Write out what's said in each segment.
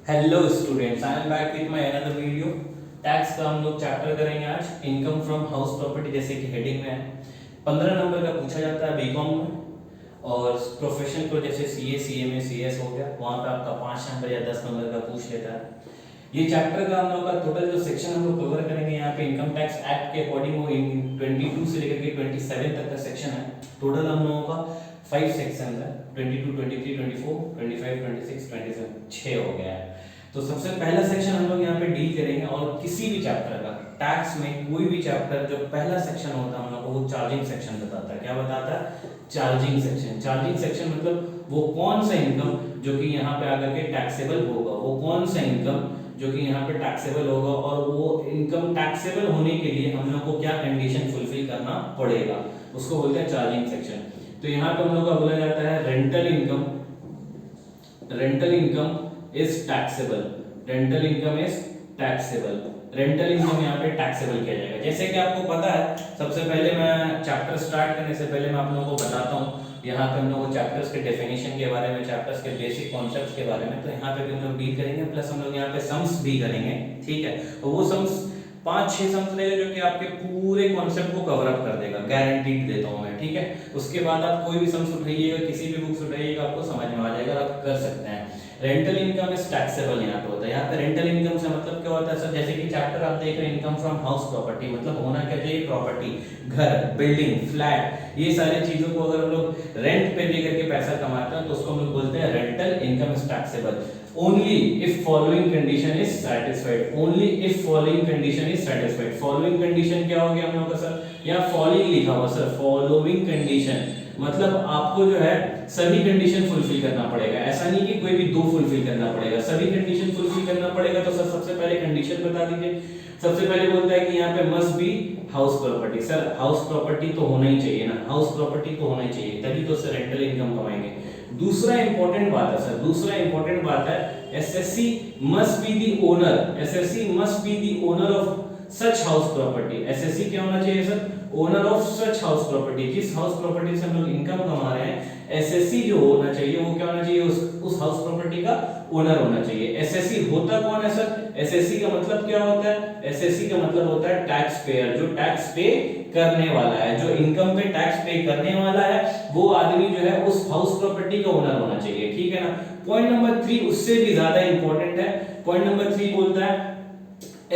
Hello students, I am back with my another video. Tax का हम लोग chapter करेंगे आज, इनकम फ्रॉम हाउस प्रॉपर्टी, जैसे कि हेडिंग में है। 15 नंबर का पूछा जाता है बीकॉम में, और प्रोफेशन को जैसे सीए, सीएमए, सीएस हो गया, वहाँ पे आपका 5 नंबर या 10 नंबर का पूछ लेता है। ये चैप्टर का हम लोग का टोटल जो सेक्शन हम लोग कवर करेंगे यहाँ पे इनकम टैक्स एक्ट के अकॉर्डिंग, वो 22 से लेकर के 27 तक का सेक्शन है। टोटल हम लोगों का 5 सेक्शन है, 22, 23, 24, 25, 26, 27, 6 हो गया है। तो सबसे पहला सेक्शन हम लोग यहाँ पे डील करेंगे, और किसी भी चैप्टर का टैक्स में कोई भी चैप्टर जो पहला सेक्शन होता है हम लोग को, वो चार्जिंग सेक्शन बताता है। क्या बताता है? Charging section. चार्जिंग सेक्शन मतलब वो कौन सा इनकम जो कि यहाँ पे आकर के टैक्सेबल होगा, वो कौन सा इनकम जो कि यहाँ पे टैक्सेबल होगा, और वो इनकम टैक्सेबल होने के लिए हम लोग को क्या कंडीशन फुलफिल करना पड़ेगा, उसको बोलते हैं चार्जिंग सेक्शन। तो यहाँ पे हम लोग का बोला जाता है rental income. Rental income is taxable. Rental income is taxable. Rental income यहाँ पे टैक्सेबल किया जाएगा। जैसे कि आपको पता है, सबसे पहले मैं चैप्टर स्टार्ट करने से पहले मैं आप लोगों को बताता हूँ, यहाँ पे हम लोग चैप्टर्स के डेफिनेशन के बारे में, चैप्टर्स के बेसिक कॉन्सेप्ट्स के बारे में, तो यहाँ पे भी हम लोग डील करेंगे, प्लस हम लोग यहाँ पे सम्स भी करेंगे। ठीक है, तो वो सम्स 5-6 सम्स रहेगा जो कि आपके पूरे कॉन्सेप्ट को कवर अप कर देगा, गारंटीड देता हूँ मैं। ठीक है, उसके बाद आप कोई भी सम्स उठाइएगा, किसी भी बुक से उठाइएगा, आपको समझ में आ जाएगा, आप कर सकते हैं। रेंटल इनकम इज टैक्सेबल यहाँ पे होता है। यहाँ पे रेंटल इनकम से मतलब क्या होता है सर? जैसे कि चैप्टर आप देख रहे हैं इनकम फ्रॉम हाउस प्रॉपर्टी, मतलब होना क्या चाहिए? प्रॉपर्टी, घर, बिल्डिंग, फ्लैट, ये सारी चीजों को अगर हम लोग रेंट पे दे करके पैसा कमाते हैं तो उसको हम लोग बोलते हैं rental income is taxable. Only if following condition is satisfied. Only if following condition is satisfied. Following condition क्या हो गया हम लोग का सर? यहाँ फॉलोइंग लिखा हुआ सर, फॉलोइंग कंडीशन मतलब आपको जो है सभी कंडीशन फुलफिल करना पड़ेगा। ऐसा नहीं कि कोई भी दो फुलफिल करना पड़ेगा, सभी कंडीशन फुलफिल करना पड़ेगा। तो सर सबसे पहले कंडीशन बता दीजिए। सबसे पहले बोलता है कि यहाँ पे must be house property. Sir house property तो होना ही चाहिए ना, हाउस प्रॉपर्टी तो होना ही चाहिए, तभी तो सर रेंटल इनकम कमाएंगे। दूसरा इंपॉर्टेंट बात है सर, दूसरा इंपॉर्टेंट बात है SSC must be the owner. SSC must be the owner of such house property. SSC क्या होना चाहिए sir? Owner of such house property. जिस हाउस प्रॉपर्टी से हम लोग इनकम कमा रहे हैं, एसएससी जो होना चाहिए वो क्या होना चाहिए? उस हाउस प्रॉपर्टी का ओनर होना चाहिए। एसएससी होता कौन है सर? एसएससी का मतलब क्या होता है? एसएससी का मतलब होता है टैक्स पेयर, जो टैक्स पे करने वाला है, जो इनकम पे टैक्स पे करने वाला है, वो आदमी जो है उस हाउस प्रॉपर्टी का ओनर होना चाहिए। ठीक है ना। पॉइंट नंबर 3 उससे भी ज्यादा इंपॉर्टेंट है। पॉइंट नंबर 3 बोलता है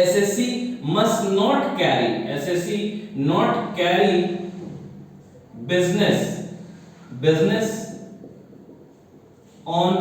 SSC must not carry, SSC not carry business on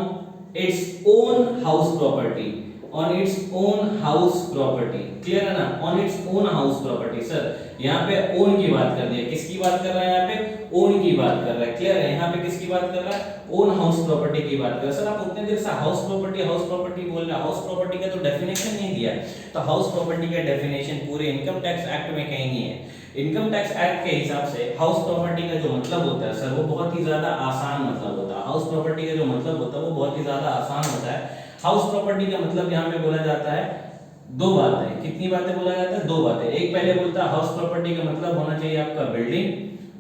its own house property, on its own house property। Clear है ना? on its own house property। Sir यहाँ पे own की बात कर रही है, किसकी बात कर रहा है? यहाँ पे own की बात कर रहा है। क्लियर है? यहाँ पे किसकी बात कर रहा है? own house property की बात कर रहा है। सर आप उतने देर से हाउस प्रॉपर्टी बोल रहे हैं, हाउस प्रॉपर्टी का तो डेफिनेशन नहीं दिया। तो हाउस प्रॉपर्टी का डेफिनेशन पूरे इनकम टैक्स एक्ट में कहीं नहीं है। इनकम टैक्स एक्ट के हिसाब से हाउस प्रॉपर्टी का जो मतलब होता है सर, वो बहुत ही ज्यादा आसान मतलब होता है। हाउस प्रॉपर्टी का जो मतलब होता है वो बहुत ही ज्यादा आसान होता है। हाउस प्रॉपर्टी का मतलब यहाँ पे बोला जाता है दो बातें। कितनी बातें बोला जाता है? दो बातें। एक पहले बोलता है हाउस प्रॉपर्टी का मतलब होना चाहिए आपका बिल्डिंग,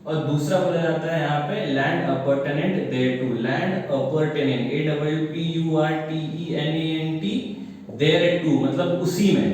और दूसरा बोला जाता है यहाँ पे लैंड अपॉर्टेनेंट देयरटू। लैंड अपॉर्टेनेंट, APPORTENENT देयरटू मतलब उसी में।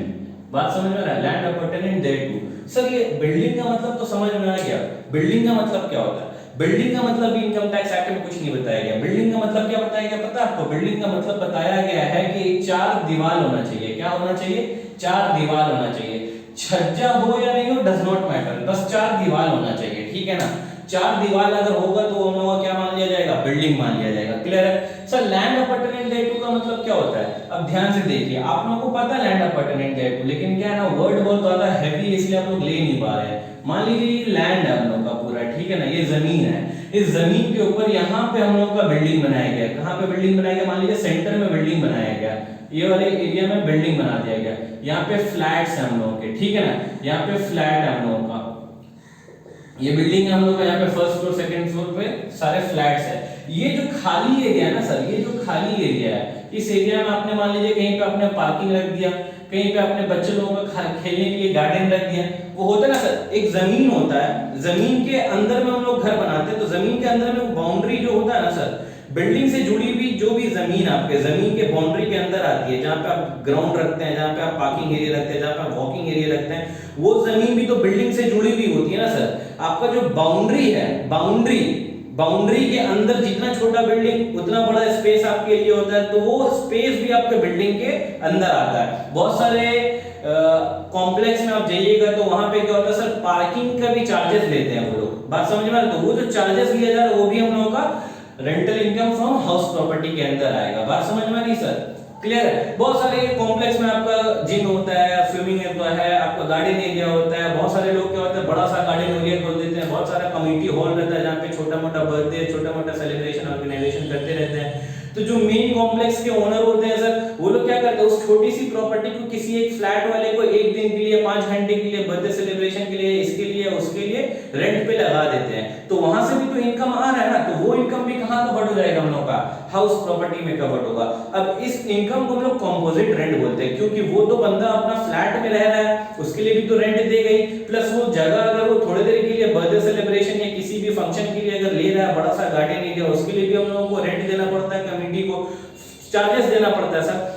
बात समझ में आ रहा है? लैंड अपॉर्टेनेंट देयरटू। सर ये बिल्डिंग का मतलब तो समझ में आ गया। बिल्डिंग का मतलब क्या होता है? बिल्डिंग का मतलब भी इनकम टैक्स एक्ट में कुछ नहीं बताया गया। बिल्डिंग का मतलब क्या बताया गया पता है आपको? बिल्डिंग का मतलब बताया गया है कि 4 दीवार होना चाहिए। क्या होना चाहिए? 4 दीवार होना चाहिए। छज्जा हो या नहीं हो डज नॉट मैटर, बस 4 दीवार होना चाहिए। ठीक है ना? 4 दीवार अगर होगा तो हम लोग क्या मान लिया जाएगा? बिल्डिंग मान लिया जाएगा। क्लियर है? सर लैंड अपॉर्टेनेंट देयरटू का मतलब क्या होता है? अब ध्यान से देखिए, आप लोगों को पता है लैंड अपॉर्टेनेंट देयरटू, लेकिन क्या है ना, वर्ड बहुत ज्यादा हैवी है, इसलिए आप लोग ले नहीं पा रहे हैं। मान लीजिए ये लैंड है हम लोग का पूरा, ठीक है ना, ये जमीन है। इस जमीन के ऊपर यहाँ पे हम लोग का बिल्डिंग बनाया गया। कहाँ पे बिल्डिंग बनाया गया? मान लीजिए सेंटर में बिल्डिंग बनाया गया, ये वाले एरिया में बिल्डिंग बना दिया गया। यहाँ पे फ्लैट्स है हम लोगों के, ठीक है ना, यहाँ पे फ्लैट है हम लोगों का, ये बिल्डिंग है हम लोग का, यहाँ पे फर्स्ट फ्लोर सेकंड फ्लोर पे सारे फ्लैट्स है। ये जो खाली एरिया है ना सर, ये जो खाली एरिया है, इस एरिया में आपने मान लीजिए कहीं पे आपने पार्किंग रख दिया, कहीं पे अपने बच्चे लोगों का खेलने के लिए गार्डन रख दिया। वो होता है ना सर, एक जमीन होता है, जमीन के अंदर में हम लोग घर बनाते हैं, तो जमीन के अंदर में बाउंड्री जो होता है ना सर, बिल्डिंग से जुड़ी हुई जो भी जमीन आपके जमीन के बाउंड्री के अंदर आती है, जहाँ पे आप ग्राउंड रखते हैं, जहाँ पे आप पार्किंग एरिया रखते हैं, जहाँ पे आप वॉकिंग एरिया रखते हैं, वो जमीन भी तो बिल्डिंग से जुड़ी हुई होती है ना सर। आपका जो बाउंड्री है, बाउंड्री के अंदर जितना छोटा बिल्डिंग उतना बड़ा स्पेस आपके लिए होता है, तो वो स्पेस भी आपके बिल्डिंग के अंदर आता है। बहुत सारे कॉम्प्लेक्स में आप जाइएगा तो वहां पे क्या होता है सर, पार्किंग का भी चार्जेस लेते हैं वो लोग, बात समझ में आ रही है? तो वो जो चार्जेस लिया जा रहा है वो भी हम लोगों का rental income from house property के अंदर आएगा। बात समझ में आ रही सर? क्लियर है? बहुत सारे कॉम्प्लेक्स में आपका जिम होता है, स्विमिंग है, आपका गार्डन एरिया होता है। बहुत सारे लोग क्या होता है, बड़ा सा गार्डन एरिया खोल देते हैं, बहुत सारा कम्युनिटी हॉल रहता है जहाँ पे छोटा मोटा बर्थडे, छोटा मोटा सेलिब्रेशन ऑर्गेनाइजेशन करते रहते हैं। तो जो मेन कॉम्प्लेक्स के ओनर होते हैं सर, वो लोग क्या करते हैं, उस छोटी सी प्रॉपर्टी को किसी एक फ्लैट वाले को एक दिन के लिए, 5 घंटे के लिए, बर्थडे सेलिब्रेशन के लिए, इसके लिए उसके लिए रेंट पे लगा देते हैं। तो वहां से भी तो इनकम आ रहा है ना, तो वो इनकम भी कहां कवर्ड हो जाएगा हम लोग का, हाउस प्रॉपर्टी में कवर्ड होगा। अब इस इनकम को हम लोग कंपोजिट रेंट बोलते हैं, क्योंकि वो तो बंदा अपना फ्लैट में रह रहा है, उसके लिए भी तो रेंट दे गई, प्लस वो जगह अगर वो थोड़ी देर के लिए बर्थडे सेलिब्रेशन या किसी भी फंक्शन के लिए अगर ले रहा है, बड़ा सा गार्डन एरिया, उसके लिए भी हम लोगों को रेंट देना पड़ता है, कम्युनिटी को चार्जेस देना पड़ता है सर।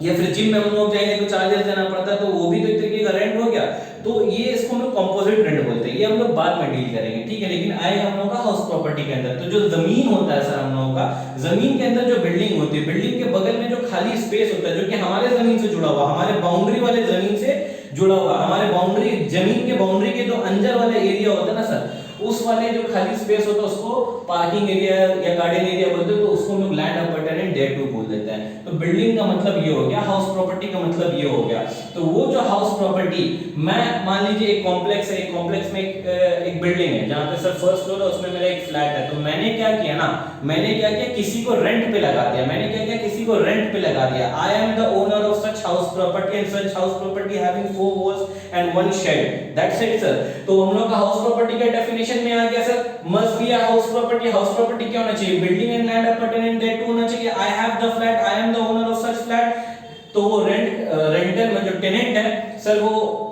या फिर जिम में हम लोग जाएंगे तो चार्जेस देना पड़ता है, तो वो भी तो एक तरीके का रेंट हो गया। तो ये इसको हम लोग कंपोजिट रेंट बोलते हैं, ये हम लोग बाद में डील करेंगे, ठीक है। लेकिन आए हम लोग का हाउस प्रॉपर्टी के अंदर, तो जो जमीन होता है सर हम लोगों का, जमीन के अंदर जो बिल्डिंग होती है, बिल्डिंग के बगल में जो खाली स्पेस होता है, जो कि हमारे जमीन से जुड़ा हुआ, हमारे बाउंड्री वाले जमीन से जुड़ा हुआ, हमारे बाउंड्री जमीन के बाउंड्री के जो अंदर वाले एरिया होता है ना सर, उस वाले जो खाली स्पेस होता है उसको पार्किंग एरिया या गार्डन एरिया बोलते हैं, तो उसको हम लोग लैंड अपार्टमेंट देयर टू बोल देते हैं। तो बिल्डिंग का मतलब ये हो गया, हाउस प्रॉपर्टी का मतलब ये हो गया। तो वो जो हाउस प्रॉपर्टी, मैं मान लीजिए एक कॉम्प्लेक्स है, एक कॉम्प्लेक्स में एक बिल्डिंग है जहां पे सर फर्स्ट फ्लोर है, उसमें मेरा एक फ्लैट है। तो मैंने क्या किया ना, मैंने क्या किया, किसी को रेंट पे लगा दिया, मैंने क्या किया, किसी को रेंट पे लगा दिया। आई am the owner of such house property and such house property having 4 walls and 1 shed, that's it sir. तो हम लोग का हाउस प्रॉपर्टी का डेफिनेशन में आ गया sir, must be a house property. House property क्या होना चाहिए, building and land apartment there to होना चाहिए। I have the flat, I am the owner of such flat. तो वो रेंटल में जो टेनेंट है सर, वो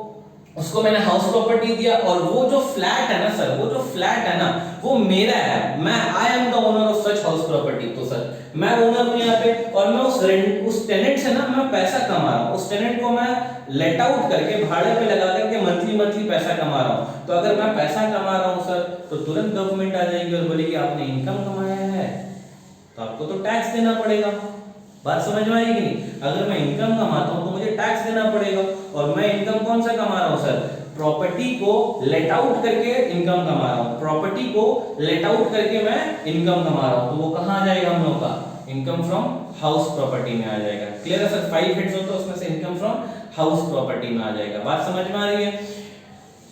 उसको मैंने हाउस प्रॉपर्टी दिया, और वो जो फ्लैट है ना सर, वो जो फ्लैट है ना वो मेरा है, मैं आई am the owner of such house property. तो सर मैं ओनर हूं यहाँ पे, और मैं उस टेनेंट से ना मैं पैसा कमा रहा हूँ, उस टेनेंट को मैं लेट आउट करके भाड़े पे लगा करके मंथली पैसा कमा रहा हूँ। तो अगर मैं पैसा कमा रहा हूँ सर, तो तुरंत गवर्नमेंट आ जाएगी और बोलेगी आपने इनकम कमाया है तो आपको तो टैक्स देना पड़ेगा। बात समझ में आएगी नहीं? अगर मैं इनकम कमाता हूं तो मुझे टैक्स देना पड़ेगा, और मैं इनकम कौन सा कमा रहा हूं सर, प्रॉपर्टी को लेट आउट करके इनकम कमा रहा हूं, प्रॉपर्टी को लेट आउट करके मैं इनकम कमा रहा हूं। तो वो कहां आ जाएगा हम लोग का, इनकम फ्रॉम हाउस प्रॉपर्टी में आ जाएगा। क्लियर है सर? 5 हेड्स होता है उसमें से इनकम फ्रॉम हाउस प्रॉपर्टी में आ जाएगा। बात समझ में आ रही है?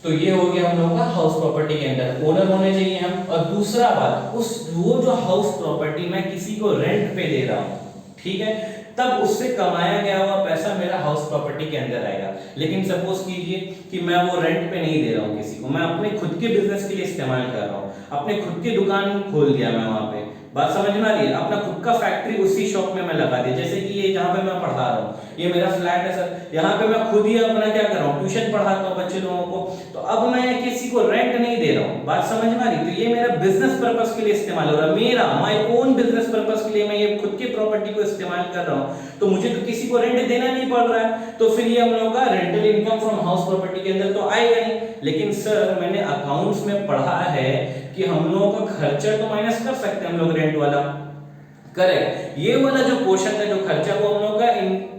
तो ये हो गया हम लोग का हाउस प्रॉपर्टी के अंदर ओनर होने चाहिए हम। और दूसरा बात, वो जो हाउस प्रॉपर्टी मैं किसी को रेंट पे दे रहा हूं, ठीक है, तब उससे कमाया गया हुआ पैसा मेरा हाउस प्रॉपर्टी के अंदर आएगा। लेकिन सपोज कीजिए कि मैं वो रेंट पे नहीं दे रहा हूँ किसी को, मैं अपने खुद के बिजनेस के लिए इस्तेमाल कर रहा हूँ, अपने खुद की दुकान खोल दिया मैं वहां पे। बात समझ में आ रही है? अपना खुद का फैक्ट्री उसी शॉप में मैं लगा दिया, जैसे कि ये जहाँ पे मैं पढ़ा रहा हूँ, ये मेरा फ्लैट है सर, यहाँ पे मैं खुद ही अपना क्या कर रहा हूँ, ट्यूशन पढ़ाता हूँ बच्चे लोगों को। तो अब मैं किसी को रेंट नहीं दे रहा हूँ। बात समझ में आ रही? तो ये मेरा बिजनेस पर्पस के लिए इस्तेमाल हो रहा है, मेरा माय ओन बिजनेस पर्पस के लिए मैं ये खुद की प्रॉपर्टी को इस्तेमाल कर रहा हूँ, तो मुझे तो किसी को रेंट देना नहीं पड़ रहा है। तो फिर ये हम लोगों का rental income from house property के अंदर तो आएगा नहीं। लेकिन सर मैंने अकाउंट्स में पढ़ा है कि हम लोगों का खर्चा तो माइनस कर सकते हैं हम लोग रेंट वाला, करेक्ट। ये वाला जो क्वेश्चन है, जो खर्चा, वो हम लोग का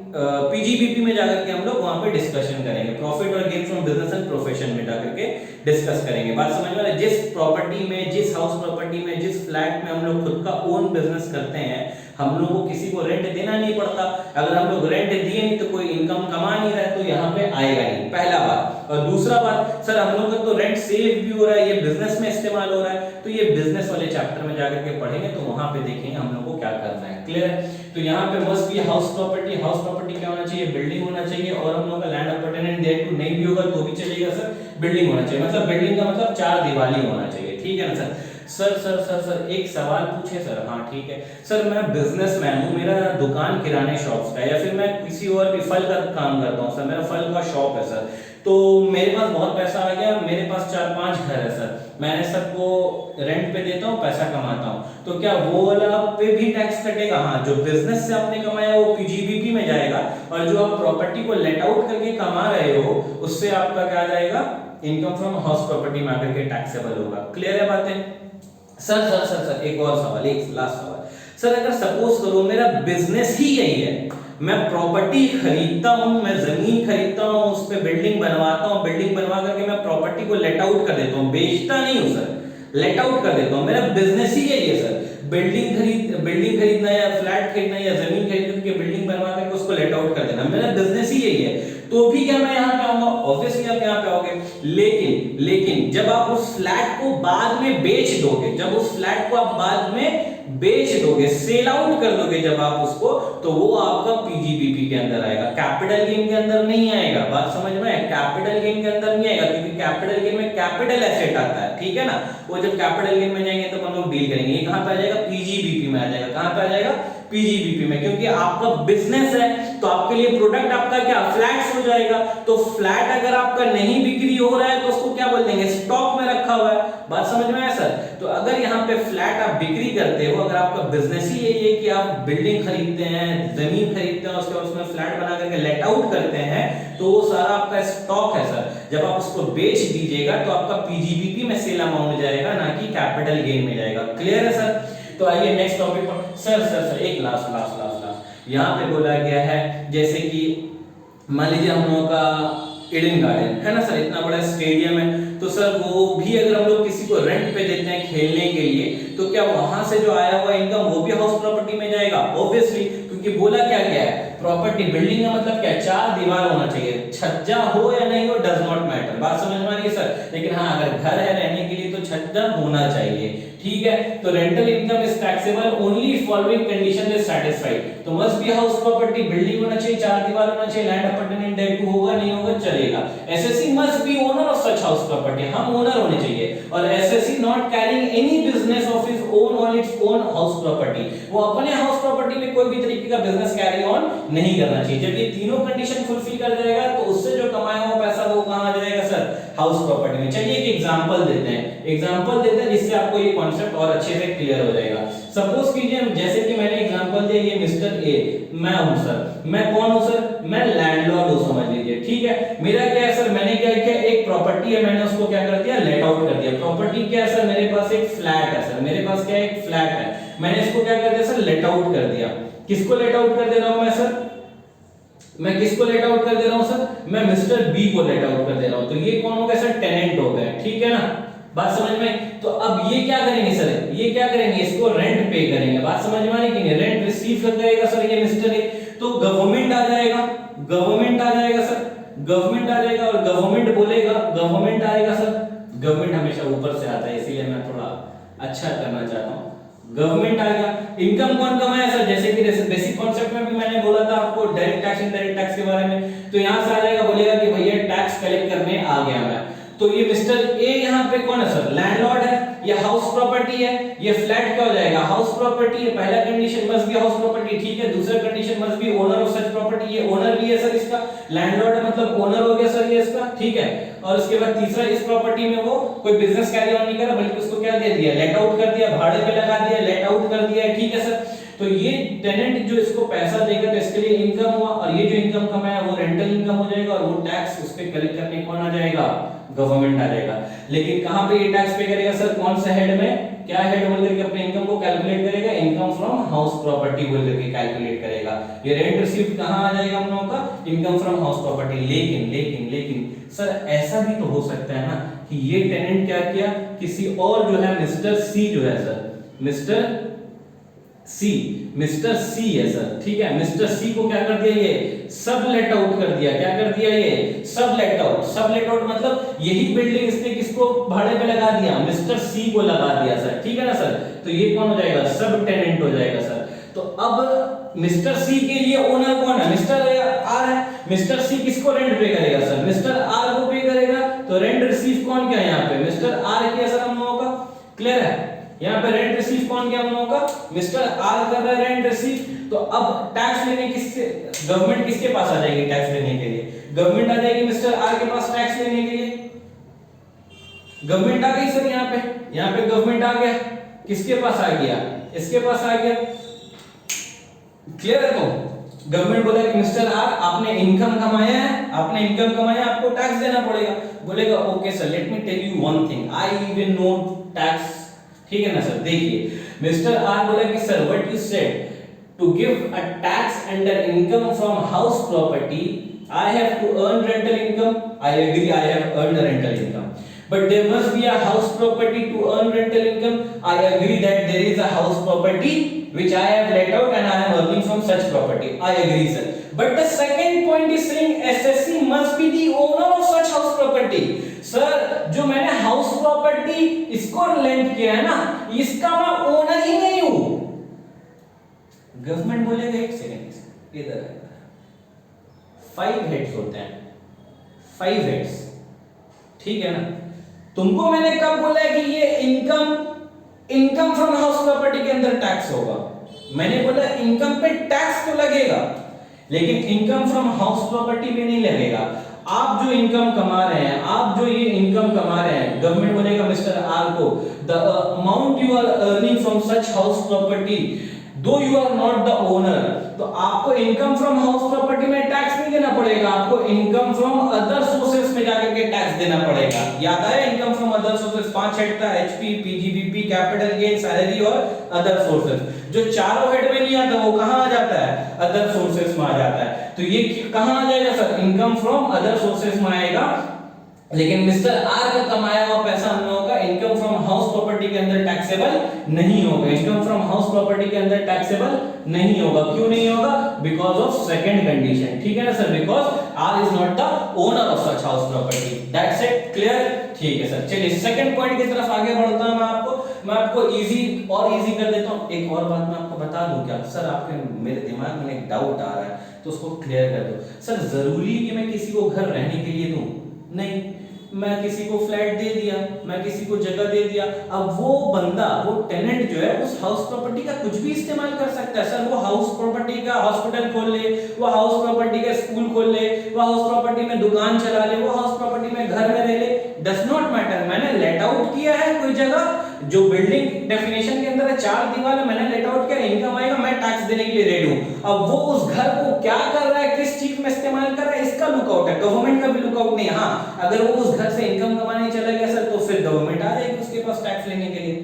पीजीबीपी में जाकर के हम लोग वहां पे डिस्कशन करेंगे, प्रॉफिट और gain from business and profession में जाकर के डिस्कस करेंगे। बात समझ में आ रही है? जिस प्रॉपर्टी में, जिस हाउस प्रॉपर्टी में, जिस फ्लैट में हम लोग खुद का ओन बिजनेस करते हैं, हम लोग को किसी को रेंट देना नहीं पड़ता। अगर हम लोग रेंट दिए नहीं तो कोई इनकम कमा नहीं रहा है, तो यहाँ पे आएगा नहीं, पहला बात। और दूसरा बात सर, हम लोग का तो रेंट सेव भी हो रहा है, ये बिजनेस में इस्तेमाल हो रहा है, तो ये बिजनेस वाले चैप्टर में जाकर के पढ़ेंगे, तो वहां पे देखेंगे हम लोग को क्या करना है। क्लियर है? तो यहाँ पे must be house property. House property क्या होना चाहिए, बिल्डिंग होना चाहिए, और हम लोग का लैंड अपार्टमेंट देयर टू नहीं भी होगा तो भी चलेगा सर, बिल्डिंग होना चाहिए। मतलब बिल्डिंग का मतलब 4 दीवारी होना चाहिए, ठीक है ना सर? सर एक सवाल पूछे सर? हाँ ठीक है सर, मैं बिजनेसमैन हूँ, मेरा दुकान किराने शॉप्स का है, या फिर मैं किसी और भी फल का काम करता हूँ सर, मेरा फल का शॉप है सर, तो मेरे पास बहुत पैसा आ गया, मेरे पास 4-5 घर है सर, मैंने सबको रेंट पे देता हूँ, पैसा कमाता हूँ, तो क्या वो वाला पे भी टैक्स कटेगा? हाँ, जो बिजनेस से आपने कमाया वो पीजीबीपी में जाएगा, और जो आप प्रॉपर्टी को लेट आउट करके कमा रहे हो उससे आपका क्या जाएगा? इनकम फ्रॉम हाउस प्रॉपर्टी में आकर के टैक्सेबल होगा। क्लियर है बातें? सर एक और सवाल, एक लास्ट सवाल। सर अगर सपोज करो मेरा बिजनेस ही यही है, मैं प्रॉपर्टी खरीदता हूं, मैं जमीन खरीदता हूं, उस पे बिल्डिंग बनवाता हूं, बिल्डिंग बनवा करके मैं प्रॉपर्टी को लेट आउट कर देता हूं, बेचता नहीं हूं सर, लेट आउट कर देता हूं, मेरा बिजनेस ही यही है सर, बिल्डिंग खरीदना या फ्लैट खरीदना या जमीन खरीद करके बिल्डिंग बनवा करके उसको लेट आउट कर देना, मेरा बिजनेस ही यही है, तो भी क्या मैं यहाँ पे आऊंगा? ऑब्वियसली आप यहाँ पे आओगे। लेकिन जब आप उस फ्लैट को बाद में बेच दोगे, जब उस फ्लैट को आप बाद में बेच दोगे, सेल आउट कर दोगे जब आप उसको, तो वो आपका पीजीबीपी के अंदर आएगा, कैपिटल गेन के अंदर नहीं आएगा। बात समझ में है? कैपिटल गेन के अंदर नहीं आएगा, क्योंकि कैपिटल गेन में कैपिटल एसेट आता है, ठीक है ना? वो जब कैपिटल गेन में जाएंगे तो हम लोग डील करेंगे। ये कहां पे आ जाएगा? पीजीबीपी में आ जाएगा। कहां पे आ जाएगा? पीजीबीपी में, क्योंकि आपका बिजनेस है तो आपके लिए प्रोडक्ट आपका क्या? फ्लैट्स हो जाएगा। तो फ्लैट अगर आपका नहीं बिक्री हो रहा है तो उसको क्या बोल देंगे? स्टॉक में रखा हुआ है। बात समझ में आया सर? तो अगर यहाँ पे फ्लैट आप बिक्री करते हो, अगर आपका बिजनेस ही यही है कि आप बिल्डिंग खरीदते हैं, जमीन खरीदते हैं, उसके बाद उसमें फ्लैट बना करके लेट आउट करते हैं, तो वो सारा आपका स्टॉक है सर। जब आप उसको बेच दीजिएगा तो आपका पीजीबीपी में सेल अमाउंट जाएगा, ना कि कैपिटल गेन में जाएगा। क्लियर है सर? तो आइए नेक्स्ट टॉपिक पर। सर एक लास्ट यहाँ पे बोला गया है, जैसे कि मान लीजिए हम लोगों का ईडन गार्डन है ना सर, इतना बड़ा स्टेडियम है, तो सर वो भी अगर हम लोग किसी को रेंट पे देते हैं खेलने के लिए, तो क्या वहां से जो आया हुआ इनकम वो भी हाउस प्रॉपर्टी में जाएगा? ऑब्वियसली, क्योंकि बोला क्या गया है, प्रॉपर्टी बिल्डिंग का मतलब क्या? चार दीवार होना चाहिए, छज्जा हो या नहीं हो डज नॉट मैटर। बात समझ में आ रही है सर? लेकिन हाँ, अगर घर है रहने के लिए तो छज्जा होना चाहिए, ठीक है? तो rental income is taxable only if following condition is satisfied. तो must be house property, building होना चाहिए, चार दीवार होना चाहिए, लैंड अपार्टमेंट टाइप होगा, नहीं होगा चलेगा। SSC must be owner of such house property, हम ओनर होने चाहिए। और SSC not carrying any business of his own on its own house property, वो अपने हाउस प्रॉपर्टी में कोई भी तरीके का बिजनेस कैरी ऑन नहीं करना चाहिए। जब ये तीनों कंडीशन फुलफिल कर जाएगा तो उससे जो कमाया हुआ पैसा वो कहां आ जाएगा सर? हाउस प्रॉपर्टी में। चलिए एक एग्जांपल देते हैं जिससे आपको ये कॉन्सेप्ट और अच्छे से क्लियर हो जाएगा। सपोज कीजिए, जैसे कि मैंने एग्जांपल दिया, ये मिस्टर ए, मैं हूं सर, मैं कौन हूं सर? मैं लैंडलॉर्ड हूं, समझ लीजिए, ठीक है? मेरा क्या है सर? मैंने क्या किया, एक प्रॉपर्टी है, मैंने उसको क्या कर दिया? लेट आउट कर दिया। प्रॉपर्टी क्या है सर? मेरे पास एक फ्लैट है सर, मेरे पास क्या है? एक फ्लैट है, मैंने इसको क्या कर दिया सर? लेट आउट कर दिया। किसको लेट आउट कर दे रहा हूं मैं सर? मैं किसको लेट आउट कर दे रहा हूं सर? मैं मिस्टर बी को लेट आउट कर दे रहा हूं। तो ये कौन हो गया सर? टेनेंट हो गए, ठीक है ना? बात समझ में? तो अब ये क्या करेंगे सर? ये क्या करेंगे? इसको रेंट पे करेंगे। बात समझ में आ रही कि नहीं? रेंट रिसीव करेगा सर ये मिस्टर ए, तो गवर्नमेंट आ जाएगा, गवर्नमेंट आ जाएगा सर, गवर्नमेंट आ जाएगा, और गवर्नमेंट बोलेगा, गवर्नमेंट आएगा सर। गवर्नमेंट हमेशा ऊपर से आता है, इसीलिए मैं थोड़ा अच्छा करना चाहता हूं। गवर्नमेंट आ गया। इनकम कौन कमाया सर? जैसे कि बेसिक कॉन्सेप्ट में भी मैंने बोला था आपको डायरेक्ट टैक्स इनडायरेक्ट टैक्स के बारे में, तो यहां से आ जाएगा, बोलेगा कि भैया टैक्स कलेक्ट करने आ गया मैं। तो ये मिस्टर ए यहाँ पे कौन है सर? लैंडलॉर्ड है, ये हाउस प्रॉपर्टी है, ये फ्लैट क्या हो जाएगा? हाउस प्रॉपर्टी है। पहला condition must be house property, ठीक है? दूसरा condition must be owner of such property, ये ओनर भी है सर इसका, लैंडलॉर्ड है मतलब ओनर हो गया सर ये इसका, ठीक है? और उसके बाद तीसरा, इस प्रॉपर्टी में वो कोई बिजनेस कैरी ऑन नहीं कर रहा, बल्कि उसको क्या दे दिया? लेट आउट कर दिया, भाड़े पे लगा दिया, लेट आउट कर दिया, ठीक है सर? तो ये टेनेंट जो इसको पैसा देगा तो इसके लिए इनकम हुआ, और ये जो इनकम कमाया वो रेंटल इनकम हो जाएगा, और वो टैक्स उस पे कलेक्ट करने कौन आ जाएगा? गवर्नमेंट आ जाएगा। लेकिन कहां पे ये टैक्स पे करेगा सर? कौन सा हेड में? क्या हेड बोल करके अपने इनकम को कैलकुलेट करेगा? इनकम फ्रॉम हाउस प्रॉपर्टी बोल करके कैलकुलेट करेगा। ये रेंट रिसीव्ड कहां आ जाएगा हम लोगों का? Income from house property. लेकिन सर ऐसा भी तो हो सकता है ना कि ये टेनेंट क्या किया, किसी और जो है मिस्टर सी जो है सर, मिस्टर सी है सर, ठीक है? मिस्टर सी को क्या कर दिया? ये सब लेट आउट कर दिया। क्या कर दिया? ये सब लेट आउट। सब लेट आउट मतलब यही बिल्डिंग इसने किसको भाड़े पे लगा दिया? मिस्टर सी को लगा दिया सर, ठीक है ना सर? तो ये कौन हो जाएगा? सब टेनेंट हो जाएगा सर। तो अब मिस्टर सी के लिए ओनर कौन है? मिस्टर आर है। मिस्टर सी किसको रेंट पे करेगा सर? मिस्टर आर को पे करेगा। तो रेंट रिसीव कौन क्या है यहाँ पे? मिस्टर आर किया सर हम लोगों का। क्लियर है? यहाँ पे रेंट रिसीव कौन किया हम लोगों का? मिस्टर आर कर रहा है रेंट रिसीव। तो अब टैक्स लेने किससे? गवर्नमेंट किसके पास आ जाएगी टैक्स लेने के लिए? गवर्नमेंट आ जाएगी मिस्टर आर के पास टैक्स लेने के लिए। गवर्नमेंट आ गई सर यहाँ पे गवर्नमेंट आ गया, किसके पास आ गया, इसके पास आ गया। क्लियर है? तो गवर्नमेंट बोला कि मिस्टर आर आपने इनकम कमाया है, आपको टैक्स देना पड़ेगा। बोलेगा okay sir, let me tell you one thing, I even know tax. ठीक है ना सर? देखिए मिस्टर आर बोला कि sir what you said to give a tax under income from house property I have to earn rental income. I agree, I have earned rental income. But there must be a house property to earn rental income. I agree that there is a house property which I have let out and I am earning from such property. I agree, sir. But the second point is saying SSC must be the owner of such house property. Sir, जो मैंने house property इसको lend किया है ना, इसका मैं owner ही नहीं हूँ। गवर्नमेंट बोलेगा एक सेकंड इधर है, 5 हेड्स होते हैं, 5 हेड्स। ठीक है ना? तुमको मैंने कब बोला है कि ये इनकम फ्रॉम हाउस प्रॉपर्टी के अंदर टैक्स होगा? मैंने बोला इनकम पे टैक्स तो लगेगा, लेकिन इनकम फ्रॉम हाउस प्रॉपर्टी में नहीं लगेगा। आप जो इनकम कमा रहे हैं, आप जो ये इनकम कमा रहे हैं, गवर्नमेंट बोलेगा मिस्टर आर को the amount you are earning from such house property though you are not the owner, तो आपको इनकम फ्रॉम हाउस प्रॉपर्टी में टैक्स नहीं देना पड़ेगा, आपको इनकम फ्रॉम अदर सोर्सेस में जाकर के टैक्स देना पड़ेगा। याद आया? Income from other sources 5 head था, HP, PGBP, capital gain, salary और अदर सोर्सेस। जो चारों हेड में नहीं आता वो कहां आ जाता है? अदर सोर्सेस में आ जाता है। तो ये कहां आ जाएगा sir? Income from other sources में आएगा। लेकिन मिस्टर आर का कमाया हुआ पैसा हम लोगों का इनकम फ्रॉम हाउस प्रॉपर्टी के अंदर टैक्सेबल नहीं होगा, इनकम फ्रॉम हाउस प्रॉपर्टी के अंदर टैक्सेबल नहीं होगा। क्यों नहीं होगा? Because of second condition. ठीक है ना सर? Because R is not the owner of such house property. That's it. Clear? ठीक है सर। चलिए सेकंड पॉइंट की तरफ आगे बढ़ता हूं। मैं आपको इजी कर देता हूं। एक और बात मैं आपको बता दूं क्या सर, आपके मेरे दिमाग में एक डाउट आ रहा है तो उसको क्लियर कर दो। सर जरूरी कि मैं किसी को घर रहने के लिए दूं? नहीं, मैं किसी को फ्लैट दे दिया, मैं किसी को जगह दे दिया, अब वो बंदा, वो टेनेंट जो है उस हाउस प्रॉपर्टी का कुछ भी इस्तेमाल कर सकता है। सर वो हाउस प्रॉपर्टी का हॉस्पिटल खोल ले, वो हाउस प्रॉपर्टी का स्कूल खोल ले, वो हाउस प्रॉपर्टी में दुकान चला ले, वो हाउस प्रॉपर्टी में घर में रह ले, डज नॉट मैटर। मैंने लेट आउट किया है कोई जगह, जो बिल्डिंग डेफिनेशन के अंदर है 4 दीवार है, मैंने लेट आउट किया, इनकम आएगा, मैं टैक्स देने के लिए रेडी हूं। अब वो उस घर को क्या कर रहा है, किस चीज में इस्तेमाल कर रहा है, इसका लुकआउट है, गवर्नमेंट का भी लुकआउट नहीं। हाँ, अगर वो उस घर से इनकम कमाने चला गया सर तो फिर गवर्नमेंट आ जाएगी उसके पास टैक्स लेने के लिए।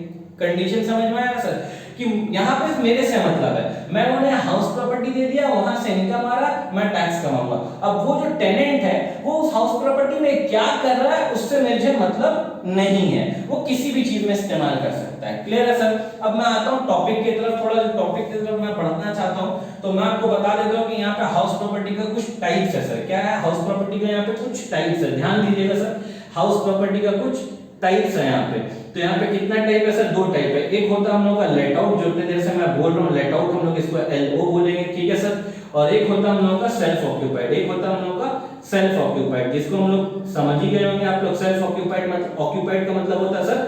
कंडीशन समझ में आया सर? कि यहाँ पे मेरे से मतलब है, मैं उन्हें हाउस प्रॉपर्टी दे दिया, वहां से इनकम आ रहा, मैं टैक्स कमाऊंगा। अब वो जो टेनेंट है वो उस हाउस प्रॉपर्टी में क्या कर रहा है उससे मुझे मतलब नहीं है, वो किसी भी चीज में इस्तेमाल कर सकता है। क्लियर है सर? अब मैं आता हूँ टॉपिक की तरफ, थोड़ा जो टॉपिक की तरफ मैं पढ़ना चाहता हूँ तो मैं आपको बता देता हूँ कि यहाँ पे हाउस प्रॉपर्टी का कुछ टाइप्स है सर। क्या है? हाउस प्रॉपर्टी का यहाँ पे कुछ टाइप्स है, ध्यान दीजिएगा सर। हाउस प्रॉपर्टी का कुछ टाइप्स है यहाँ पे। तो यहाँ पे कितना टाइप है सर? 2 टाइप है। एक होता है हम लोग का लेट आउट, जो इतने देर से मैं बोल रहा हूँ लेट आउट, हम लोग इसको एलओ बोलेंगे, ठीक है सर। और एक होता है हम लोग का सेल्फ ऑक्यूपाइड, एक होता है हम लोग का सेल्फ ऑक्यूपाइड, जिसको हम लोग समझ ही गए होंगे आप लोग। सेल्फ ऑक्यूपाइड मतलब, ऑक्यूपाइड का मतलब होता है सर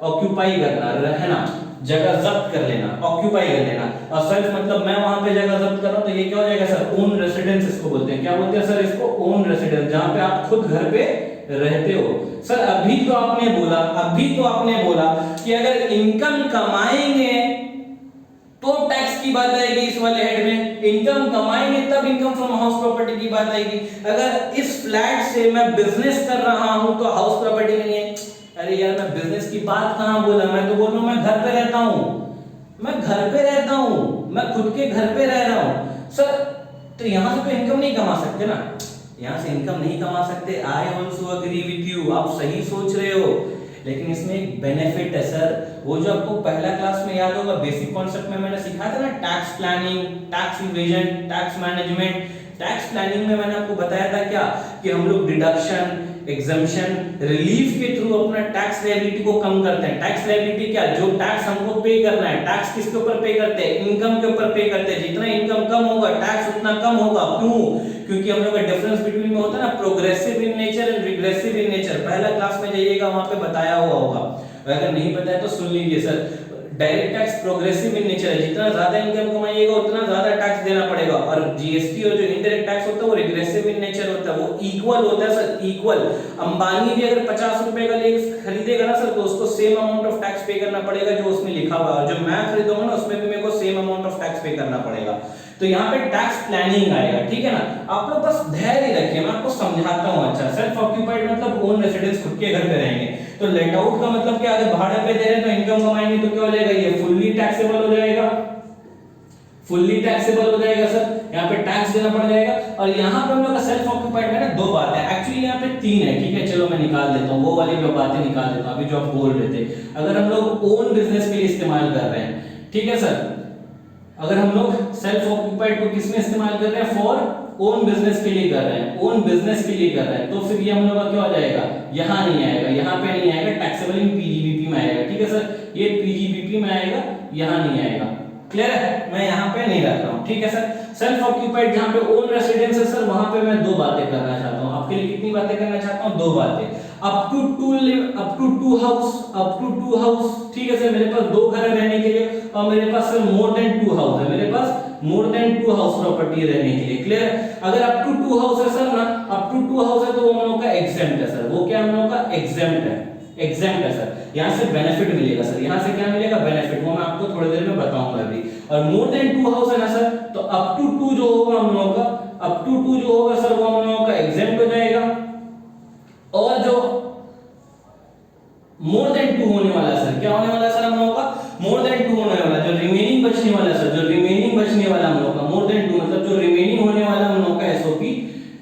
ऑक्यूपाई करना, रहना, जगह जब्त कर लेना, ऑक्यूपाई कर लेना। और सेल्फ मतलब मैं वहां पे जगह जब्त कर रहा हूं तो ये क्या हो जाएगा सर? ओन रेसिडेंस इसको बोलते हैं। क्या बोलते हैं सर इसको? ओन रेसिडेंस, जहां पे आप खुद घर पे रहते हो। सर अभी तो आपने बोला कि अगर इनकम कमाएंगे तो टैक्स की बात आएगी इस वाले हेड में, इनकम कमाएंगे तब इनकम फ्रॉम हाउस प्रॉपर्टी की बात आएगी। अगर इस फ्लैट से मैं बिजनेस कर रहा हूं तो हाउस प्रॉपर्टी नहीं है। अरे यार मैं बिजनेस की बात कहां बोला, मैं तो बोल रहा हूं मैं घर पे रहता हूं, मैं खुद के घर पे रह रहा हूं। सर तो यहां से तो इनकम नहीं कमा सकते ना, यहां से इनकम नहीं कमा सकते। I also agree with you, आप सही सोच रहे हो, लेकिन इसमें एक बेनिफिट है सर। वो जो आपको पहला क्लास में याद होगा, बेसिक कॉन्सेप्ट में मैंने सिखाया था ना, tax planning, tax evasion, tax management. Tax planning में मैंने आपको बताया था क्या कि हम लोग डिडक्शन, एग्जम्पशन, रिलीफ के थ्रू अपना टैक्स लायबिलिटी को कम करते हैं। टैक्स लायबिलिटी क्या? जो टैक्स हमको पे करना है। टैक्स किसके ऊपर पे करते हैं? इनकम के ऊपर पे करते हैं। जितना इनकम कम होगा टैक्स उतना कम होगा। क्यों? क्योंकि हम लोग का डिफरेंस बिटवीन में होता है ना, progressive in nature and regressive in nature. पहला क्लास में जाइएगा वहां पे बताया हुआ होगा, अगर नहीं बताया तो सुन लीजिए sir. Direct tax progressive in nature है, जितना ज्यादा इनकम कमाइएगा उतना ज्यादा टैक्स देना पड़ेगा। और जीएसटी और जो इनडायरेक्ट टैक्स होता है वो रिग्रेसिव इन नेचर होता है, वो इक्वल होता है सर, इक्वल। अंबानी भी अगर 50 रुपए का लेके खरीदेगा ना सर तो उसको सेम अमाउंट ऑफ टैक्स पे करना पड़ेगा जो उसमें लिखा हुआ है, जो मैं खरीदूंगा ना उसमें भी मेरे को सेम अमाउंट ऑफ टैक्स पे करना पड़ेगा। तो यहाँ पे टैक्स प्लानिंग आएगा, ठीक है ना। आप लोग बस धैर्य रखिए, मैं आपको समझाता हूँ। अच्छा, सेल्फ ऑक्यूपाइड मतलब ओन रेसिडेंस, खुद के घर पे रहेंगे। तो लेट आउट का मतलब क्या, अगर भाड़े पे दे रहे हैं तो इनकम कमाएंगे तो क्या हो जाएगा, ये फुल्ली टैक्सेबल हो जाएगा, फुल्ली टैक्सेबल हो जाएगा सर, यहाँ पे टैक्स देना पड़ जाएगा। और यहाँ पे हम लोग का सेल्फ ऑक्यूपाइड में ना दो बातें, एक्चुअली यहाँ पे तीन है, ठीक है, चलो मैं निकाल देता हूँ, वो वाली जो बातें निकाल देता हूँ अभी जो आप बोल रहे थे। अगर हम लोग ओन बिजनेस के लिए इस्तेमाल कर रहे हैं, ठीक है सर, अगर हम लोग सेल्फ ऑक्यूपाइड को किस में इस्तेमाल कर रहे हैं, फॉर ओन बिजनेस के लिए कर रहे हैं, ओन बिजनेस के लिए कर रहे हैं, तो फिर ये हम लोग का क्या हो जाएगा, यहाँ नहीं आएगा, यहाँ पे नहीं आएगा, टैक्सेबल इन पीजीबीपी में आएगा, ठीक है सर, ये पीजीबीपी में आएगा, यहाँ नहीं आएगा। क्लियर है, मैं यहाँ पे नहीं रख रहा हूँ, ठीक है सर। सेल्फ ऑक्यूपाइड जहाँ पे ओन रेसिडेंस है सर, वहां पे मैं दो बातें करना चाहता हूँ आपके लिए। कितनी बातें करना चाहता हूँ, दो बातें। अप टू टू हाउस, ठीक है सर, मेरे पास दो घर है रहने के लिए, और मेरे पास sir more than two house है, मेरे पास more than two house property है रहने के लिए। क्लियर, अगर अप टू टू हाउस है सर ना, अप टू टू हाउस है तो वो हम लोग का एग्जेम्प्ट है सर, वो क्या हम लोग का एग्जेम्प्ट है, एग्जेम्प्ट है सर। यहाँ से बेनिफिट मिलेगा सर, यहाँ से क्या मिलेगा, बेनिफिट, वो मैं आपको थोड़ी देर में बताऊंगा अभी। और मोर देन टू हाउस है ना सर, तो अप टू टू जो होगा हम लोगों का, अप टू टू जो होगा सर वो हम लोगों का एग्जेम्प्ट हो जाएगा। और जो मोर देन टू होने वाला सर, क्या होने वाला सर हम लोगों का, मोर देन टू होने वाला, जो रिमेनिंग बचने वाला सर, जो रिमेनिंग बचने वाला हम लोग का मोर देन टू, मतलब जो रिमेनिंग होने वाला हम लोग का एसओपी,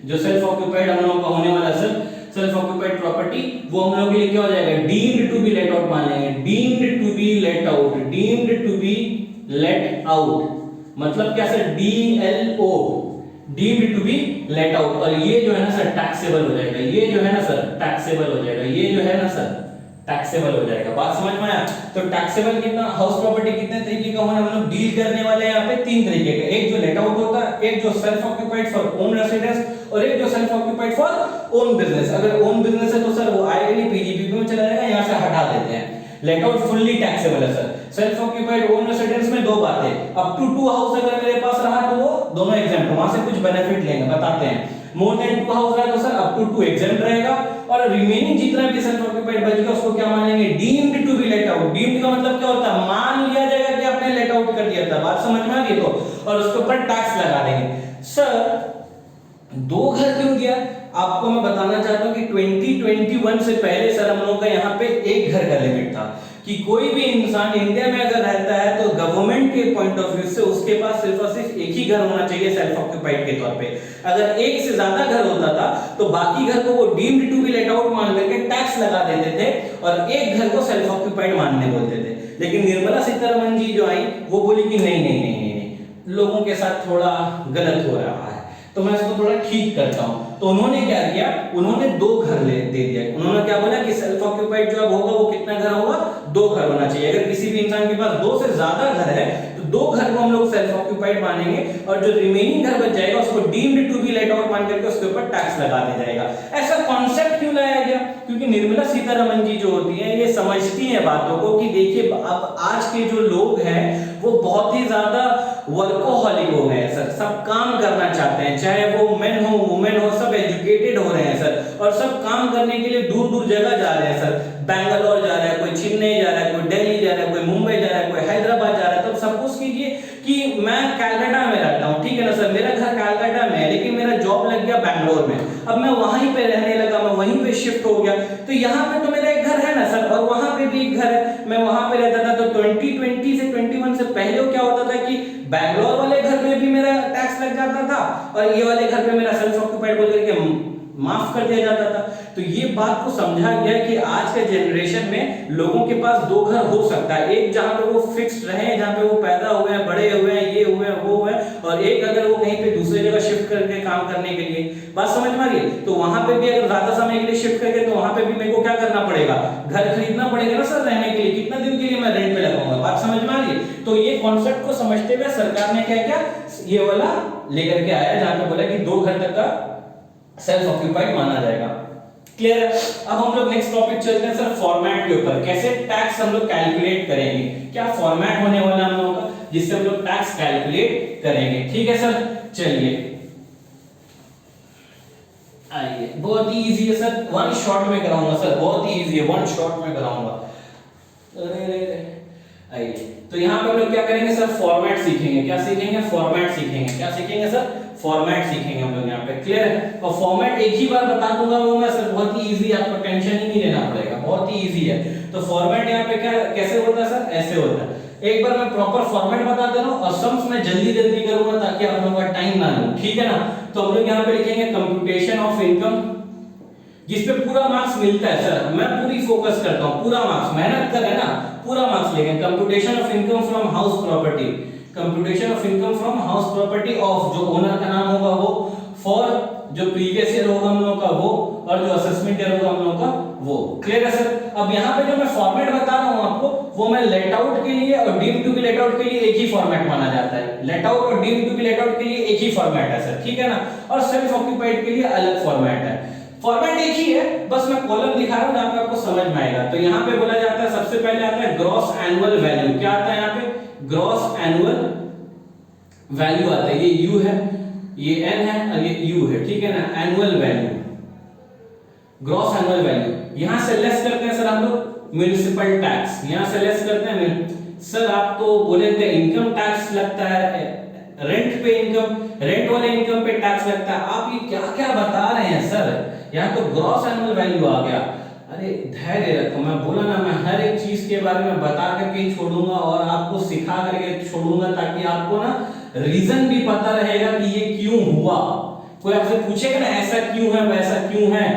जो सेल्फ ऑक्यूपाइड हम लोग का होने वाला सर, सेल्फ ऑक्यूपाइड प्रॉपर्टी, वो हम लोग के लिए क्या हो जाएगा, deemed to be let out मान लेंगे, deemed to be let out, deemed to be let out, मतलब क्या sir, DLO, deemed to be let out. और ये जो है ना सर टैक्सेबल हो जाएगा, ये जो है ना सर टैक्सेबल हो जाएगा, ये जो है ना सर टैक्सेबल हो जाएगा। बात समझ में आया। तो टैक्सेबल कितना, हाउस प्रॉपर्टी कितने तरीके का होना, हम लोग डील करने वाले हैं यहाँ पे तीन तरीके का, एक जो लेट आउट होता है, एक जो self occupied for own residence, और एक जो self occupied for own business. अगर ओन बिजनेस है तो सर वो आएगा नहीं, पीजीबीपी में चला जाएगा, यहाँ से हटा देते हैं। लेट आउट फुल्ली टैक्सेबल है sir. Self occupied own residence में दो बातें, अप टू टू हाउस अगर मेरे पास रहा तो वो दोनों एग्जेम्प्ट, वहां से कुछ बेनिफिट लेंगे, बताते हैं। मोर देन टू हाउस रहा तो sir up to two exempt रहेगा, और रिमेनिंग जितना भी सेल्फ ऑक्यूपाइड बचेगा उसको क्या मानेंगे, deemed to be let out. Deemed का मतलब क्या होता है, मान लिया जाएगा कि आपने लेट आउट कर दिया था, बात समझ में आ गई तो, और उसके ऊपर टैक्स लगा देंगे। सर दो घर क्यों दिया, आपको मैं बताना चाहता हूं कि 2021 से पहले सर हम लोगों का यहाँ पे एक घर का लिमिट था, कि कोई भी इंसान इंडिया में अगर रहता है तो गवर्नमेंट के पॉइंट ऑफ व्यू से उसके पास सिर्फ और सिर्फ एक ही घर होना चाहिए सेल्फ ऑक्यूपाइड के तौर पे। अगर एक से ज्यादा घर होता था तो बाकी घर को वो deemed to be let out मान करके टैक्स लगा देते थे, और एक घर को सेल्फ ऑक्यूपाइड मानने बोलते थे। लेकिन निर्मला सीतारमण जी जो आई वो बोली कि नहीं नहीं नहीं नहीं, नहीं लोगों के साथ थोड़ा गलत हो रहा है, तो मैं इसको थोड़ा ठीक करता हूं। तो उन्होंने क्या किया, उन्होंने दो घर दे दिया। उन्होंने क्या बोला कि सेल्फ ऑक्यूपाइड जो होगा वो कितना घर होगा, दो घर होना चाहिए। अगर किसी भी इंसान के पास दो से ज्यादा घर है तो दो घर को हम लोग सेल्फ ऑक्यूपाइड मानेंगे, और जो रिमेनिंग घर बच जाएगा उसको deemed to be let out मान करके उसके ऊपर टैक्स लगा दिया जाएगा। ऐसा कॉन्सेप्ट क्यों लाया गया, क्योंकि निर्मला सीतारमण जी जो होती है ये समझती है बातों को कि देखिए अब आज के जो लोग हैं वो बहुत ही ज्यादा वर्कोहॉलिक हो गए हैं सर, सब काम करना चाहते हैं, चाहे वो मेन हो वुमेन हो, सब एजुकेटेड हो रहे हैं सर, और सब काम करने के लिए दूर दूर जगह जा रहे हैं सर। बैंगलोर जा रहा है कोई, चेन्नई जा रहा है कोई, दिल्ली जा रहा है कोई, मुंबई जा रहा है कोई, हैदराबाद जा रहा है। तो सपोज कीजिए कि मैं कलकत्ता में रहता हूँ, ठीक है ना सर, मेरा घर कलकत्ता में है लेकिन मेरा जॉब लग गया बैंगलोर में, अब मैं वहीं पे रहने लगा, मैं वहीं पे शिफ्ट हो गया, तो यहाँ पे तो मेरा एक घर है ना सर, और वहां पे भी एक घर है, मैं वहां पे रहता था। तो 2020 से 21 से पहले क्या होता था कि बैंगलोर वाले घर में भी मेरा टैक्स लग जाता था, और ये वाले घर पे मेरा सेल्फ ऑक्यूपाइड बोल करके माफ कर दिया जाता था। तो ये बात को समझा गया कि आज के जनरेशन में लोगों के पास दो घर हो सकता है, एक जहां पे वो फिक्स्ड रहे, जहां पे वो पैदा हुए हैं, बड़े हुए हैं, ये हुए हैं, वो हुए हैं, और एक अगर वो कहीं पे दूसरी जगह शिफ्ट करके काम करने के लिए, बात समझ में आ रही है। तो वहां पे भी अगर ज्यादा समय के लिए शिफ्ट करके तो वहां पे भी मेरे को क्या करना पड़ेगा, घर खरीदना पड़ेगा ना सर रहने के लिए, कितना दिन के लिए मैं रेंट पे लगाऊंगा, बात समझ में आ रही है। तो ये कॉन्सेप्ट को समझते हुए सरकार ने क्या किया, ये वाला लेकर के आया जहां पे बोला कि दो घर तक का सेल्फ ऑक्यूपाइड माना जाएगा। क्लियर है? अब हम लोग नेक्स्ट टॉपिक चलते हैं सर फॉर्मेट के ऊपर, कैसे टैक्स हम लोग कैलकुलेट करेंगे, क्या फॉर्मेट होने वाला हम लोगों का जिससे हम लोग टैक्स कैलकुलेट करेंगे। ठीक है सर, चलिए आइए, बहुत ही इजी है सर, वन शॉट में कराऊंगा सर, बहुत ही इजी है, वन शॉट में कराऊंगा। आइए, तो यहाँ पे हम लोग क्या करेंगे सर, फॉर्मेट सीखेंगे। क्या सीखेंगे? फॉर्मेट सीखेंगे। क्या सीखेंगे सर? फॉर्मेट सीखेंगे हम लोग यहाँ पे। क्लियर है? और फॉर्मेट एक ही बार बता दूंगा वो मैं सर, बहुत ही इजी, आपको टेंशन ही नहीं लेना पड़ेगा, बहुत ही इजी है। तो फॉर्मेट यहाँ पे क्या कैसे होता है सर? ऐसे होता है। एक बार मैं प्रॉपर फॉर्मेट बता दे रहा हूँ और सम्स मैं जल्दी जल्दी करूंगा ताकि आप लोगों का टाइम ना लूं। ठीक है ना? तो हम लोग यहाँ पे लिखेंगे कंप्यूटेशन ऑफ इनकम, जिसपे पूरा मार्क्स मिलता है सर, मैं पूरी फोकस करता हूँ, पूरा मार्क्स मेहनत कर है ना, पूरा मार्क्स लेंगे। Computation of income from house property, computation of income from house property of, जो ओनर का नाम होगा वो, फॉर जो प्रीवियस ईयर होगा हम लोगों का वो, और जो असेसमेंट ईयर होगा हम लोगों का वो। क्लियर है सर? अब यहाँ पे जो मैं फॉर्मेट बता रहा हूँ आपको, वो मैं लेट आउट के लिए और deemed to be let out के लिए एक ही फॉर्मेट माना जाता है। लेट आउट और deemed to be let out के लिए एक ही फॉर्मेट है सर, ठीक है ना? और सेल्फ ऑक्यूपाइड के लिए अलग फॉर्मेट है। फॉर्मेट एक ही है, बस मैं कॉलम दिखा रहा हूं जहां पे आपको समझ में आएगा। तो यहां पे बोला जाता है, सबसे पहले आता है ग्रॉस एनुअल वैल्यू। क्या आता है यहां पे? ग्रॉस एनुअल वैल्यू आता है। ये यू है, ये एन है और ये यू है, ठीक है ना? Annual value, gross annual value. यहां से लेस करते हैं सर हम लोग म्युनिसिपल टैक्स, यहां से लेस करते हैं सर, आप तो बोले थे इनकम टैक्स लगता है, रेंट पे इनकम, रेंट वाले इनकम पे टैक्स लगता है। आप ये क्या क्या बता रहे हैं सर? यहाँ तो ग्रॉस एनुअल वैल्यू आ गया। अरे धैर्य रखो, मैं बोला ना, मैं हर एक चीज के बारे में बता करके ही छोड़ूंगा और आपको सिखा करके छोड़ूंगा, ताकि आपको ना रीजन भी पता रहेगा कि ये क्यों हुआ। कोई आपसे पूछेगा ना ऐसा क्यों है वैसा क्यों है,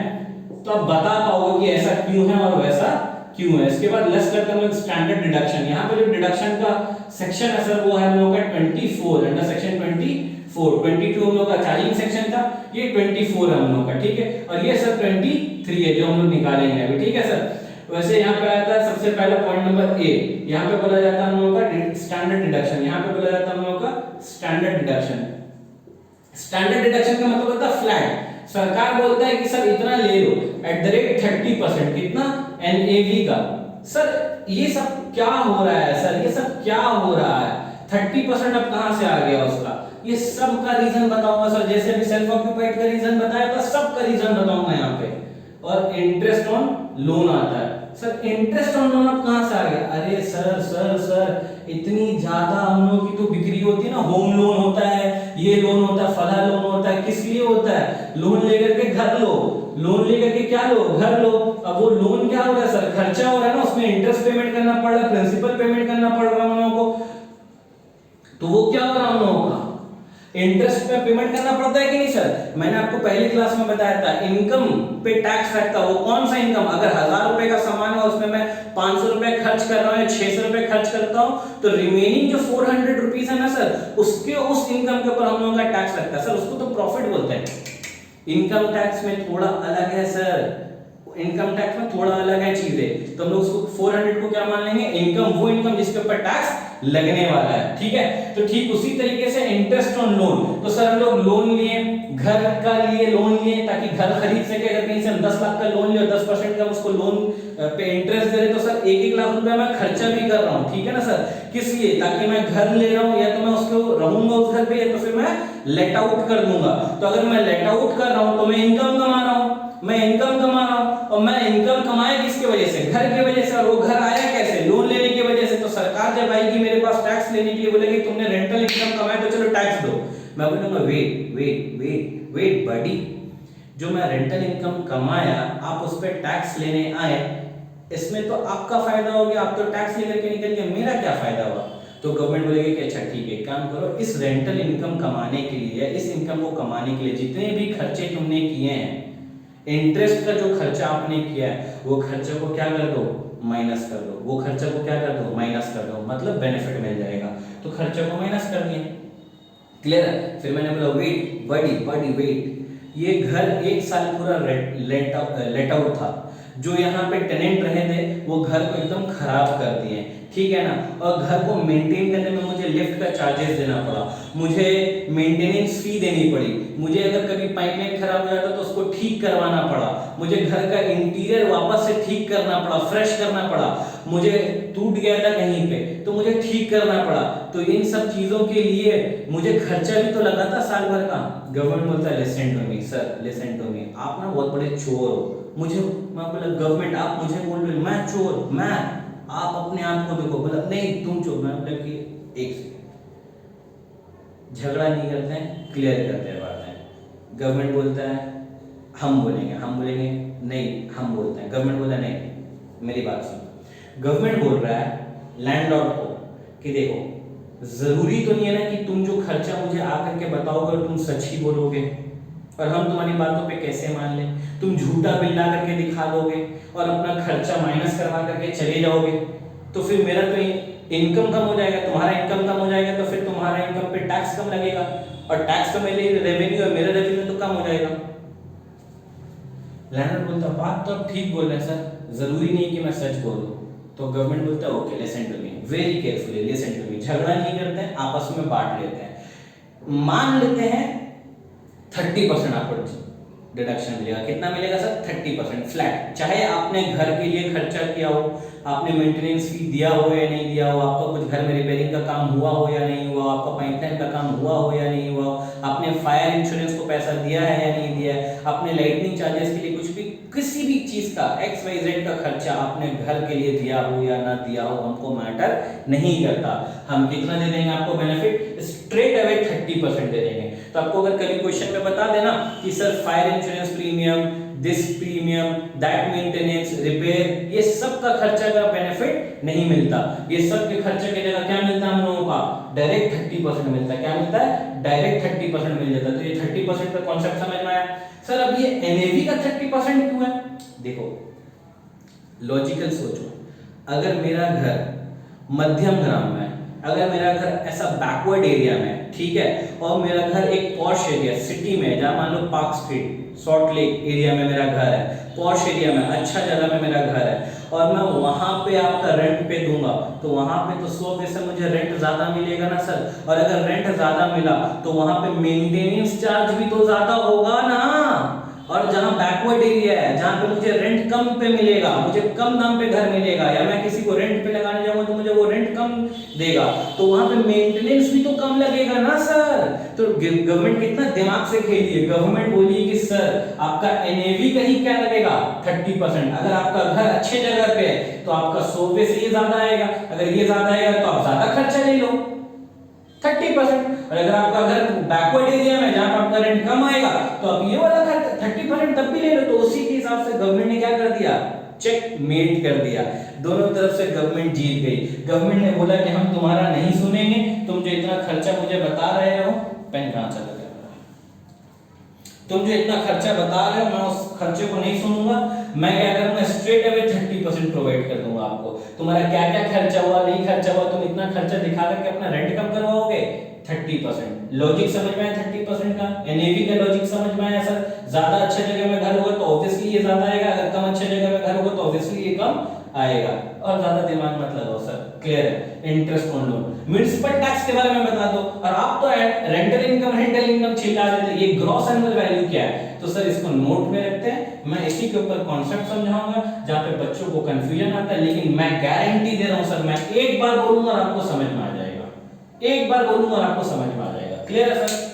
तो आप बता पाओगे कि ऐसा क्यों है और वैसा क्यों है। इसके बाद लेस करते हैं स्टैंडर्ड डिडक्शन। यहाँ पे जो डिडक्शन का सेक्शन है सर, वो है हम लोग का 24, अंडर सेक्शन 24। 22 हम लोग का चार्जिंग सेक्शन था, ये 24 है हम लोग का, ठीक है? और ये सर 23 है जो हम लोग निकालेंगे अभी, ठीक है सर? वैसे यहाँ पे आता है सबसे पहला पॉइंट नंबर ए, यहाँ पे बोला जाता है हम लोगों का स्टैंडर्ड डिडक्शन। यहाँ पे बोला जाता है हम लोगों का स्टैंडर्ड डिडक्शन। स्टैंडर्ड डिडक्शन का मतलब होता है फ्लैट। सरकार बोलता है कि सर इतना ले लो एट द रेट 30%, कितना? एनएवी का। सर ये सब क्या हो रहा है सर, ये सब क्या हो रहा है? 30% अब कहां से आ गया उसका? ये सब का रीजन बताऊंगा सर, जैसे अभी सेल्फ ऑक्यूपाइड का रीजन बताया था, सब का रीजन बताऊंगा यहाँ पे। और इंटरेस्ट ऑन लोन आता है सर, इंटरेस्ट ऑन लोन अब कहां से आ गया? अरे सर सर सर इतनी ज्यादा हम लोग की तो बिक्री होती है ना, होम लोन होता है, ये लोन होता है, फला लोन होता है, किस लिए होता है? लोन लेकर के घर लो, लोन लेकर के क्या लो? घर लो। अब वो लोन क्या हो रहा है सर? खर्चा हो रहा है ना, उसमें इंटरेस्ट पेमेंट करना पड़ रहा है, प्रिंसिपल पेमेंट करना पड़ रहा है हम लोगों को। तो वो क्या हो रहा है हम लोगों का? इंटरेस्ट पे पेमेंट करना पड़ता है कि नहीं सर? मैंने आपको पहली क्लास में बताया था, इनकम पे टैक्स लगता है। वो कौन सा इनकम? अगर 1000 रुपए का सामान है, उसमें मैं 500 रुपए खर्च कर रहा हूँ, 600 रुपए खर्च करता हूँ, तो रिमेनिंग जो 400 रुपीज है ना सर, उसके उस इनकम के ऊपर हम लोगों का टैक्स लगता है सर। उसको तो प्रॉफिट बोलते हैं। इनकम टैक्स में थोड़ा अलग है सर, इनकम टैक्स में थोड़ा अलग है चीजें। तो हम लोग उसको 400 को क्या मान लेंगे? इनकम, वो इनकम जिसके ऊपर टैक्स लगने वाला है, ठीक है? तो ठीक उसी तरीके से इंटरेस्ट ऑन लोन, तो सर हम लोग लोन लिए, घर का लिए लोन लिए ताकि घर खरीद सके। अगर कहीं से हम 10 लाख का लोन लिया, 10% का उसको लोन पे इंटरेस्ट दे रहे, तो सर 1-1 लाख रुपए मैं खर्चा भी कर रहा हूँ, ठीक है ना सर? किस लिए? ताकि मैं घर ले रहा हूँ, या तो मैं उसको रहूंगा उस घर पे, या तो फिर मैं लेट आउट कर दूंगा। तो अगर मैं लेट आउट कर रहा हूँ तो मैं इनकम कमा रहा हूँ, मैं इनकम कमा रहा हूं। और मैं इनकम कमाया किसके वजह से? घर की वजह से। और वो घर आया कैसे? लोन लेने की वजह से। तो सरकार जब आएगी मेरे पास टैक्स लेने के लिए, बोलेगी तुमने रेंटल इनकम कमाया तो चलो टैक्स दो। मैं बोलूंगा वेट वेट वेट वेट बडी, जो मैं रेंटल इनकम कमाया आप उस पर टैक्स लेने आए, इसमें तो आपका फायदा हो गया, आप तो टैक्स लेकर के निकल गए, मेरा क्या फायदा हुआ? तो गवर्नमेंट बोलेगी कि अच्छा ठीक है, काम करो, इस रेंटल इनकम कमाने के लिए, इस इनकम को कमाने के लिए जितने भी खर्चे तुमने किए हैं, इंटरेस्ट का जो खर्चा आपने किया है, वो खर्चे को क्या कर दो? माइनस कर दो। वो खर्चे को क्या कर दो? माइनस कर दो, मतलब बेनिफिट मिल जाएगा। तो खर्चे को माइनस कर दिए। क्लियर है? फिर मैंने बोला वेट बड़ी बड़ी वेट, ये घर 1 साल पूरा लेट आउट था, जो यहाँ पे टेनेंट रहे थे वो घर को एकदम खराब कर दिए, ठीक है ना। और घर को मेंटेन करने में मुझे लिफ्ट का चार्जेस देना पड़ा, मुझे मेंटेनेंस फी देनी पड़ी, मुझे अगर कभी पाइपलाइन खराब हो जाता तो उसको ठीक करवाना पड़ा, मुझे घर का इंटीरियर वापस से ठीक करना पड़ा, फ्रेश करना पड़ा, मुझे टूट गया था कहीं पे तो मुझे ठीक करना पड़ा। तो इन सब चीजों के लिए मुझे खर्चा भी तो लगा था साल भर का। गवर्नमेंट बोलता है listen to me sir, listen to me, आप ना बहुत बड़े चोर हो। मुझे मैं बोला गवर्नमेंट आप मुझे बोल रहे मैं चोर, मैं, आप अपने आप को देखो। बोला नहीं तुम चोर। मैं बोला कि एक सेकंड, झगड़ा नहीं करते हैं, क्लियर करते हैं बातें। गवर्नमेंट बोलता है हम बोलेंगे नहीं हम बोलते हैं। गवर्नमेंट बोला नहीं, मेरी बात सुनो। गवर्नमेंट बोल रहा है लैंडलॉर्ड को कि देखो जरूरी तो नहीं है ना कि तुम जो खर्चा मुझे आकर के बताओगे और तुम सच ही बोलोगे और हम तुम्हारी बातों पे कैसे मान लें। तुम झूठा बिल ला करके दिखा दोगे और अपना खर्चा माइनस करवा करके चले जाओगे तो फिर मेरा तो इनकम कम हो जाएगा, तुम्हारा इनकम कम हो जाएगा तो फिर तुम्हारा इनकम पे टैक्स कम लगेगा और टैक्स तो मेरे रेवेन्यू है, मेरा रेवेन्यू तो कम हो जाएगा। लैंडलॉर्ड बोलता बात तो आप ठीक बोल रहे हैं सर, जरूरी नहीं कि मैं सच बोलूं। तो गवर्नमेंट बोलता है okay listen to me, very carefully listen to me. झगड़ा नहीं करते हैं, आपस में बांट लेते हैं। मान लेते हैं 30% आपको डिडक्शन मिलेगा। कितना मिलेगा सर? 30% फ्लैट। चाहे आपने घर के लिए खर्चा किया हो, आपने मेंटेनेंस फी दिया हो या नहीं दिया हो, आपका कुछ घर में रिपेयरिंग का काम हुआ हो या नहीं हुआ, आपका पाइपलाइन का काम हुआ हो या नहीं हुआ, आपने फायर इंश्योरेंस को पैसा दिया है या नहीं दिया है, आपने लाइटनिंग चार्जेस के लिए कुछ भी किसी भी चीज का XYZ का खर्चा आपने घर के लिए दिया हो या ना दिया हो, हमको मैटर नहीं करता। हम कितना दे देंगे आपको बेनिफिट? स्ट्रेट अवे 30% दे देंगे। तो आपको अगर कभी क्वेश्चन में बता देना कि sir fire insurance premium, this premium, that maintenance, repair, ये सब का खर्चा का बेनिफिट नहीं मिलता। ये सब के खर्चे की जगह क्या मिलता है हम लोगों का? डायरेक्ट 30% मिलता है। क्या मिलता है? डायरेक्ट 30% मिल जाता है। तो ये 30% का कॉन्सेप्ट समझ में आया? सर अब ये एनएवी का 30% क्यों है? देखो लॉजिकल सोचो, अगर मेरा घर मध्यम ग्राम में, अगर मेरा घर ऐसा बैकवर्ड एरिया में, ठीक है, और मेरा घर एक पॉश एरिया सिटी में, जहां मान लो Park Street, Salt Lake area में मेरा घर है, पॉश एरिया में, अच्छा जगह में मेरा घर है, और मैं वहां पे आपका रेंट पे दूंगा तो वहां पे तो 100% मुझे रेंट ज्यादा मिलेगा ना सर। और अगर रेंट ज्यादा मिला तो वहां पे मेंटेनेंस चार्ज भी तो ज्यादा होगा ना। और जहां बैकवर्ड एरिया है, जहां पे मुझे रेंट कम पे मिलेगा, मुझे कम दाम पे घर मिलेगा, या मैं किसी को रेंट पे लगाने जाऊंगा तो मुझे वो रेंट कम देगा, तो वहां पे मेंटेनेंस भी तो कम लगेगा ना सर। तो गवर्नमेंट कितना दिमाग से खेली है, गवर्नमेंट बोली कि सर आपका एनएवी का ही क्या लगेगा? 30%। अगर आपका घर अच्छे जगह पे है तो आपका 100 पे से ये ज्यादा आएगा, अगर ये ज्यादा आएगा तो आप ज्यादा खर्चा ले लो 30%। और अगर आपका घर बैकवर्ड एरिया में जहां पर आपका रेंट कम आएगा तो आप ये वाला 30% तब भी ले लो। तो उसी के हिसाब से गवर्नमेंट ने क्या कर दिया? चेक मेट कर दिया। दोनों तरफ से गवर्नमेंट जीत गई। गवर्नमेंट ने बोला कि हम तुम्हारा नहीं सुनेंगे, तुम जो इतना खर्चा मुझे बता रहे हो, पेन कहां चला गया, तुम जो इतना खर्चा बता रहे हो मैं उस खर्चे को नहीं सुनूंगा। मैं क्या करूंगा? स्ट्रेट अवे 30% प्रोवाइड कर दूंगा आपको। तुम्हारा क्या क्या खर्चा हुआ, नहीं खर्चा हुआ, तुम इतना खर्चा दिखा करके अपना रेंट कम करवाओगे 30%। लॉजिक समझ में आया 30% का? एनएवी का लॉजिक समझ में आया सर? ज्यादा अच्छे जगह में घर होगा तो ऑब्वियसली ये ज्यादा आएगा, अगर कम अच्छे जगह में घर होगा तो ऑब्वियसली ये कम आएगा। और ज्यादा दिमाग मत लगाओ सर, क्लियर है? Interest on loan, municipal tax के बारे में बता दो। और आप तो रेंटल इनकम चिल्ला देते, ये ग्रॉस एनुअल वैल्यू क्या है? तो सर इसको नोट में रखते हैं, मैं इसी के ऊपर कॉन्सेप्ट समझाऊंगा जहां पे बच्चों को कंफ्यूजन आता है, लेकिन मैं गारंटी दे रहा हूं सर, मैं एक बार बोलूंगा और आपको समझ में आ जाएगा, एक बार बोलूंगा और आपको समझ में आ जाएगा। क्लियर है सर?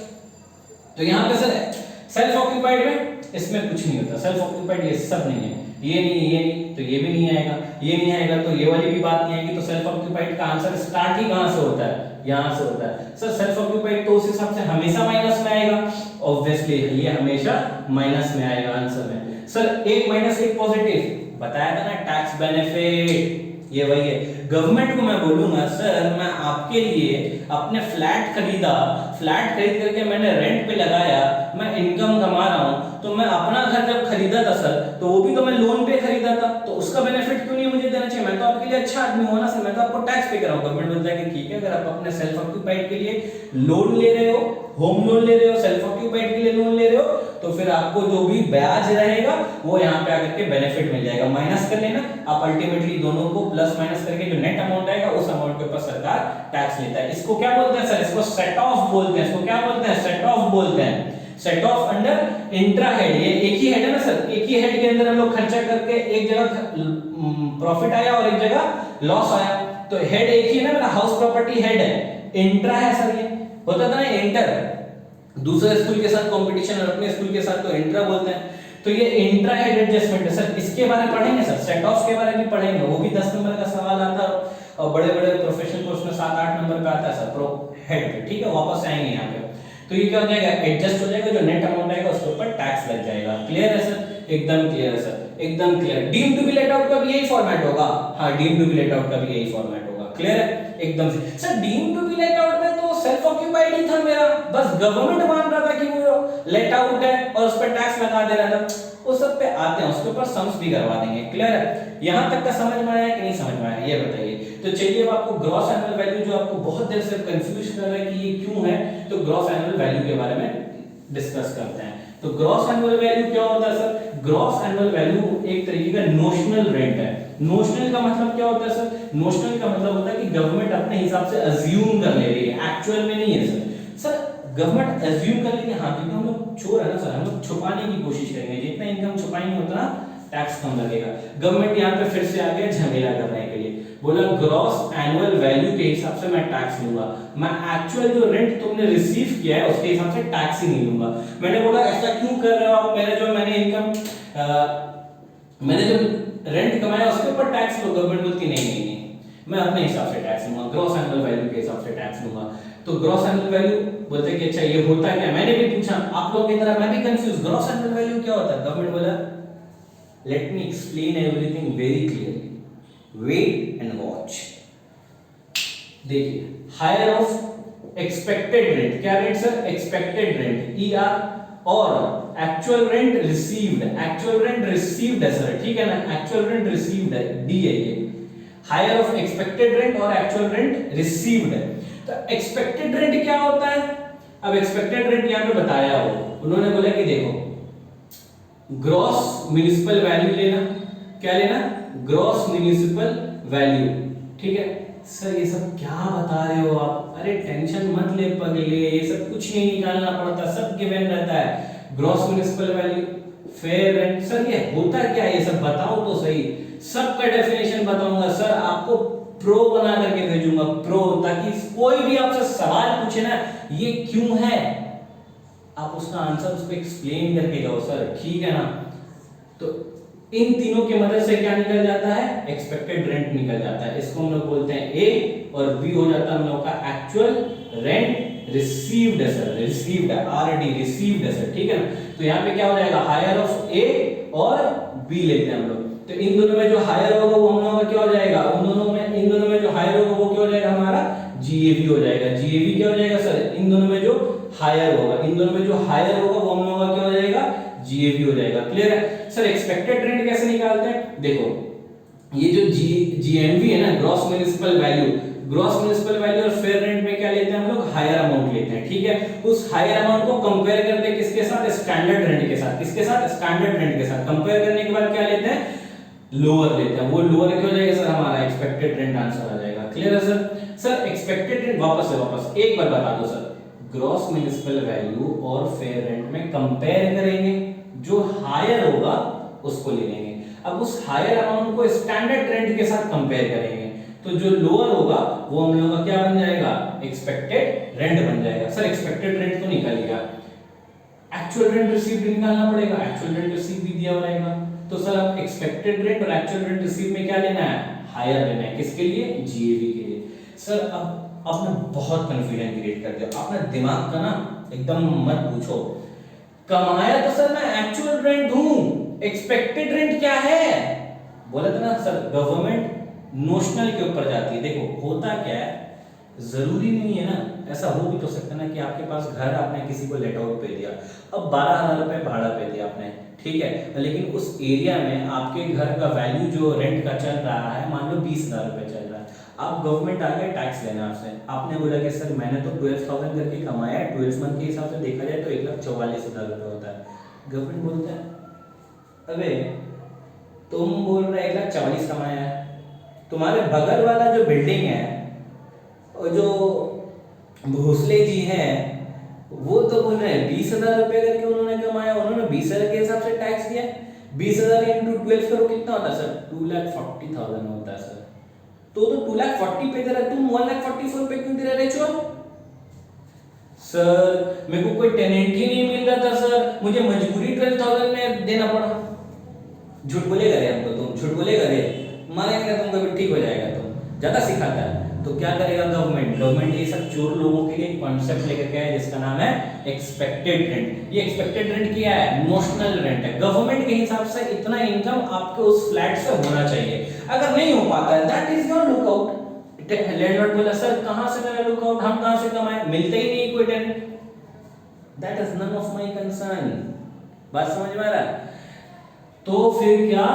तो यहाँ पे सर सेल्फ ऑक्यूपाइड में इसमें कुछ नहीं होता, सेल्फ ऑक्यूपाइड ये सब नहीं है, ये नहीं तो ये भी नहीं आएगा, ये नहीं आएगा तो ये वाली भी बात नहीं आएगी। तो सेल्फ ऑक्यूपाइड का आंसर स्टार्ट ही कहां से होता है? यहां से होता है। सर सेल्फ ऑक्यूपाइड तो उस हिसाब से हमेशा माइनस में आएगा, ऑब्वियसली ये हमेशा माइनस में आएगा आंसर में। सर 1 माइनस 1 पॉजिटिव बताया था ना, टैक्स बेनिफिट, ये वही है। गवर्नमेंट को मैं बोलूंगा सर मैं आपके लिए अपने फ्लैट खरीदा, फ्लैट खरीद करके मैंने रेंट पे लगाया, मैं इनकम कमा रहा हूं, तो मैं अपना घर जब खरीदा था सर तो वो भी तो मैं लोन पे खरीदा था, तो उसका बेनिफिट क्यों नहीं मुझे देना चाहिए? मैं तो आपके लिए अच्छा आदमी हूं ना सर, मैं तो आपको टैक्स पे कर रहा हूं। गवर्नमेंट बोलता है कि ठीक है, अगर आप अपने सेल्फ ऑक्यूपाइड के लिए लोन ले रहे हो, होम लोन ले रहे हो, सेल्फ ऑक्यूपाइड के लिए लोन ले रहे हो, तो फिर आपको जो भी ब्याज रहेगा वो यहाँ पे आकर के बेनिफिट मिल जाएगा, माइनस कर लेना आप, अल्टीमेटली दोनों को प्लस माइनस करके जो नेट अमाउंट आएगा उस अमाउंट के ऊपर सरकार टैक्स लेता है। इसको क्या बोलते हैं सर? इसको सेट ऑफ बोलते हैं। इसको क्या बोलते हैं? सेट ऑफ बोलते हैं। Set of under intra head, ये एक ही हेड है ना सर, एक ही हेड के अंदर हम लोग खर्चा करके एक जगह प्रॉफिट आया और एक जगह लॉस आया, तो हेड एक ही है ना मेरा, हाउस प्रॉपर्टी हेड है, इंट्रा है सर, ये होता था ना इंटर, दूसरे स्कूल के साथ कंपटीशन और अपने स्कूल के साथ तो इंट्रा बोलते हैं, तो ये इंट्रा हेड एडजस्टमेंट है सर। इसके बारे में पढ़ेंगे सर, सेट ऑफ के बारे में पढ़ेंगे, वो भी 10 नंबर का सवाल आता है और बड़े बड़े प्रोफेशनल कोर्स में 7-8 नंबर पे आता है सर, प्रो हेड पे, ठीक है, वापस आएंगे यहाँ पे। तो ये क्या हो जाएगा? एडजस्ट हो जाएगा, जो नेट अमाउंट आएगा उसके ऊपर टैक्स लग जाएगा। क्लियर है सर? एकदम क्लियर है सर, एकदम clear. Deem to be let out का भी यही फॉर्मेट होगा, हाँ deem to be let out का भी यही फॉर्मेट होगा। क्लियर है? एकदम से sir. Deem to be let out में तो सेल्फ ऑक्यूपाइड ही था मेरा, बस गवर्नमेंट मान रहा था कि वो लेट आउट है और उस पर टैक्स लगा दे रहा था, उस सब पे आते हैं, उसके ऊपर सम्स भी करवा देंगे। क्लियर है? यहां तक का समझ में आया कि नहीं समझ में आया, ये बताइए। तो चलिए अब आपको ग्रॉस एनुअल वैल्यू जो आपको बहुत देर से कंफ्यूज कर रहा है कि ये क्यों है, तो ग्रॉस एनुअल वैल्यू के बारे में डिस्कस करते हैं। तो ग्रॉस एनुअल वैल्यू क्या होता है सर? ग्रॉस एनुअल वैल्यू एक तरीके का नोशनल रेंट है। नोशनल का मतलब क्या होता है सर? नोशनल का मतलब होता है कि गवर्नमेंट अपने हिसाब से अज्यूम कर ले रही है, एक्चुअल में नहीं है सर। सर गवर्नमेंट अज्यूम कर लेगी, हाँ, क्योंकि हम लोग चोर है ना सर, हम लोग छुपाने की कोशिश करेंगे, जितना इनकम छुपाएंगे उतना टैक्स कम लगेगा। गवर्नमेंट यहाँ पे फिर से आ गया झमेला करने के लिए, बोला ग्रॉस एनुअल वैल्यू के हिसाब से मैं टैक्स लूंगा, मैं एक्चुअल जो रेंट तुमने रिसीव किया है उसके हिसाब से टैक्स ही नहीं लूंगा। मैंने बोला ऐसा क्यों कर रहे हो आप? मैंने इनकम मैंने जो रेंट कमाया उसके ऊपर टैक्स लो। गवर्नमेंट बोलती नहीं नहीं नहीं, मैं अपने हिसाब से टैक्स लूंगा, ग्रॉस एनुअल वैल्यू के हिसाब से टैक्स लूंगा। तो ग्रॉस एनुअल वैल्यू बोलते कि अच्छा ये होता क्या? मैंने भी पूछा, आप लोगों की तरह मैं भी कंफ्यूज, ग्रॉस एनुअल वैल्यू क्या होता है? गवर्नमेंट बोला let me explain everything very clearly, wait and watch. देखिए, हायर ऑफ एक्सपेक्टेड रेंट, क्या rent sir? Expected rent, ER, और actual rent received, actual rent received है सर, ठीक है ना, एक्चुअल रेंट रिसीव्ड है, D है ये। हायर ऑफ एक्सपेक्टेड रेंट और एक्चुअल रेंट रिसीव्ड है। तो एक्सपेक्टेड रेंट क्या होता है? अब एक्सपेक्टेड रेंट यहां पे बताया हो, उन्होंने बोला कि देखो ग्रॉस म्युनिसिपल वैल्यू लेना, क्या लेना? ग्रॉस म्युनिसिपल वैल्यू, ठीक है सर। ये सब क्या बता रहे हो आप? अरे टेंशन मत ले पगले, ये सब कुछ नहीं निकालना पड़ता, सब गिवन रहता है। Gross municipal value, fair rent, sir ये होता क्या है? ये सब बताओ तो सही, सबका डेफिनेशन बताऊंगा सर, आपको प्रो बना करके भेजूंगा, प्रो, ताकि कोई भी आपसे सवाल पूछे ना ये क्यों है, आप उसका आंसर उसको एक्सप्लेन करके जाओ सर, ठीक है ना। तो इन तीनों की मदद से क्या निकल जाता है? एक्सपेक्टेड रेंट निकल जाता है। इसको हम लोग बोलते हैं ए, और बी हो जाता है हम लोग का एक्चुअल रेंट रिसीव्ड है सर, रिसीव्ड है, RD रिसीव्ड है सर, ठीक है ना। तो यहाँ पे क्या हो जाएगा? हायर ऑफ ए और बी लेते हैं हम लोग। तो इन दोनों में जो हायर होगा वो हम लोगों का क्या हो जाएगा? इन दोनों में जो हायर होगा वो क्या हो जाएगा? हमारा GAV हो जाएगा। GAV क्या हो जाएगा सर? इन दोनों में जो हायर होगा, इन दोनों में जो हायर होगा वो हम लोगों का क्या हो जाएगा? GAV हो जाएगा। क्लियर है सर? एक्सपेक्टेड रेंट कैसे निकालते हैं? देखो, ये जो GMV है ना, gross municipal value, gross municipal value और फेयर रेंट में क्या लेते हैं हम लोग? हायर अमाउंट लेते हैं, ठीक है। उस हायर अमाउंट को कंपेयर करते हैं किसके साथ? स्टैंडर्ड रेंट के साथ। किसके साथ? स्टैंडर्ड रेंट के साथ। कंपेयर करने के बाद क्या लेते हैं? लोअर लेते हैं। वो लोअर क्या हो जाएगा सर? हमारा एक्सपेक्टेड रेंट आंसर आ जाएगा। क्लियर है सर? सर एक्सपेक्टेड रेंट वापस एक बार बता दो सर, ग्रॉस म्युनिसिपल वैल्यू और फेयर रेंट में कंपेयर करेंगे, जो हायर होगा उसको ले लेंगे। अब उस हायर अमाउंट को स्टैंडर्ड रेंट के साथ कंपेयर करेंगे, तो जो लोअर होगा वो हम लोगों का क्या बन जाएगा? एक्सपेक्टेड रेंट बन जाएगा। सर एक्सपेक्टेड रेंट तो निकल गया, एक्चुअल रेंट रिसीव्ड निकालना पड़ेगा, एक्चुअल रेंट रिसीव भी दिया रहेगा। तो सर अब एक्सपेक्टेड रेंट और एक्चुअल रेंट रिसीव में क्या लेना है? हायर लेना है। किसके लिए? GAV के लिए। सर अब आपने बहुत कंफ्यूजन क्रिएट कर दिया, आपने दिमाग का ना एकदम मत पूछो। कमाया तो सर मैं एक्चुअल रेंट हूं, एक्सपेक्टेड रेंट क्या है? बोला था ना सर, गवर्नमेंट नोशनल के ऊपर जाती है। देखो होता क्या है, जरूरी नहीं है ना, ऐसा हो भी तो सकता है ना कि आपके पास घर, आपने किसी को लेट आउट पे दिया, अब 12,000 रुपए भाड़ा पे दिया आपने, ठीक है, लेकिन उस एरिया में आपके घर का वैल्यू जो रेंट का चल रहा है मान लो 20,000 रुपए चल रहा है। आप गवर्नमेंट आके टैक्स लेना आपसे, आपने बोला कि सर मैंने तो 12,000 करके कमाया है, 12 मंथ के हिसाब से देखा जाए तो 1,44,000 रुपए होता है, गवर्नमेंट बोलता है अबे तुम बोल रहे 1,40,000 कमाया है, तुम्हारे बगल वाला जो बिल्डिंग है और जो भोसले जी हैं वो तो बोल रहे हैं 20,000 रुपये करके उन्होंने कमाया, उन्होंने 20,000 के हिसाब से टैक्स दिया। 20,000 इंटू 12 करो कितना होता है सर? 2,40,000 होता है सर। तो 2,40,000 पे दे रहा, तुम 1,44,000 पे क्यों दे रहे चोर? सर मेरे को कोई टेनेंट ही नहीं मिल रहा था सर, मुझे मजबूरी 12,000 में देना पड़ा। झूठ बोलेगा रे हमको, तुम झूठ बोलेगा रे, मारेंगे तुम, कभी ठीक हो जाएगा। तुम ज्यादा सिखाता है तो क्या करेगा गवर्नमेंट? गवर्नमेंट ये सब चोर लोगों के लिए कॉन्सेप्ट लेकर के आया जिसका नाम है एक्सपेक्टेड रेंट। ये एक्सपेक्टेड रेंट क्या है? नोशनल रेंट है। गवर्नमेंट के हिसाब से इतना इनकम आपके उस फ्लैट से होना चाहिए, अगर नहीं हो पाता है that is your lookout. Landlord बोला सर कहां से मेरा लुकआउट, हम कहां से कमाए, मिलते ही नहीं कोई tenant, that is none of my concern. बात समझ में आ रहा है? तो फिर क्या,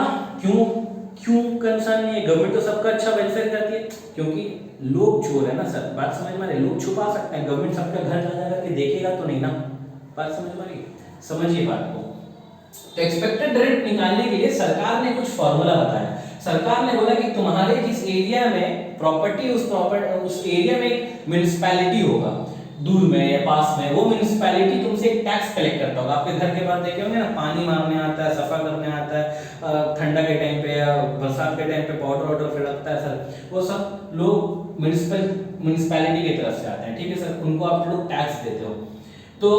क्यों कंसर्न नहीं है? गवर्नमेंट तो सबका अच्छा वेलफेयर करती है, क्योंकि लोग चोर है ना सर। बात समझ में आ रही है? लोग छुपा सकते हैं, गवर्नमेंट सबका घर जा करके देखेगा तो नहीं ना। बात समझ में आ रही है? समझिए बात को। तो एक्सपेक्टेड रेंट निकालने के लिए सरकार ने कुछ फॉर्मूला बताया। सरकार ने बोला कि तुम्हारे जिस एरिया में प्रॉपर्टी, उस एरिया में एक म्युनिसिपैलिटी होगा दूर में या पास में, वो म्युनिसिपैलिटी तुमसे एक टैक्स कलेक्ट करता होगा। आपके घर के पास देखे होंगे ना, पानी मारने आता है, सफा करने आता है, ठंडा के टाइम पे या बरसात के टाइम पे पाउडर वाउडर फिर है सर, वो सब लोग म्युनिसिपैलिटी की तरफ से आते हैं, ठीक है सर, उनको आप लोग टैक्स देते हो। तो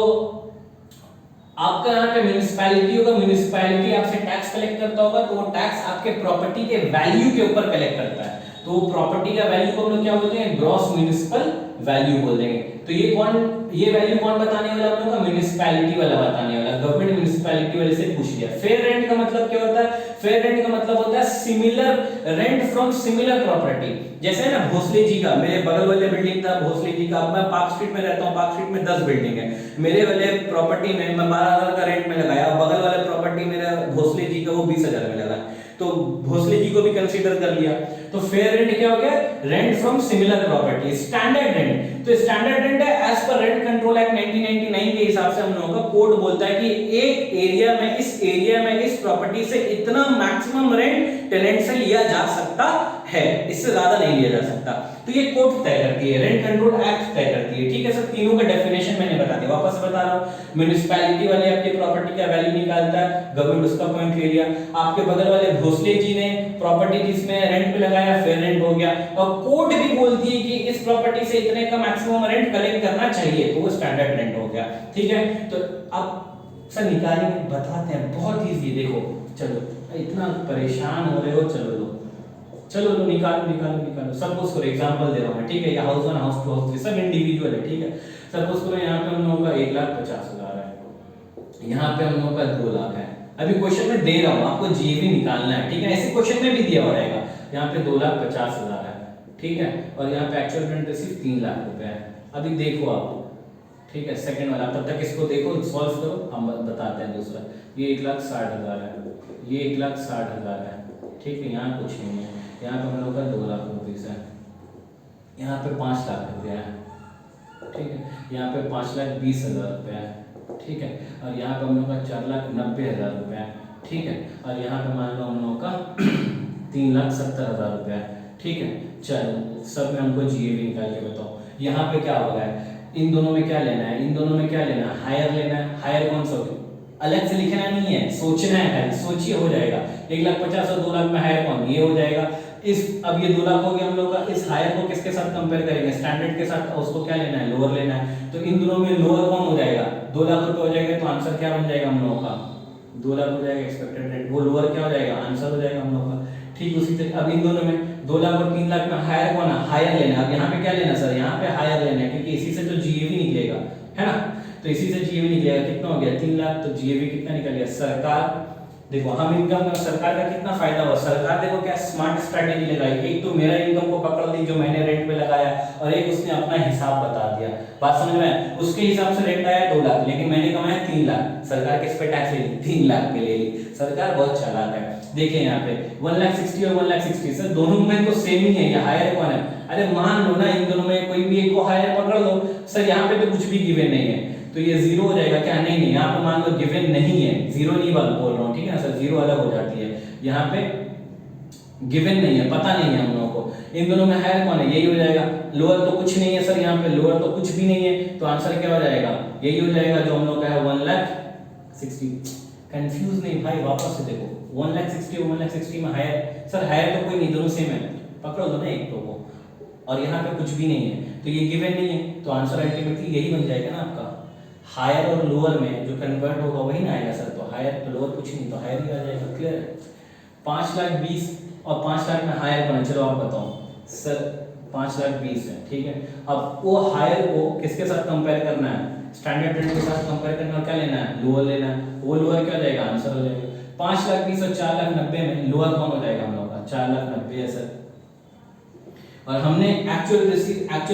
आपका यहाँ पे म्युनिसिपैलिटी होगा, म्युनिसिपैलिटी आपसे टैक्स कलेक्ट करता होगा, तो वो टैक्स आपके प्रॉपर्टी के वैल्यू के ऊपर कलेक्ट करता है। तो प्रॉपर्टी का वैल्यू को हम लोग क्या बोलते हैं? ग्रॉस म्युनिसिपल वैल्यू बोल देंगे। तो ये वैल्यू कौन बताने वाला? हम लोग का म्युनिसिपैलिटी वाला बताने वाला। गवर्नमेंट म्युनिसिपैलिटी वाले से पूछ लिया। फेयर रेंट का मतलब क्या होता है? फेयर रेंट का मतलब होता है similar rent from similar property. जैसे है ना भोसले जी का, मेरे बगल वाले बिल्डिंग था भोसले जी का, मैं पार्क स्ट्रीट में रहता हूँ, पार्क स्ट्रीट में 10 बिल्डिंग है, मेरे वाले प्रॉपर्टी में मैं 12,000 का रेंट में लगाया, बगल वाले प्रॉपर्टी मेरा भोसले जी का वो 20,000 में लगा, तो भोसले जी को भी कंसीडर कर लिया। तो फेयर रेंट क्या हो गया? Rent from similar property. Standard rent, तो स्टैंडर्ड रेंट है as per rent control act 1999 के हिसाब से हम लोगों का कोड बोलता है कि एक एरिया में, इस एरिया में इस प्रॉपर्टी से इतना मैक्सिमम रेंट टेनेंट से लिया जा सकता है, इससे ज्यादा नहीं लिया जा सकता। तो ये कोड तय करती है, रेंट कंट्रोल एक्ट तय करती है, ठीक है सर। तीनों का डेफिनेशन मैंने बता दिया, वापस बता रहा हूं। म्युनिसिपैलिटी वाले आपकी प्रॉपर्टी का वैल्यू निकालता है, गवर्नमेंट उसका पॉइंट ले लिया। आपके बगल वाले भोसले जी ने प्रॉपर्टी जिसमें रेंट पे लगाया, फेयर रेंट हो गया। और कोड भी बोलती है कि इस प्रॉपर्टी से इतने का मैक्सिमम रेंट कलेक्ट करना चाहिए, तो वो स्टैंडर्ड रेंट हो गया, ठीक है। तो अब सर निकालेंगे, बताते हैं, बहुत इजी। देखो चलो, इतना परेशान हो रहे हो, चलो लो निकालो। सपोज करो, एग्जांपल दे रहा हूं मैं, ठीक है। ये हाउस 1, हाउस 2, हाउस 3 सब इंडिविजुअल है, ठीक है। सपोज करो यहाँ पे हम लोगों का 1,50,000 है, यहाँ पे हम लोगों का 2 लाख है। अभी क्वेश्चन में दे रहा हूँ आपको, जीवी निकालना है, ठीक है। ऐसे क्वेश्चन में भी दिया हो रहेगा, यहाँ पे 2,50,000 है, ठीक है, और यहाँ पे एक्चुअल रेंट सिर्फ 3 लाख रुपए है। अभी देखो आप, ठीक है, सेकंड वाला, तब तक इसको देखो, सॉल्व करो, हम बताते हैं दूसरा। ये 1,60,000 है, ये 1,60,000 है, ठीक है। यहाँ कुछ नहीं है, यहाँ पे हम लोग का 2 लाख रुपीस है, यहाँ पे 5 लाख रुपया है, ठीक है। यहाँ पे 5,20,000 रुपया है, ठीक है। और यहाँ पे हम लोग का 4,90,000 रुपया है, ठीक है। और यहाँ पे मान लो हम लोग का 3,70,000 रुपया है, ठीक है। चलो सब में हमको जीएवी निकाल के बताओ, यहाँ पे क्या हो रहा है? इन दोनों में क्या लेना है? इन दोनों में क्या लेना है? हायर लेना है। हायर कौन सा होगा? अलग से लिखना नहीं है, सोचना है, सोचिए, हो जाएगा। 1,50,000 और 2 लाख में हायर कौन? ये हो जाएगा। इस अब ये 2 लाख हो गया हम लोग का, इस हायर को किसके साथ कंपेयर करेंगे? स्टैंडर्ड के साथ। उसको क्या लेना है? लोअर लेना है। तो इन दोनों में लोअर कौन हो जाएगा? 2 लाख रुपए हो जाएगा, तो आंसर क्या बन जाएगा हम लोगों का? 2 लाख हो जाएगा एक्सपेक्टेड रेट। वो लोअर क्या हो जाएगा? आंसर हो जाएगा हम लोग का, ठीक। उसी तरह अब इन दोनों में 2 लाख और 3 लाख में हायर कौन है? हायर लेना है। अब यहाँ पे क्या लेना सर? यहाँ पे हायर लेना है, क्योंकि इसी से तो जीएवी निकलेगा, है ना। तो इसी से जीएवी निकलेगा। कितना हो गया? 3 लाख। तो जीएवी कितना निकल गया? सरकार देखो, हम इनकम का सरकार का कितना फायदा हुआ? सरकार देखो क्या स्मार्ट स्ट्रैटेजी लगाई। एक तो मेरा इनकम को पकड़ ली जो मैंने रेंट पे लगाया, और एक उसने अपना हिसाब बता दिया। बात समझ में? उसके हिसाब से रेंट आया 2 लाख, लेकिन मैंने कमाया 3 लाख। सरकार किस पे टैक्स ले ली? 3 लाख पे ले ली। सरकार बहुत चालाक है। देखिए यहाँ पे 1,60,000 और 1,60,000 सर दोनों में तो सेम ही है। ये हायर कौन है? अरे मान लो ना, इन दोनों में कोई भी एक को हायर पकड़ लो सर, यहाँ पे तो कुछ भी गिवन नहीं है। तो ये जीरो हो जाएगा क्या? नहीं नहीं, यहाँ पे मान लो गिवन नहीं है, जीरो नहीं बोल रहा हूँ, ठीक है ना सर, जीरो अलग हो जाती है, यहाँ पे गिवन नहीं है, पता नहीं है हम लोगों को। इन दोनों में हायर कौन है? यही हो जाएगा। लोअर तो कुछ नहीं है सर, यहाँ पे लोअर तो कुछ भी नहीं है, तो आंसर क्या हो जाएगा? यही हो जाएगा जो हम लोग का है 1,60,000। कंफ्यूज नहीं भाई, वापस से देखो 1,60,000 1,60,000 में हायर, सर हायर तो कोई नहीं, दोनों सेम है, पकड़ो दो ना एक को, और यहाँ पे कुछ भी नहीं है, तो ये गिवन नहीं है, तो आंसर अल्टीमेटली यही बन जाएगा ना आपका। हायर और लोअर में जो कन्वर्ट होगा वही ना आएगा सर, तो हायर तो लोअर कुछ नहीं, तो हायर ही आ जाएगा। क्लियर है? 5,20,000 और 5 लाख में हायर कौन है? चलो आप बताओ सर। 5,20,000 है, ठीक है। अब वो हायर को किसके साथ कंपेयर करना है? स्टैंडर्ड रेट के साथ कंपेयर करना है, क्या लेना है? लोअर लेना है। वो लोअर क्या हो जाएगा? आंसर हो जाएगा। 5,20,000 और 4,90,000 में लोअर कौन हो जाएगा हम लोग का? 4,90,000 है सर। और हमने एक्चुअल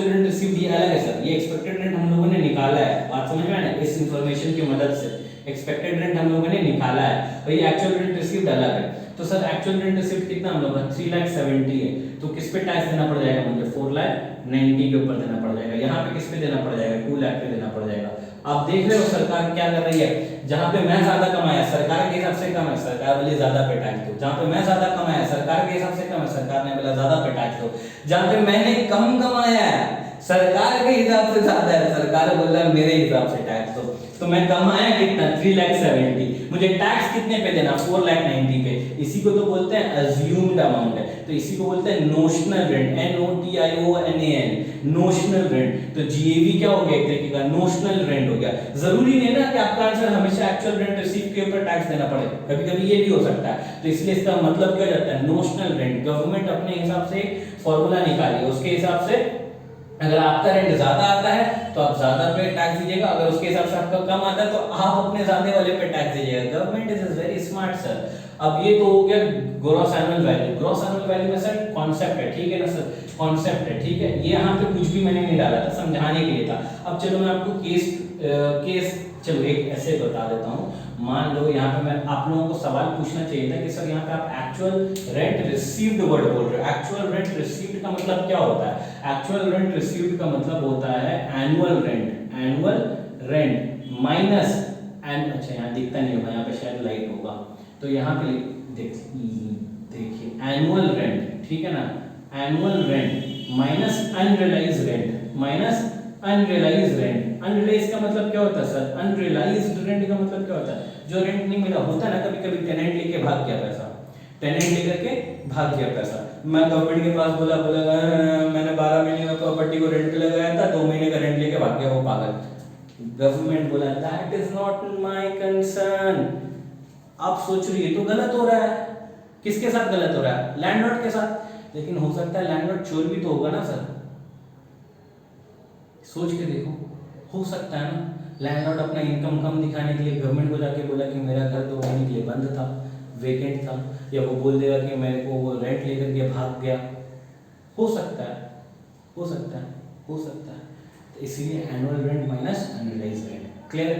रेंट रिसीव्ड ये अलग है सर, ये एक्सपेक्टेड रेंट हम लोगों ने निकाला है, बात समझ में आया ना? इस इंफॉर्मेशन की मदद से एक्सपेक्टेड रेंट हम लोगों ने निकाला है, और ये एक्चुअल रेंट रिसीव्ड अलग है। तो सर एक्चुअल रेंट रिसीव्ड कितना हम लोग का? 3,70,000 है, तो किस पे टैक्स देना पड़ जाएगा मुझे? 4,90,000 के ऊपर देना पड़ जाएगा। यहाँ पे किस पे देना पड़ जाएगा? 2 लाख पे देना पड़ जाएगा। आप देख रहे हो सरकार क्या कर रही है? जहाँ पे मैं ज्यादा कमाया सरकार के हिसाब से कम है, सरकार बोली ज्यादा पे टैक्स दो। जहाँ पे मैं ज्यादा कमाया सरकार के हिसाब से कम है, सरकार ने बोला ज्यादा पे टैक्स दो। जहाँ पे मैंने कम कमाया सरकार के हिसाब से ज्यादा है, सरकार बोल रहा है मेरे हिसाब से टैक्स दो। तो मैं कमाया कितना? 3,70,000, मुझे टैक्स कितने पे देना? 4,90,000 पे। इसी को तो बोलते हैं अज्यूम्ड अमाउंट है, तो इसी को बोलते हैं notional rent, NOTIONAL, notional rent. तो GAV क्या हो गया? एक तरीके का नोशनल रेंट हो गया। जरूरी नहीं ना कि आपका आंसर हमेशा एक्चुअल रेंट रिसीव के ऊपर टैक्स देना पड़े, कभी कभी ये भी हो सकता है। तो इसलिए इसका मतलब क्या हो जाता है? Notional rent. गवर्नमेंट अपने हिसाब से फॉर्मूला निकाली, उसके हिसाब से अगर आपका रेंट ज्यादा आता है तो आप ज्यादा पे टैक्स दीजिएगा, अगर उसके हिसाब से आपका कम आता है तो आप अपने ज्यादा वाले पे टैक्स दीजिएगा। Government is very smart sir. अब ये तो हो गया gross annual value. Gross annual value में सर कॉन्सेप्ट है, ठीक है ना सर, कॉन्सेप्ट है, ठीक है। ये यहाँ पे कुछ भी मैंने नहीं डाला था, समझाने के लिए था। अब चलो मैं आपको केस चलो एक ऐसे बता देता हूँ। मान लो यहाँ पे मैं आप लोगों को सवाल पूछना चाहिए था कि सर यहाँ पे आप एक्चुअल रेंट रिसीव्ड वर्ड बोल रहे हो। एक्चुअल रेंट रिसीव्ड का मतलब क्या होता है? एक्चुअल रेंट रिसीव्ड का मतलब होता है एनुअल रेंट माइनस एंड, अच्छा यहाँ दिखता नहीं होगा, यहाँ पे शायद लाइट होगा, तो यहाँ पे देखिए एनुअल रेंट, ठीक है ना, annual rent minus unrealised rent, minus unrealised rent. Unrealised का मतलब क्या होता है सर? अनरियलाइज्ड रेंट का मतलब क्या होता है? जो रेंट नहीं मिला होता है ना, कभी कभी टेनेंट लेके भाग गया पैसा, टेनेंट लेकर के भाग गया पैसा। मैं गवर्नमेंट के पास बोला मैंने 12 महीने का प्रॉपर्टी को रेंट पे लगाया था, 2 महीने का रेंट लेके भाग गया वो पागल। गवर्नमेंट बोला that is not my concern. आप सोच रही है तो गलत हो रहा है। किसके साथ गलत हो रहा है? लैंडलॉर्ड के साथ। लेकिन हो सकता है लैंडलॉर्ड चोर भी तो होगा ना सर, सोच के देखो, हो सकता है ना। लैंडलॉर्ड अपना इनकम कम दिखाने के लिए गवर्नमेंट को जाके बोला कि मेरा घर 2 महीने के लिए बंद था, वेकेंट था, या वो बोल देगा कि मेरे को वो रेंट लेकर के भाग गया। हो सकता है, हो सकता है, हो सकता है। तो इसीलिए annual rent minus unrealised rent. Clear?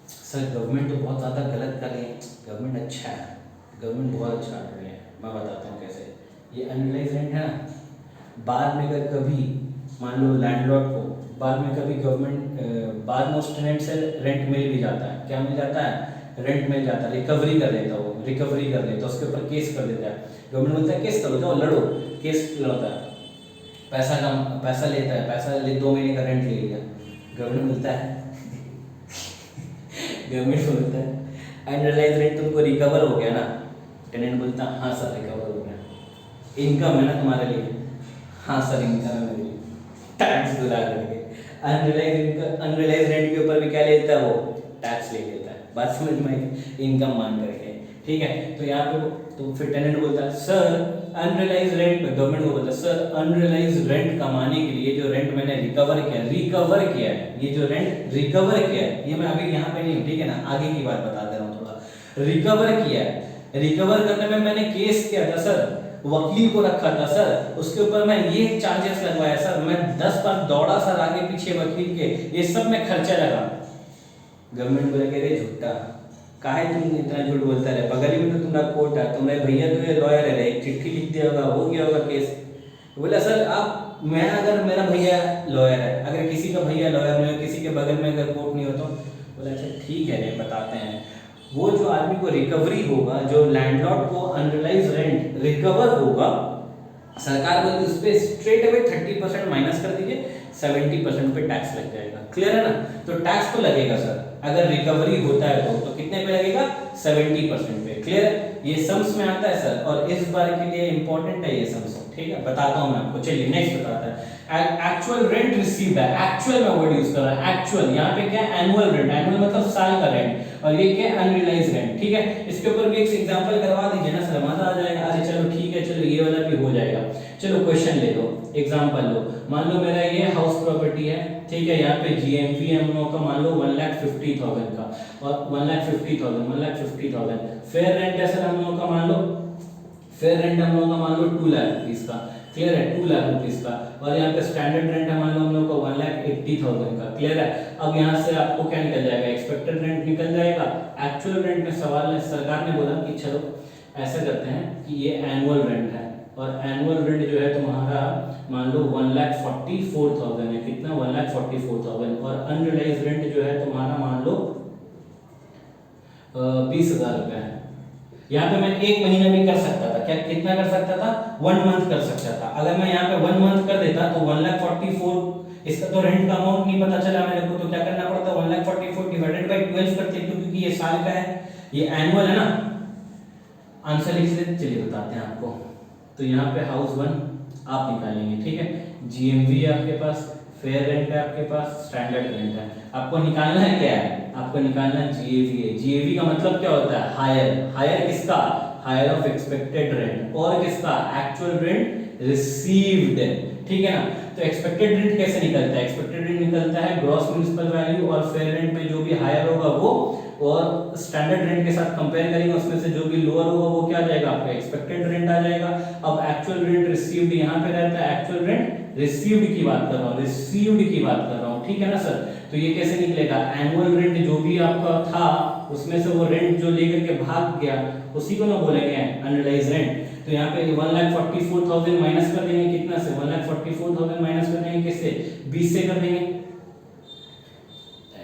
Sir government तो बहुत ज़्यादा गलत कर रही है। गवर्नमेंट अच्छा है, गवर्नमेंट बहुत अच्छा कर रही है। मैं बताता हूँ कैसे। ये अनरियलाइज्ड रेंट है ना, बाद में अगर कभी मान लो लैंडलॉर्ड को बाद में कभी गवर्नमेंट बाद में उस टेनेंट से रेंट मिल भी जाता है। क्या मिल जाता है? रेंट मिल जाता है, रिकवरी कर लेता है, वो रिकवरी कर लेता है, उसके ऊपर केस कर देता है। गवर्नमेंट बोलता है केस करो, जाओ लड़ो, केस लड़ता है, पैसा लेता है, पैसा ले 2 महीने का रेंट ले लिया, गवर्नमेंट मिलता है गवर्नमेंट बोलता है अनरियलाइज्ड रेंट तुमको रिकवर हो गया ना, टेनेंट बोलता है हाँ सर रिकवर हो गया, इनकम है ना तुम्हारे लिए, हाँ सर इनकम है मेरे लिए, टैक्स बुला करके। अनरियलाइज्ड रेंट के ऊपर भी क्या लेता है वो? टैक्स ले लेता है। बात समझ में आई? इनकम मान करके, ठीक है। तो यहाँ पे तो फिर टेनेंट बोलता है सर अनरियलाइज्ड रेंट, गवर्नमेंट को बोलता है सर अनरियलाइज्ड रेंट कमाने के लिए जो रेंट मैंने रिकवर किया है, ये जो रेंट रिकवर किया है, ये मैं अभी यहाँ पे नहीं हूँ, ठीक है ना, आगे की बात बता दे रहा हूँ थोड़ा। रिकवर किया है, रिकवर करने में मैंने केस किया था सर, वकील को रखा था सर, उसके ऊपर मैं ये चार्जेस लगवाया सर, मैं 10 बार दौड़ा सर आगे पीछे वकील के, ये सब में खर्चा लगा। गवर्नमेंट बोले रे झूठा, काहे तुम इतना झूठ बोलता रहे, बगल में तो तुम्हारा कोर्ट है, तुम्हारे भैया तो ये लॉयर है, एक चिट्ठी लिख दिया होगा, हो गया होगा केस। बोला सर आप मैं अगर मेरा भैया लॉयर है, अगर किसी का भैया लॉयर नहीं हो, किसी के बगल में अगर कोर्ट नहीं हो, तो बोला अच्छा ठीक है रे बताते हैं, वो जो आदमी को रिकवरी होगा, जो लैंडलॉर्ड को अनरियलाइज रेंट रिकवर होगा, सरकार बोलती उस पर स्ट्रेट अवे 30% माइनस कर दीजिए, 70% पे टैक्स लग जाएगा। क्लियर है ना? तो टैक्स तो लगेगा सर, अगर रिकवरी होता है तो कितने पे लगेगा? 70% पे। क्लियर है? ये सम्स में आता है सर, और इस बार के लिए इंपॉर्टेंट है ये सम्स। ठीक है, बताता हूं मैं आपको। चलिए नेक्स्ट बताता है। एक्चुअल रेंट रिसीव्ड है, एक्चुअल में वर्ड यूज कर रहा है एक्चुअल। यहाँ पे क्या है? एनुअल रेंट, एनुअल मतलब साल का रेंट, और ये क्या है? Unrealise rent. ठीक है, इसके ऊपर भी एक एग्जांपल करवा दीजिए ना सर, मजा आ जाएगा। अरे चलो ठीक है, चलो ये वाला भी हो जाएगा। चलो क्वेश्चन ले लो, एग्जांपल लो। मान लो मेरा ये हाउस प्रॉपर्टी है, ठीक है, यहाँ पे जीएमवी हम लोगों का मान लो 1,50,000 का, और 1,50,000 फेयर रेंट है सर हम लोगों का, मान लो फेयर रेंट हम लोगों का मान लो 2 लाख रुपीस का। क्लियर है? 2 लाख रुपीस का। और यहाँ पे स्टैंडर्ड रेंट है मान लो हम लोग को 1,80,000 का। क्लियर है? अब यहाँ से आपको क्या निकल जाएगा? एक्सपेक्टेड रेंट निकल जाएगा। एक्चुअल रेंट में सवाल है, सरकार ने बोला कि चलो ऐसा करते हैं कि ये एनुअल रेंट है, और एनुअल रेंट जो है तुम्हारा मान लो 1,44,000 है। कितना? 1,44,000। और अनरियलाइज रेंट जो है तुम्हारा मान लो 20,000 रुपए है। यहाँ पे मैं एक महीना भी कर सकता था। क्या कितना कर सकता था? 1 मंथ कर सकता था। अगर मैं यहाँ पे 1 मंथ कर देता तो 1,44,000, इसका तो रेंट का अमाउंट नहीं पता चला मेरे को, तो क्या करना पड़ता? 1,44,000 डिवाइडेड बाय 12 करते, क्योंकि ये साल का है, ये एनुअल है ना। आंसर लिख लेते, चलिए बताते हैं आपको। तो यहाँ पे हाउस 1 आप निकालेंगे, ठीक है। जीएमवी है आपके पास, फेयर रेंट है आपके पास, स्टैंडर्ड रेंट है। आपको निकालना है क्या है? आपको निकालना है जीएवी है। जीएवी का मतलब क्या होता है? हायर। हायर किसका? Higher of expected rent. और किसका? Actual rent received. ठीक है ना? तो एक्सपेक्टेड रेंट कैसे निकलता है? एक्सपेक्टेड रेंट निकलता है ग्रॉस म्युनिसिपल वैल्यू और फेयर रेंट में जो भी हायर होगा वो, और स्टैंडर्ड रेंट के साथ कंपेयर करेंगे, उसमें से जो भी लोअर होगा वो क्या आ जाएगा? आपका एक्सपेक्टेड रेंट आ जाएगा। अब एक्चुअल रेंट रिसीव्ड यहाँ पे रहता है, एक्चुअल रेंट रिसीव्ड की बात कर रहा हूँ, रिसीव्ड की बात कर रहा हूँ। ठीक है ना सर? तो ये कैसे निकलेगा? एनुअल रेंट जो भी आपका था उसमें से वो रेंट जो लेकर के भाग गया उसी को ना बोलेंगे अनरियलाइज रेंट। तो यहाँ पे 1,44,000 माइनस कर देंगे, कितना से? 1,44,000 माइनस कर देंगे किससे? 20 से कर देंगे।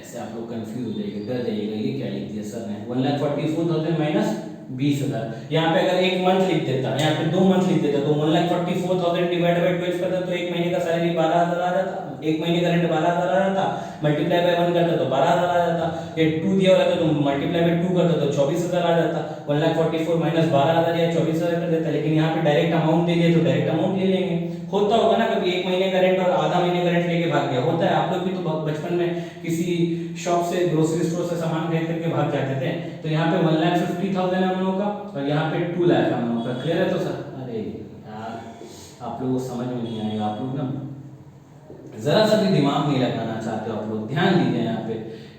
ऐसे आप लोग कंफ्यूज हो जाएंगे, डर जाइएगा, ये क्या लिख दिया सर ने? 1,44,000 माइनस 20,000। यहाँ पे अगर 1 मंथ लिख देता, यहाँ पे 2 मंथ लिख देता, तो 1,44,000 डिवाइड बाय 12 करता तो 1 महीने का सैलरी 12,000 आ जाता, 1 महीने का रेंट 12,000 आ जाता। मल्टीप्लाई बाय 1 करता तो 12,000 आ जाता। ये 2 दिया रहता तो मल्टीप्लाई बाय 2 करता तो 24,000 आ जाता। 1,44,000 माइनस 12,000 या 24,000 कर देता। लेकिन यहाँ पे डायरेक्ट अमाउंट दे दिया तो डायरेक्ट अमाउंट ले लेंगे। होता होगा ना कभी 1 महीने का रेंट और आधा महीने का रेंट लेके भाग गया, होता है। आप लोग भी तो बचपन में किसी शॉप से, ग्रोसरी स्टोर से सामान खरीद करके भाग जाते थे। तो यहाँ पे 1,50,000 है हम लोगों का, और यहाँ पे 2 लाख है हम लोगों का। क्लियर है? तो सर अरे यार आप लोगों को समझ में नहीं आएगा, आप लोग ना जरा सा भी दिमाग नहीं लगाना चाहते हो आप लोग। ध्यान दीजिए यहाँ पे,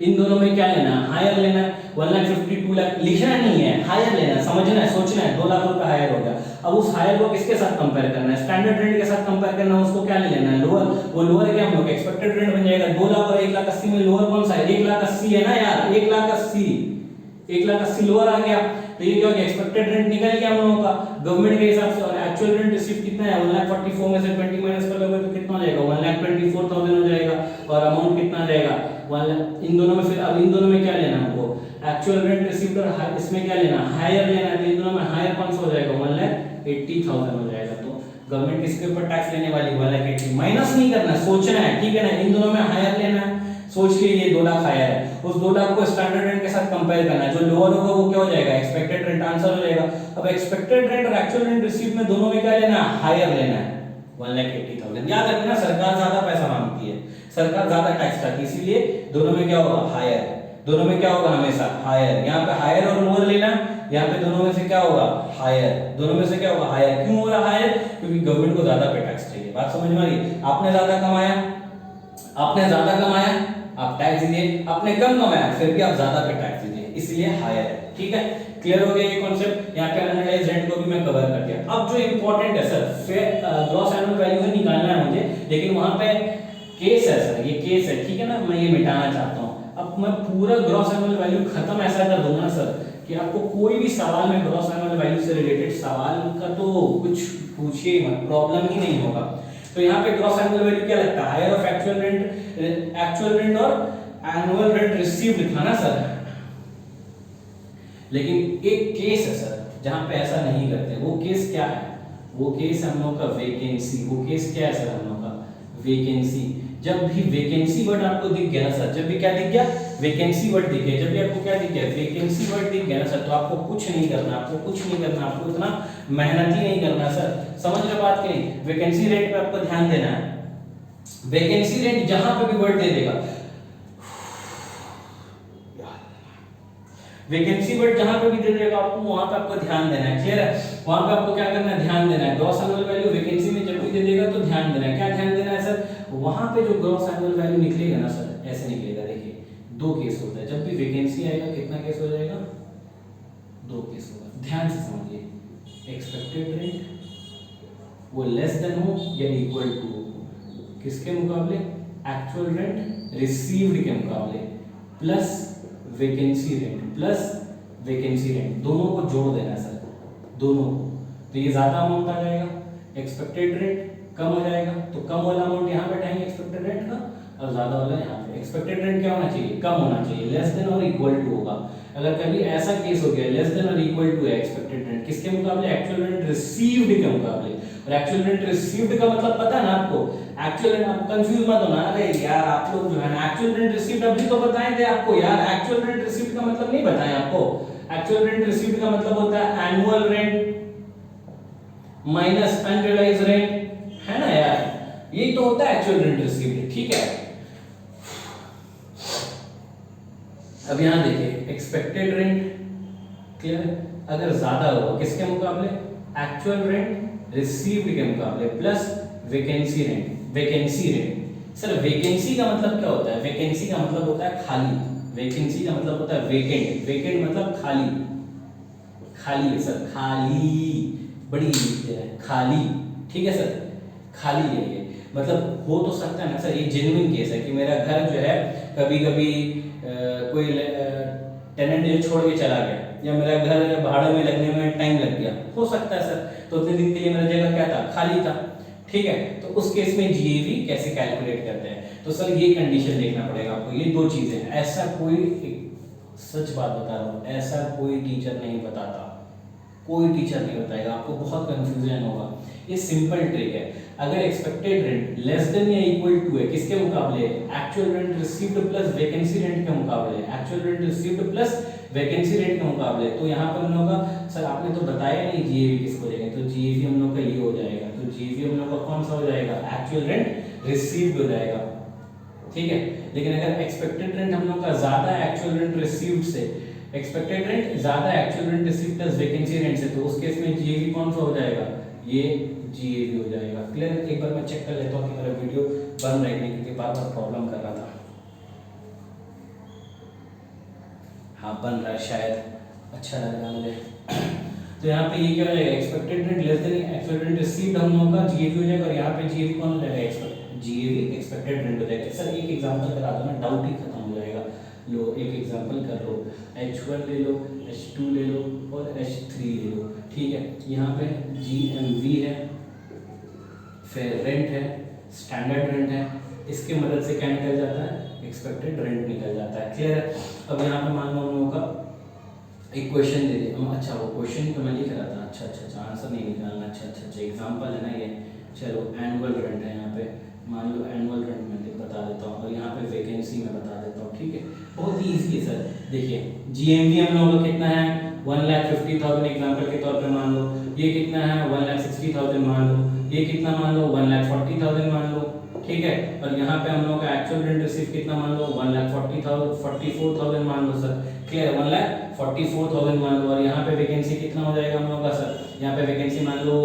इन दोनों में क्या लेना है? हायर लेना है। 1,50,000 2 लाख लिखना नहीं है, हायर लेना है, समझना है, सोचना है। 2 लाख रुपए हायर हो गया। अब उस हायर को किसके साथ कंपेयर करना है? स्टैंडर्ड रेंट के साथ कंपेयर करना है। उसको क्या ले लेना है? लोअर। वो लोअर क्या हम लोग एक्सपेक्टेड रेंट बन जाएगा। 2 लाख और 1,80,000 में लोअर कौन सा है? 1,80,000 है ना यार, 1,80,000, 1,80,000 लोअर आ गया। तो ये क्या हो गया? एक्सपेक्टेड रेंट निकल गया हम लोगों का गवर्नमेंट के हिसाब से। और एक्चुअल रेंट रिसीव कितना है? 1,44,000 में से 20 माइनस कर लोगे तो कितना हो जाएगा? 1,24,000 हो जाएगा। और अमाउंट कितना आ जाएगा? 1 लाख। इन दोनों में फिर, अब इन दोनों में क्या लेना हमको? एक्चुअल रेंट रिसीव्ड और इसमें क्या लेना? हायर लेना है। तो इन दोनों में हायर कौन सा हो जाएगा? 1,80,000 हो जाएगा। तो गवर्नमेंट किसके ऊपर टैक्स लेने वाली? 1,80,000। माइनस नहीं करना, सोचना है, ठीक है ना? इन दोनों में हायर लेना है, सोच के ये 2 लाख हायर है। उस 2 लाख को स्टैंडर्ड रेंट के साथ कंपेयर करना है। जो लोअर होगा वो क्या हो जाएगा? Expected rent. आंसर हो जाएगा। अब एक्सपेक्टेड रेंट और एक्चुअल रेंट रिसीव में दोनों में क्या लेना है? हायर लेना है। 1,80,000। याद रखना सरकार ज्यादा पैसा मांगती है, सरकार ज्यादा टैक्स काटती है, इसीलिए दोनों में क्या होगा? हायर। दोनों में क्या होगा? हमेशा हायर। यहाँ पे हायर और लोअर लेना, यहाँ पे दोनों में से क्या होगा? हायर। दोनों में से क्या होगा? हायर। क्यों हो रहा हायर? क्योंकि गवर्नमेंट को ज्यादा पे टैक्स चाहिए। बात समझ में आ रही? आपने ज्यादा कमाया, आप टैक्स दीजिए, आपने कम कमाया फिर भी आप ज्यादा पे टैक्स दीजिए, इसलिए हायर है। ठीक है, क्लियर हो गया ये कॉन्सेप्ट? यहाँ पे अनरियलाइज्ड रेंट को भी मैं कवर कर दिया। अब जो इंपॉर्टेंट है सर, ग्रॉस एनुअल वैल्यू निकालना है मुझे, लेकिन वहां पे केस है सर, ये केस है, ठीक है ना? मैं ये मिटाना चाहता हूँ। अब मैं पूरा ग्रॉस एनुअल वैल्यू खत्म ऐसा कर दूंगा सर कि आपको कोई भी सवाल में ग्रॉस एनुअल वैल्यू से रिलेटेड सवाल का तो कुछ पूछिए मत, प्रॉब्लम ही नहीं होगा। तो यहाँ पे ग्रॉस एनुअल वैल्यू क्या लगता है, हायर ऑफ एक्चुअल रेंट और एनुअल रेंट रिसीव्ड लिखा ना सर। लेकिन एक केस है सर जहां पे ऐसा नहीं करते, वो केस क्या है, वो केस हम लोग का वैकेंसी, वो केस क्या है सर हम लोग का वैकेंसी। जब भी वैकेंसी वर्ड आपको दिख गया ना सर, जब भी क्या दिख गया, वैकेंसी वर्ड दिख गया, जब भी आपको क्या दिख गया, वैकेंसी वर्ड दिख गया ना सर, तो आपको कुछ नहीं करना, आपको कुछ नहीं करना, आपको इतना मेहनत ही नहीं करना सर। समझ रहे बात की नहीं? वैकेंसी रेट पे आपको ध्यान देना है। वैकेंसी रेट जहां पे भी वर्ड दे देगा, वैकेंसी वर्ड जहां पे भी दे देगा आपको, वहां पे आपको ध्यान देना है। क्लियर है? वहां पे आपको क्या करना है, ध्यान देना है। ग्रॉस एनुअल वैल्यू वैकेंसी में जब भी दे देगा तो ध्यान देना है। क्या ध्यान देना है सर, वहां पे जो ग्रॉस एनुअल वैल्यू निकलेगा ना सर, ऐसे निकलेगा। देखिए दो केस होता है, जब भी वैकेंसी आएगा कितना केस हो जाएगा, दो केस होगा। ध्यान से समझिए, एक्सपेक्टेड रेंट वो लेस देन हो या इक्वल टू हो, किसके मुकाबले, एक्चुअल रेंट रिसीव्ड के मुकाबले, plus vacancy rent plus vacancy rent, दोनों को जोड़ देना है सर, दोनों को। तो ये ज्यादा अमाउंट आ जाएगा, एक्सपेक्टेड रेंट कम हो जाएगा, तो कम वाला अमाउंट यहाँ पे बैठाएंगे एक्सपेक्टेड रेंट का, और ज्यादा वाला यहाँ पे। एक्सपेक्टेड रेंट क्या होना चाहिए, कम होना चाहिए, लेस देन और इक्वल टू होगा। अगर कभी ऐसा केस हो गया लेस देन और इक्वल टू है एक्सपेक्टेड रेंट, किसके मुकाबले, एक्चुअल रेंट रिसीव्ड के मुकाबले। और एक्चुअल रेंट रिसीव्ड का मतलब पता है ना आपको, एक्चुअल रेंट, आप कंफ्यूज मत होना। अरे यार आप लोग जो है ना, एक्चुअल रेंट रिसीव्ड अभी तो बताए थे आपको यार, एक्चुअल रेंट रिसीव्ड का मतलब नहीं बताया आपको। एक्चुअल रेंट रिसीव्ड का मतलब होता है annual rent minus unrealised rent, है ना यार, यही तो होता है एक्चुअल रेंट रिसीव्ड। ठीक है, अब यहां देखिए एक्सपेक्टेड रेंट, क्लियर है, अगर ज्यादा होगा किसके मुकाबले, एक्चुअल रेंट रिसीव्ड के मुकाबले, plus vacancy rent. Vacancy rent sir, vacancy का मतलब क्या होता है, वैकेंसी का मतलब होता है खाली, वैकेंसी का मतलब होता है वेकेंट, वेकेंट मतलब खाली, खाली है सर, खाली, बड़ी है खाली। ठीक है सर, खाली है ये, मतलब हो तो सकता है ना सर, ये जेन्युइन केस है कि मेरा घर जो है कभी कभी कोई टेनेंट जो छोड़ के चला गया, या मेरा घर भाड़े में लगने में टाइम लग गया, हो सकता है सर, तो उतने दिन के लिए मेरा जगह क्या था, खाली था। ठीक है, तो उस केस में जीएवी कैसे कैलकुलेट करते हैं, तो सर ये कंडीशन देखना पड़ेगा आपको, ये दो चीजें। ऐसा कोई, सच बात बता रहा हूँ, ऐसा कोई टीचर नहीं बताता, कोई टीचर नहीं बताएगा आपको, बहुत कंफ्यूजन होगा। ये सिंपल ट्रिक है, अगर एक्सपेक्टेड रेंट लेस देन या इक्वल टू है किसके मुकाबले, actual rent received plus vacancy rent के मुकाबले, actual rent received plus vacancy rent के मुकाबले, तो यहाँ पर हम लोग का, सर आपने तो बताया नहीं जीएवी किसको देंगे, तो जीएवी हम लोग का ये हो जाएगा, तो जीएवी हम लोग का कौन सा हो जाएगा, एक्चुअल रेंट रिसीव्ड हो जाएगा। ठीक है, लेकिन अगर एक्सपेक्टेड रेंट हम लोग का ज्यादा है एक्चुअल रेंट रिसीव्ड से, एक्सपेक्टेड रेंट ज्यादा है actual rent received plus vacancy rent से, तो उस केस में जीएवी कौन सा हो जाएगा, ये जीएवी हो जाएगा। क्लियर है? एक बार मैं चेक कर लेता हूँ कि मेरा वीडियो बन रहा है नहीं, क्योंकि बार बार प्रॉब्लम कर रहा था। हाँ बन रहा है शायद, अच्छा लग रहा है मुझे। तो यहाँ पे ये क्या हो जाएगा, expected rent less than actual rent received हम लोगों का जीएवी हो जाएगा, और यहाँ पे जीएवी कौन हो जाएगा, जीएवी एक्सपेक्टेड रेंट हो जाएगा। सर एक एग्जांपल करा दो ना, डाउट ही खत्म हो जाएगा। लो एक एग्जांपल कर लो, H1 ले लो, H2 ले लो और H3 ले लो। ठीक है, यहाँ पे GMV है, फिर रेंट है, स्टैंडर्ड रेंट है, इसके मदद से क्या निकल जाता है, एक्सपेक्टेड रेंट निकल जाता है। क्लियर है? अब यहाँ पे मान लो हम लोगों का एक क्वेश्चन दे दिया, अच्छा वो क्वेश्चन तो मैं लिख रहा था, अच्छा आंसर नहीं निकालना, अच्छा एग्जांपल है ना ये। चलो एनुअल रेंट है यहाँ पे, मान लो एनुअल रेंट मैं बता देता हूँ, और यहाँ पे वैकेंसी में बता देता हूँ। ठीक है, बहुत ही ईजी है सर। देखिए जीएमवी हम लोगों का कितना है, 1,50,000 एग्जांपल के तौर पे मान लो, ये कितना है 1,60,000 मान लो, ये कितना मान लो 1,40,000 मान लो। ठीक है, और यहाँ पे हम लोग का एक्चुअल रेंट रिसीव कितना मान लो 1,44,000 मान लो सर। क्लियर, 1,44,000 मान लो, और यहाँ पे वैकेंसी कितना हो जाएगा हम लोग का सर, यहाँ पे वैकेंसी मान लो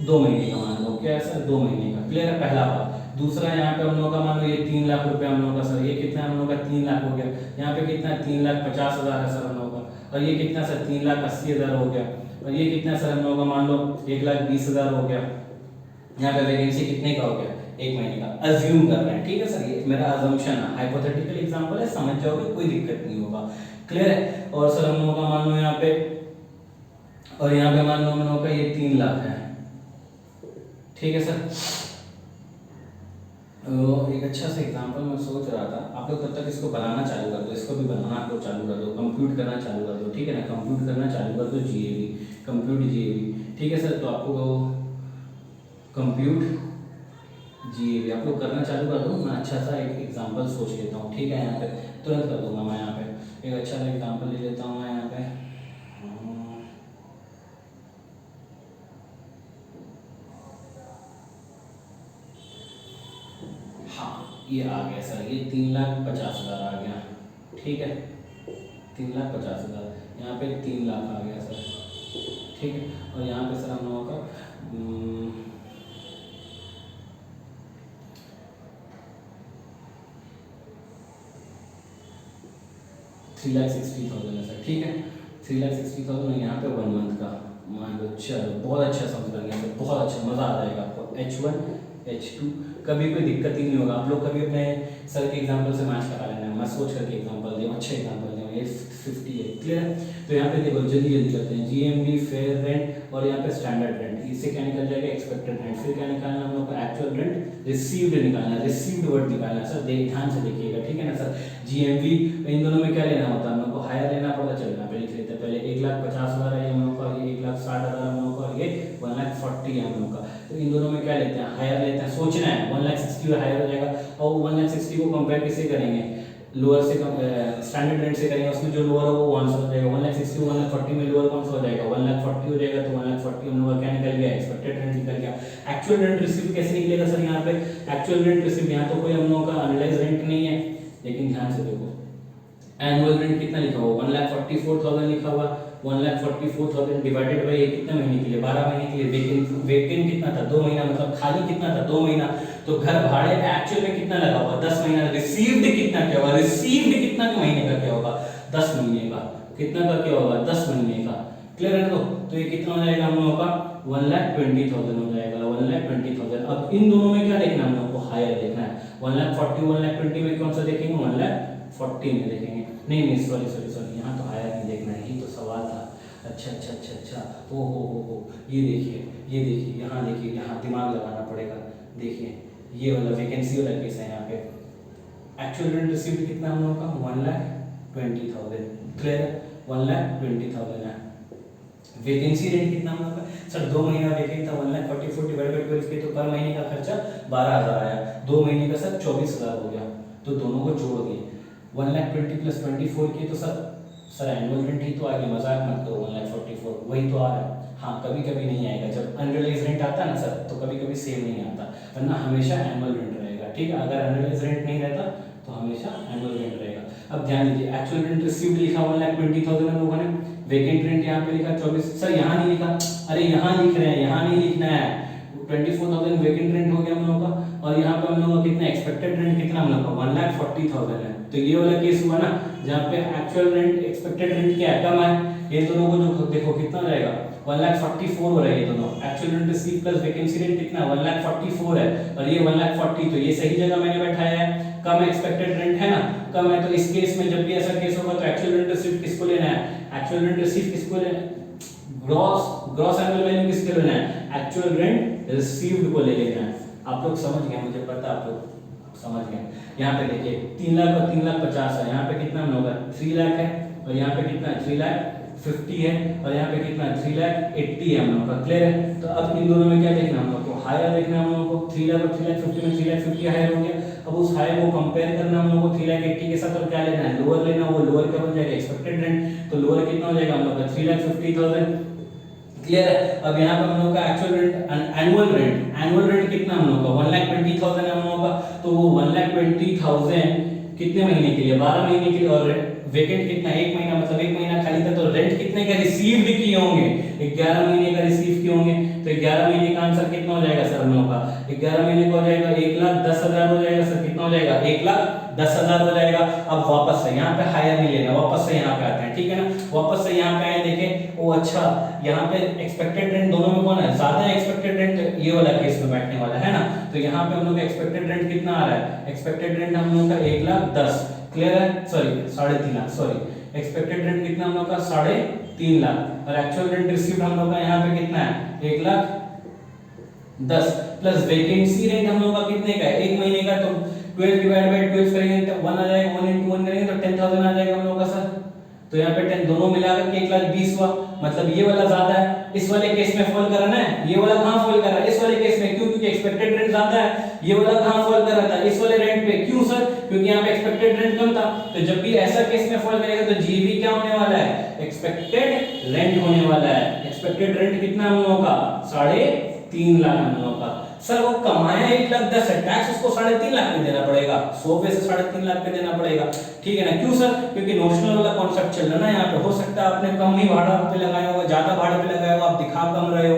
2 महीने का मान लो, क्या है सर 2 महीने का। क्लियर है, पहला बात। दूसरा यहाँ पे हम लोग का मान लो ये 3 लाख रुपए हम लोग का सर, ये कितना हम लोग का 3 लाख हो गया, यहाँ पे कितना 3,50,000 है सर हम लोग का, और ये कितना सर 3,80,000 हो गया, और ये कितना सर हम लोग का मान लो 1,20,000 हो गया। यहाँ पे वैकेंसी कितने का हो गया, 1 महीने का, अज्यूम कर रहे हैं। ठीक है सर, ये मेरा अजम्पशन है, हाइपोथेटिकल एग्जांपल है, समझ जाओगे, कोई दिक्कत नहीं होगा। क्लियर है? और सर हम लोगों का मान लो यहाँ पे, और यहाँ पे मान लो हम लोगों का ये 3 लाख है। ठीक है सर, एक अच्छा सा एग्जांपल मैं सोच रहा था, आप लोग तब तक इसको बनाना चालू कर दो, इसको भी बनाना आप लोग चालू कर दो, कंप्यूट करना चालू कर दो, ठीक है ना, कंप्यूट करना चालू कर दो, जीएवी, कंप्यूट जीएवी, ठीक है सर। तो आपको कंप्यूट जीएवी आप लोग करना चालू कर दो, मैं अच्छा सा एक एग्जांपल सोच लेता हूँ, ठीक है, यहाँ पे तुरंत कर दूंगा मैं, यहाँ पे एक अच्छा सा एग्जांपल ले लेता हूँ मैं यहाँ पे। हाँ ये आ गया सर, ये 3,50,000 आ गया, ठीक है, 3,50,000, यहाँ पे 3 लाख आ गया सर, ठीक है। और यहाँ पे सर हम लोगों का 3,60,000 है सर, ठीक है, 3,60,000 यहाँ पे 1 मंथ का मान लो। चलो बहुत अच्छा समझ लग गया सर, बहुत अच्छा, मज़ा आ जाएगा आपको। H1 H2 कभी कोई दिक्कत ही नहीं होगा, आप लोग कभी अपने सर के एग्जाम्पल से मैच करा लेना, मैं सोच करके एग्जाम्पल दूँ, अच्छे एग्जाम्पल दूँ, ये 50 है, क्लियर है। तो यहाँ पे देखो जल्दी जल्दी करते हैं, जीएमवी, फेयर रेंट और यहाँ पे स्टैंडर्ड रेंट, इससे क्या निकल जाएगा, एक्सपेक्टेड रेंट, फिर क्या निकालना हम लोग को, एक्चुअल रेंट, रिसीव्ड निकालना, रिसीव्ड वर्ड निकालना सर, ध्यान से देखिएगा, ठीक है ना सर। जीएमवी इन दोनों में क्या लेना होता है हम लोग को, हायर लेना पड़ता, चलना पे लिख लेते हैं पहले, 1,50,000 है हम लोग का, ये 1,60,000 हम लोग का, ये 1,40,000 है हम लोग का। तो इन दोनों में क्या लेते हैं, हायर लेते हैं, सोचना है 1,60,000 हायर हो जाएगा, और 1,60,000 को कंपेयर किससे करेंगे, लोअर से स्टैंडर्ड रेंट से करेंगे, उसमें जो लोअर हो वो 1,00,000 हो जाएगा, 1,60,000 1,40,000 में लोअर कौन सा हो जाएगा, 1,40,000 हो जाएगा, तो 1,40,000 हम लोग क्या निकल गया, एक्सपेक्टेड रेंट निकल गया। एक्चुअल रेंट रिसीव कैसे निकलेगा सर, यहाँ पे एक्चुअल रेंट रिसीव, यहाँ तो कोई हम लोगों का एनालाइज रेंट नहीं है, लेकिन ध्यान से देखो एनुअल रेंट कितना लिखा हुआ, 1,44,000 लिखा हुआ, 1,44,000 डिवाइडेड बाई कितने महीने के लिए, 12 महीने के लिए, वेकेंट कितना था, 2 महीना, मतलब खाली कितना था, 2 महीना, तो घर भाड़े पे एक्चुअल में कितना लगा हुआ, 10 महीना, रिसीव्ड कितना क्या होगा, रिसीव्ड कितना के महीने का क्या होगा, 10 महीने का, कितना का क्या होगा, 10 महीने का, क्लियर है। तो ये कितना हो जाएगा हम लोगों का, 1,20,000 हो जाएगा, 1,20,000। अब इन दोनों में क्या देखना हम लोग को, हायर देखना है, 1,40,000 1,20,000 में कौन सा देखेंगे, 1,40,000 में देखेंगे, नहीं नहीं सॉरी सॉरी सॉरी, यहाँ तो हायर नहीं देखना है, ये तो सवाल था, अच्छा अच्छा अच्छा अच्छा, हो, ये देखिए यहाँ देखिए, यहाँ दिमाग लगाना पड़ेगा, देखिए ये वाला वैकेंसी वाला केस है, यहाँ पे एक्चुअल रेंट रिसीव्ड कितना हम लोगों का, 1,20,000, क्लियर है, 1,20,000 है। वैकेंसी रेट कितना हम लोग का, सर 2 महीना वैकेंट था, 1,44,000 डिवाइड बाई 12 के, तो पर महीने का खर्चा 12,000 आया, 2 महीने का सर 24,000 हो गया, तो दोनों को जोड़ दिए, 1,20,000 प्लस 24 की, तो सर एनुअल रेंट ही तो आ गया, मजाक मत करो, 1,44,000 वही तो आ रहा है। हाँ कभी कभी नहीं आएगा, जब अनरियलाइज रेंट आता है ना सर, तो कभी कभी सेम नहीं आता, वरना हमेशा एनुअल रेंट रहेगा, ठीक है, अगर अनरियलाइज रेंट नहीं रहता तो हमेशा एनुअल रेंट रहेगा। अब ध्यान दीजिए, एक्चुअल रेंट रिसीव्ड लिखा 1,20,000 हम लोगों ने, वेकेंट रेंट यहाँ पे लिखा 24, सर यहाँ नहीं लिखा, अरे यहाँ लिख रहे हैं, यहाँ नहीं लिखना है, 24,000 वेकेंट रेंट हो गया हम लोगों का, और यहाँ पे हम लोगों का कितना एक्सपेक्टेड रेंट कितना हम लोग का, 1,40,000 है। तो ये वाला केस हुआ ना, जहाँ पे एक्चुअल रेंट एक्सपेक्टेड रेंट क्या है, कम है, ये दोनों को जो देखो कितना हो जाएगा, 1,44,000 हो रहा है ये दोनों, actual rent receive plus vacancy rent कितना, 1,44,000 है, और ये 1,40,000, तो ये सही जगह मैंने बैठाया है, कम एक्सपेक्टेड रेंट है ना, कम है, तो इस केस में जब भी ऐसा केस होगा तो एक्चुअल रेंट रिसीव किसको लेना है, एक्चुअल रेंट रिसीव किसको लेना है, ग्रॉस एनुअल वैल्यू किसके लेना है, एक्चुअल रेंट रिसीव्ड को ले लेना है। आप लोग समझ गए, मुझे पता आप लोग समझ गए। यहाँ पे देखिए 3 लाख और 3,50,000 है, यहाँ पे कितना होगा, 3 लाख है, और यहाँ पे कितना 3,50,000 है, और यहाँ पे कितना 3,80,000 है हम लोग का, क्लियर है। तो अब इन दोनों में क्या देखना हम लोग को, हायर देखना है हम लोग को, 3 लाख और 3,50,000 में 3,50,000 हायर हो गया, अब उस हायर को कंपेयर करना हम लोग को 3,80,000 के साथ, और क्या लेना है, लोअर लेना, वो लोअर क्या बन जाएगा, एक्सपेक्टेड रेंट, तो लोअर कितना हो जाएगा हम लोग का 3,50,000, क्लियर है। अब यहाँ पे हम लोग का एक्चुअल रेंट, एनुअल रेंट कितना हम लोग का 1,20,000 है हम लोग का, तो वो 1,20,000 कितने महीने के लिए, 12 महीने के लिए, और वेकेंट कितना, 1 महीना, मतलब 1 महीना खाली था, तो रेंट कितने का रिसीव्ड किए होंगे, 11 महीने का रिसीव किए होंगे, तो 11 महीने का आंसर कितना हो जाएगा सर हम लोग का, 11 महीने का हो जाएगा 1,10,000 हो जाएगा सर, कितना हो जाएगा 1,10,000 हो जाएगा। अब वापस से यहाँ पे हायर नहीं लेना, वापस से यहाँ पे आते हैं, ठीक है ना, वापस से यहाँ पे आए, देखें वो अच्छा, यहाँ पे एक्सपेक्टेड रेंट दोनों में कौन है ज्यादा, एक्सपेक्टेड रेंट ये वाला केस में बैठने वाला है ना, तो यहाँ पे हम लोग एक्सपेक्टेड रेंट कितना आ रहा है, एक्सपेक्टेड रेंट हम लोग का 1,10,000, क्लियर है, sorry 3.5 lakh, sorry expected rent कितना हम लोग का 3.5 लाख, और एक्चुअल रेंट रिसीव्ड हम लोग का यहाँ पे कितना है 1,10,000, प्लस वैकेंसी रेंट हम लोग का कितने का है, 1 महीने का, तो 12 डिवाइड बाय 12 करेंगे तो 1 आ जाएगा, 1 into 1 करेंगे तो 10,000 आ जाएगा हम लोग का सर। तो यहाँ पे 10 दोनों मिलाकर के 1,20,000 हुआ, मतलब ये वाला ज्यादा है, इस वाले केस में फॉल कर रहा है, ये वाला कहां फॉल कर रहा है, इस वाले केस में, क्यों, क्योंकि एक्सपेक्टेड रेंट ज्यादा है, ये वाला कहां फॉल कर रहा था, इस वाले रेंट पे, क्यों सर, क्योंकि यहाँ पे एक्सपेक्टेड रेंट कम था। तो जब भी ऐसा केस में फॉल करेगा तो जीवी क्या होने वाला है, एक्सपेक्टेड रेंट होने वाला है। एक्सपेक्टेड रेंट कितना हम लोगों का, 3.5 लाख हम लोगों का। सर वो कमाया 1,10,000 है, टैक्स उसको 3.5 लाख में देना पड़ेगा, 100 पे से 3.5 लाख पे देना पड़ेगा, ठीक है ना, क्यों सर, क्योंकि नोशनल वाला कॉन्सेप्ट चल रहा है ना यहाँ पे। हो सकता है आपने कम ही भाड़ा पे लगाया होगा, ज्यादा भाड़े पे लगाया होगा, आप दिखा कम रहे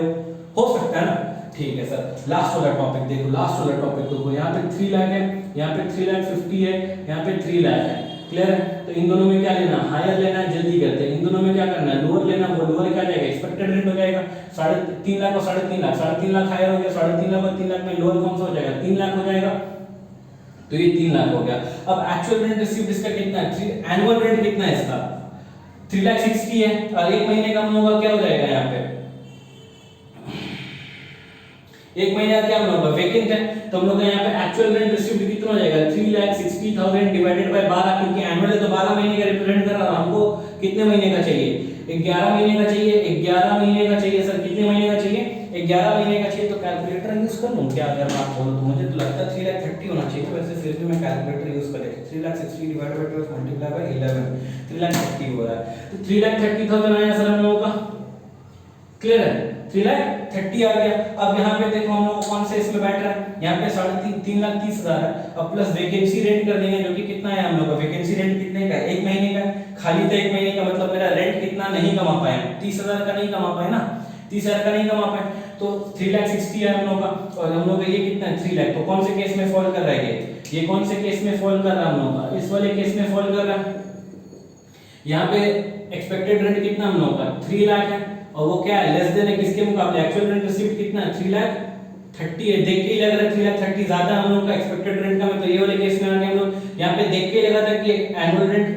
हो सकता है ना, ठीक है सर। लास्ट वाला टॉपिक देखो, लास्ट वाला टॉपिक देखो, यहाँ पे 3 लाख है, यहाँ पे 3,50,000 है, यहाँ पे 3 लाख है, क्लियर है। तो इन दोनों में क्या लेना, हायर लेना है, जल्दी करते हैं। इन दोनों में क्या करना है, लोअर लेना, वो लोअर क्या जाएगा, एक्सपेक्टेड रेंट हो जाएगा 3.5 लाख और 3.5 लाख, 3.5 लाख हायर हो गया, 3.5 लाख और 3 लाख में लोअर कौन सा हो जाएगा, 3 लाख हो जाएगा, तो ये 3 लाख हो गया। अब एक्चुअल रेंट रिसीव्ड इसका कितना है, एनुअल रेंट कितना है इसका, 3,60,000 है, और 1 महीने का हम लोगों का क्या हो जाएगा, यहाँ पे 1 महीने का क्या हम लोग वैकेंट है, तो हम लोग का यहाँ पे एक्चुअल रेंट रिसीव्ड कितना हो जाएगा, 3,60,000 डिवाइडेड बाय 12, क्योंकि एनुअल है तो 12 महीने का रिप्रेजेंट कर रहा है, हमको कितने महीने का चाहिए, 11 महीने का चाहिए, 11 महीने का चाहिए सर, कितने महीने का चाहिए, 11 महीने का चाहिए। तो कैलकुलेटर यूज कर लूं क्या, अगर आप बोलो तो मुझे तो लगता है 3,30,000 होना चाहिए, तो वैसे फिर भी मैं कैलकुलेटर यूज कर लेता हूं। 3,60,000 डिवाइडेड बाय 12 मल्टीप्लाई बाय 11, 3,30,000 हो रहा है, तो 3,30,000 आया सर हम लोगों का, क्लियर है, 3,30,000 आ गया। अब यहाँ पे देखो हम लोग कौन से इसमें बैठ रहा है, यहाँ पे 3,30,000 है, अब प्लस वैकेंसी रेंट कर देंगे जो कि कितना है हम लोग का, वैकेंसी रेंट कितने का, 1 महीने का, खाली था 1 महीने का, मतलब मेरा रेंट कितना नहीं कमा पाया, 30,000 का नहीं कमा पाए ना, 30,000 का नहीं कमा पाए, तो 3,60,000 है हम लोग का, और हम लोग का ये कितना है 3 लाख। तो कौन से केस में फॉल कर रहा है, ये कौन से केस में फॉल कर रहा है हम लोग का, इस वाले केस में फॉल कर रहा है। यहाँ पे एक्सपेक्टेड रेंट कितना हम लोग का 3 लाख है, और वो क्या है, लेस देन है किसके मुकाबले, एक्चुअल रेंट रिसीव्ड कितना है, 3,30,000 है, देख के ही लग रहा है 3,30,000 ज्यादा हम लोग का एक्सपेक्टेड रेंट का, मतलब ये वाले केस में आ गए हम लोग। यहाँ पे देख के लगा था कि annual rent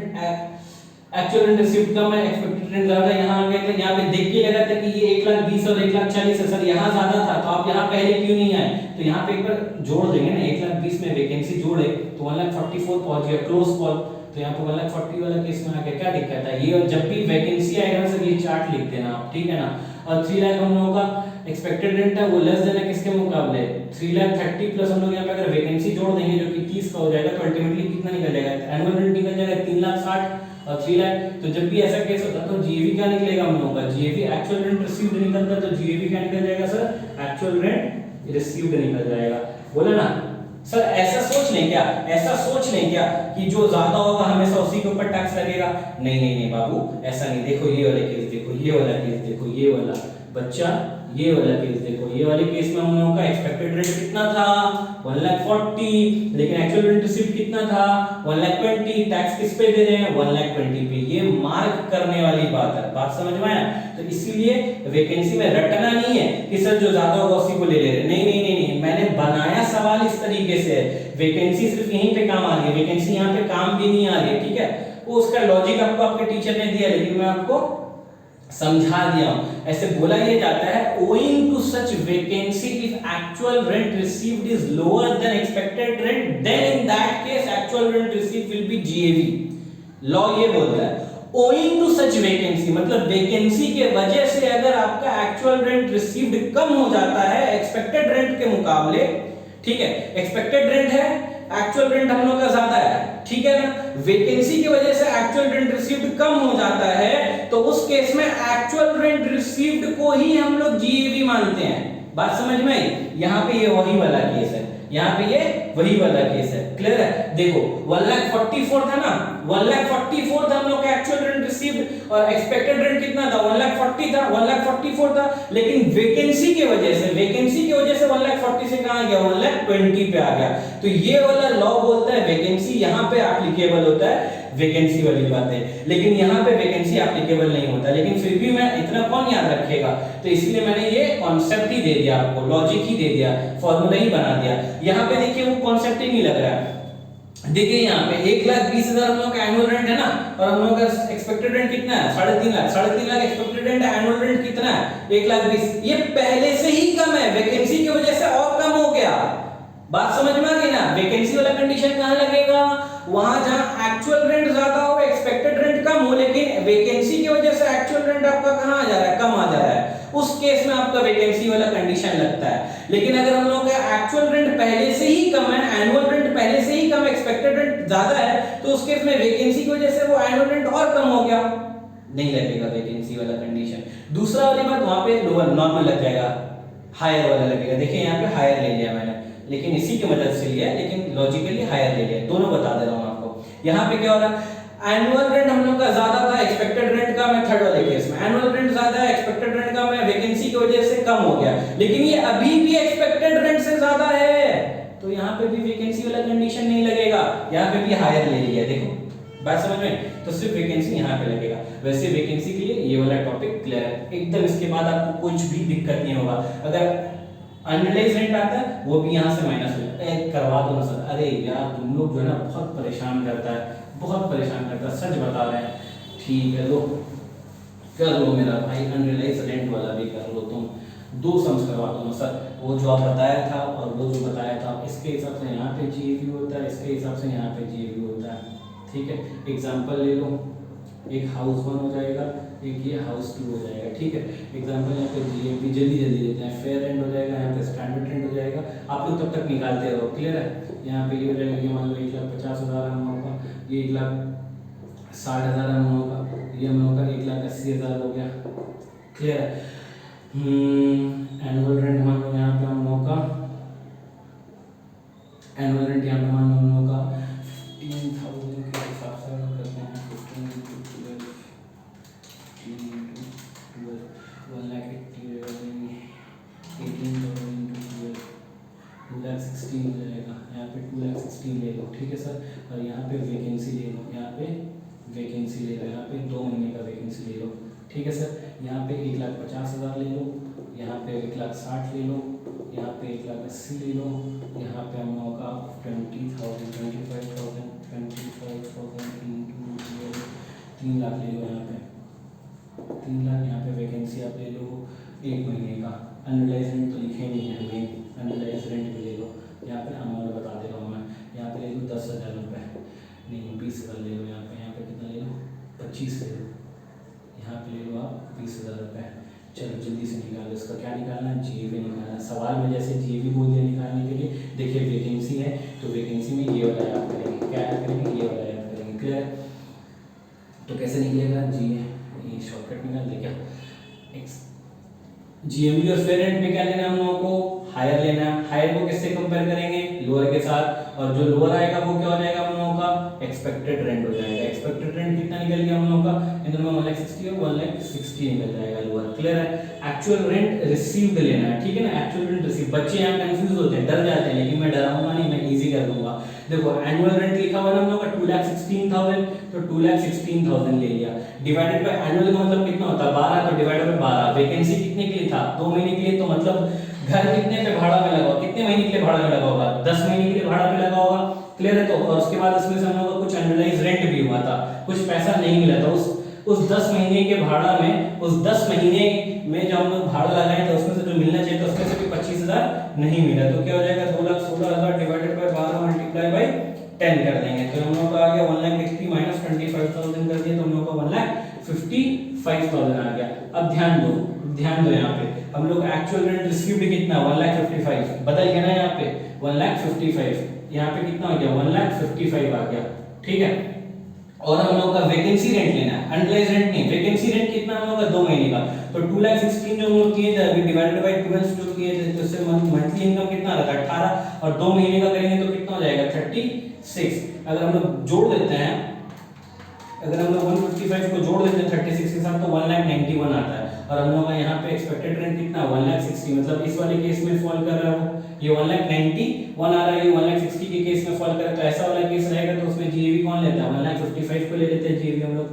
actual rent received कम है, एक्सपेक्टेड रेंट ज्यादा, यहाँ आ गए थे, यहाँ पे देख के लगा था कि ये 1,20,000 और 1,40,000 है सर, यहाँ ज्यादा था, तो आप यहाँ पहले क्यों नहीं आए, तो यहाँ पे एक बार जोड़ देंगे ना, 1,20,000 में वैकेंसी जोड़े तो 1,44,000 पहुंच गया, क्लोज कॉल। तो यहाँ पे 1,40,000 वाला केस में आ गया, क्या दिक्कत है ये, और जब भी वैकेंसी आएगा ना सर ये चार्ट लिख देना आप, ठीक है ना। और 3 लाख हम लोगों का एक्सपेक्टेड रेंट है, वो लेस देन है किसके मुकाबले, 3,30,000 प्लस हम लोग यहाँ पे अगर वैकेंसी जोड़ देंगे जो कि 30 का हो जाएगा, तो अल्टीमेटली कितना निकल जाएगा, एनुअल रेंट निकल जाएगा 3,60,000 और 3 लाख। तो जब भी ऐसा केस होता है तो जीएवी क्या निकलेगा हम लोगों का, जीएवी एक्चुअल रेंट रिसीव्ड निकलता है, तो जीएवी क्या निकल जाएगा सर, एक्चुअल रेंट रिसीव्ड निकल जाएगा। बोला ना सर, ऐसा सोच लें क्या, ऐसा सोच लें क्या कि जो ज्यादा होगा हमेशा उसी के ऊपर टैक्स लगेगा, नहीं नहीं नहीं बाबू, ऐसा नहीं। देखो ये वाला केस देखो, ये वाला केस देखो, ये वाला बच्चा, ये वाला केस देखो, ये वाले केस में हम लोगों का एक्सपेक्टेड रेंट कितना था 1,40,000, लेकिन एक्चुअल रेंट रिसीव्ड कितना था 1,20,000, टैक्स किस पे दे रहे हैं 1,20,000 पे। ये मार्क करने वाली बात है, बात समझ में आया। तो इसीलिए वैकेंसी में रटना नहीं है कि सर जो ज्यादा होगा उसी को ले ले रहे, नहीं नहीं नहीं नहीं, मैंने बनाया सवाल इस तरीके से है, वैकेंसी सिर्फ यहीं पे काम आ रही है, वैकेंसी यहाँ पे काम भी नहीं आ रही है, ठीक है। वो उसका लॉजिक आपको आपके टीचर ने दिया, लेकिन मैं आपको समझा दिया हूं। ऐसे बोला ये जाता है, owing to such vacancy if actual rent received is lower than expected rent, then in that case actual rent received will be GAV। Law ये बोलता है owing to such vacancy, मतलब वैकेंसी के वजह से अगर आपका एक्चुअल रेंट रिसीव्ड कम हो जाता है एक्सपेक्टेड रेंट के मुकाबले, ठीक है, एक्सपेक्टेड रेंट है, एक्चुअल रेंट हम लोग का ज्यादा है, ठीक है ना, वैकेंसी की वजह से एक्चुअल रेंट रिसीव्ड कम हो जाता है, तो उस केस में एक्चुअल रेंट रिसीव्ड को ही हम लोग जीएवी मानते हैं। बात समझ में आई। यहाँ पे ये वही वाला केस है, यहाँ पे ये वही वाला केस है, क्लियर है। देखो 1,44,000 था ना, 1,44,000 था हम लोग का एक्चुअल रेंट रिसीव्ड, और एक्सपेक्टेड रेंट कितना था 1,40,000 था, 1,44,000 था, लेकिन वैकेंसी की वजह से 1,40,000 से कहां गया 1,20,000 पे आ गया। तो ये वाला लॉ बोलता है वैकेंसी यहाँ पे एप्लीकेबल होता है, वैकेंसी वाली बात है, लेकिन यहाँ पे वैकेंसी एप्लीकेबल नहीं होता। लेकिन फिर भी मैं इतना कौन याद रखेगा, तो इसलिए मैंने ये कॉन्सेप्ट ही दे दिया आपको, लॉजिक ही दे दिया, फॉर्मूला ही बना दिया। यहाँ पे देखिए वो कॉन्सेप्ट ही नहीं लग रहा है, देखिए यहाँ पे 1,20,000 हम लोग का एनुअल रेंट है ना, और हम लोग का एक्सपेक्टेड रेंट कितना है 3.5 लाख। 3.5 लाख एक्सपेक्टेड रेंट है, एनुअल रेंट कितना है 1,20,000। ये पहले से ही कम है, वैकेंसी की वजह से और कम हो गया। बात समझ में आ गई ना। वैकेंसी वाला कंडीशन कहां लगेगा, वहां जहां एक्चुअल रेंट ज्यादा हो, एक्सपेक्टेड रेंट कम हो, लेकिन वैकेंसी की वजह से एक्चुअल रेंट आपका कहां आ जा रहा है, कम आ जा रहा है, उस केस में आपका वैकेंसी वाला कंडीशन लगता है। लेकिन अगर हम लोग का एक्चुअल रेंट पहले से ही कम है, एनुअल रेंट पहले से ही कम, एक्सपेक्टेड रेंट ज्यादा है, तो उस केस में वैकेंसी की वजह से वो एनुअल रेंट और कम हो गया, नहीं लगेगा वैकेंसी वाला कंडीशन। दूसरा वाली बात, वहां पे लोअर नॉर्मल लग जाएगा, हायर वाला लगेगा। देखिए यहाँ पे हायर ले लिया मैंने, लेकिन इसी की मदद से लिया, लेकिन लॉजिकली हायर ले लिया, दोनों बता दे रहा हूं आपको। यहाँ पे क्या हो रहा है, एनुअल रेंट हम लोग का ज्यादा था, एक्सपेक्टेड रेंट का मैं थर्ड वाले केस में, एनुअल रेंट ज्यादा है, एक्सपेक्टेड रेंट का मैं वैकेंसी की वजह से कम हो गया, लेकिन ये अभी भी एक्सपेक्टेड रेंट से ज्यादा है, तो यहाँ पे भी वैकेंसी वाला कंडीशन नहीं लगेगा, यहाँ पे भी हायर ले लिया। देखो बात समझ में, तो सिर्फ वैकेंसी यहाँ पे लगेगा। वैसे वैकेंसी के लिए ये वाला टॉपिक क्लियर है एकदम, इसके बाद आपको कुछ भी दिक्कत नहीं होगा। अगर अनरिलाइज रेंट आता है वो भी यहाँ से माइनस करवा दो ना सर। अरे यार तुम लोग जो है ना बहुत परेशान करता है, बहुत परेशान करता है, सच बता रहे हैं। ठीक है लो कर लो मेरा भाई, अनरिलाइज रेंट वाला भी कर लो तुम, 2 सम्स करवा दो ना सर। वो जो आप बताया था और वो जो बताया था, इसके हिसाब से यहाँ पे जीएवी होता है, इसके हिसाब से यहाँ पे जीएवी होता है। ठीक है, एग्जाम्पल ले लो, एक हाउस 1 हो जाएगा, एक ये हाउस 2 हो जाएगा। ठीक है, एग्जांपल यहाँ पे जीएपी जल्दी जल्दी लेते हैं, फेयर रेंट हो जाएगा, यहाँ पे स्टैंडर्ड रेंट हो जाएगा, आप लोग तब तक निकालते रहो, क्लियर है। यहाँ पे ये हो जाएगा, ये मान लो 1,50,000 हम लोगों का, ये 1,60,000 हम लोगों का, ये हम लोगों का 1,80,000 हो गया, क्लियर है। एनुअल रेंट मान लो यहाँ पे हम लोगों का, एनुअल रेंट यहाँ पे मान लो हम लोगों का 15,000 के हिसाब से हम करते हैं, 15 into 12, 2,16,000 हो जाएगा। यहाँ पे 2,16,000 ले लो, ठीक है सर। और यहाँ पे वैकेंसी ले लो, यहाँ पे वैकेंसी ले लो, यहाँ पे 2 महीने का वैकेंसी ले लो, ठीक है सर। यहाँ पे 1,50,000 ले लो, यहाँ पे 1,60,000 ले लो, यहाँ पे 1,80,000 ले लो, यहाँ पे हम लोगों का 20,000 25,000 3 लाख ले लो, यहाँ पे 3 लाख। यहाँ पे वैकेंसी आप ले लो 1 महीने का। अनरिलाइज रेंट तो लिखे नहीं है हमें, अनरिलाइज रेंट भी ले लो। यहाँ पे अमाउंट बता दे रहा हूँ मैं, यहाँ पे ले लो 10,000 रुपये, नहीं 20,000 ले लो। यहाँ पे कितना ले लो, 25 ले लो। यहाँ पे ले लो आप 20,000 रुपये। चलो जल्दी से निकालो, इसका क्या निकालना है, जीएवी निकालना है। सवाल में जैसे जीएवी बोल दिया निकालने के लिए, देखिए वैकेंसी है तो वैकेंसी में ये वाला याद करेंगे, क्या याद करेंगे, ये वाला याद करेंगे, क्लियर। तो कैसे निकलेगा, ये शॉर्टकट निकाल दे क्या, जीएमडी और फेयर रेंट में क्या लेना है हम लोगों को, हायर लेना है। हायर को किससे कंपेयर करेंगे, लोअर के साथ, और जो लोअर आएगा वो क्या हो जाएगा हम लोगों का, एक्सपेक्टेड रेंट हो जाएगा। एक्सपेक्टेड रेंट कितना निकल गया हम लोगों का, इन दोनों में 1,60,000 और 1,60,000 निकल जाएगा लोअर, क्लियर है। एक्चुअल रेंट रिसीव्ड लेना है, ठीक है ना, एक्चुअल रेंट रिसीव। बच्चे यहाँ कंफ्यूज होते हैं, डर जाते हैं, लेकिन मैं डराऊंगा नहीं, मैं इजी कर दूंगा। देखो एनुअल रेंट लिखा हुआ है हम लोग का 2,16,000, तो 2,16,000 ले लिया, डिवाइडेड बाय एनुअल का मतलब कितना होता है 12, तो डिवाइडेड बाय 12। वैकेंसी कितने के लिए था, 2 महीने के लिए, तो मतलब घर कितने पे भाड़ा में लगा होगा, कितने महीने के लिए भाड़ा में लगा होगा, 10 महीने के लिए भाड़ा में लगा होगा, क्लियर है। तो और उसके बाद इसमें से हम लोग का कुछ अनरिलाइज रेंट भी हुआ था, कुछ पैसा नहीं मिला था उस 10 महीने के भाड़ा में, उस 10 महीने में जो हम लोग भाड़ा लगाए थे उसमें से जो मिलना चाहिए था उसमें से भी 25,000 नहीं मिला, तो क्या हो जाएगा 2,16,000 डिवाइडेड बाय 12 मल्टीप्लाई बाय 10 कर देंगे, तो हम लोग का आ गया 1,80,000 माइनस 25,000 कर दिया, तो हम लोग का 1,55,000 आ गया। अब ध्यान दो यहाँ पे हम लोग एक्चुअल रेंट रिसीव्ड कितना, 1,55,000 बदल गया ना, यहाँ पे 1,55,000, यहाँ पे कितना हो गया 1,55,000 आ गया, ठीक है। और हम लोग का वैकेंसी रेंट लेना है, अनरिलाइज रेंट नहीं। वैकेंसी रेंट कितना हम लोग का 2 महीने का, तो 2,16,000 जो हम लोग किए थे अभी डिवाइडेड बाय 12 जो किए थे, तो इससे मंथली इनकम कितना आ रहा था 18, और 2 महीने का करेंगे तो कितना हो जाएगा 36। अगर हम लोग जोड़ देते हैं, अगर हम लोग 155 को जोड़ देते हैं 36 के साथ, तो 1,91,000 आता है। और हम लोग का यहाँ पे एक्सपेक्टेड रेंट कितना 1,60,000, मतलब इस वाले केस में फॉल कर रहा है, ये 1,91,000 आ रहा है, ये 1,60,000 के केस में फॉल कर रहा है। तो ऐसा वाला केस रहेगा तो उसमें जीएवी कौन लेता है, 1,55,000 को ले लेते हैं जीएवी, हम लोग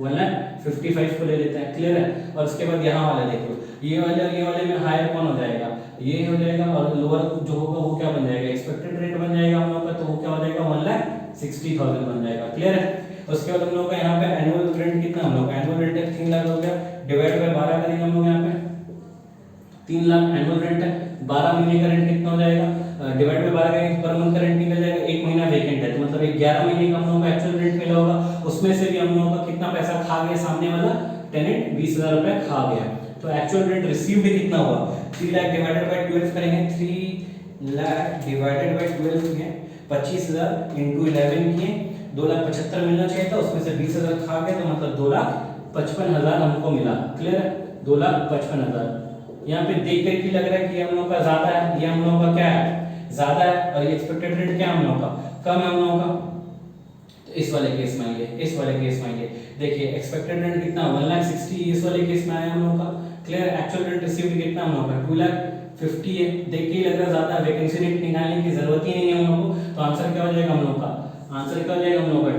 1,55,000 को ले लेते हैं, क्लियर है। और उसके बाद यहाँ वाला देख लो, ये वाले में हायर कौन हो जाएगा, ये हो जाएगा, और लोअर जो होगा वो क्या बन जाएगा, एक्सपेक्टेड रेट बन जाएगा हम लोग का, तो वो क्या हो जाएगा 1,60,000 बन जाएगा। क्लियर है। उसके बाद हम लोग का यहाँ पे एनुअल रेंट कितना, हम लोग का एनुअल रेंट 3 लाख हो गया, डिवाइड बाय 12 करेंगे हम लोग यहाँ पे 3 लाख एनुअल रेंट है। 12 महीने का रेंट कितना हो जाएगा, डिवाइड बाय 12 करेंगे पर मंथ का रेंट निकल जाएगा। 1 महीना वेकेंट है तो मतलब 11 महीने का हम लोगों का एक्चुअल रेंट मिला होगा, उसमें से भी हम लोगों का कितना पैसा खा गया सामने वाला टेनेंट, 20,000 रुपए खा गया। तो एक्चुअल रेंट रिसीव्ड कितना हुआ, 3 लाख डिवाइडेड बाय 12 करेंगे, 3 लाख डिवाइडेड बाय 12 किए 25,000 इंटू 11 किए 2,75,000 मिलना चाहिए था, उसमें से 20,000 खा गए तो मतलब 2,55,000 हमको मिला। क्लियर है, 2,55,000। यहाँ पे देख कर की लग रहा है कि हम लोग का ज्यादा है, ये हम लोग का क्या है ज्यादा है, और ये एक्सपेक्टेड रेट क्या हम लोग का कम है हम लोगों का। तो इस वाले केस में आएंगे, इस वाले केस में आएंगे, देखिए एक्सपेक्टेड रेंट कितना 1,60,000 इस वाले केस में आया हम लोग का। क्लियर, एक्चुअल रेंट रिसीव्ड कितना हम लोग का 2,50,000 है। देख के ही लग रहा है ज्यादा, वैकेंसी रेट निकालने की जरूरत ही नहीं है हम लोग को। तो आंसर क्या हो जाएगा हम लोग का, आंसर क्या हो जाएगा हम लोग का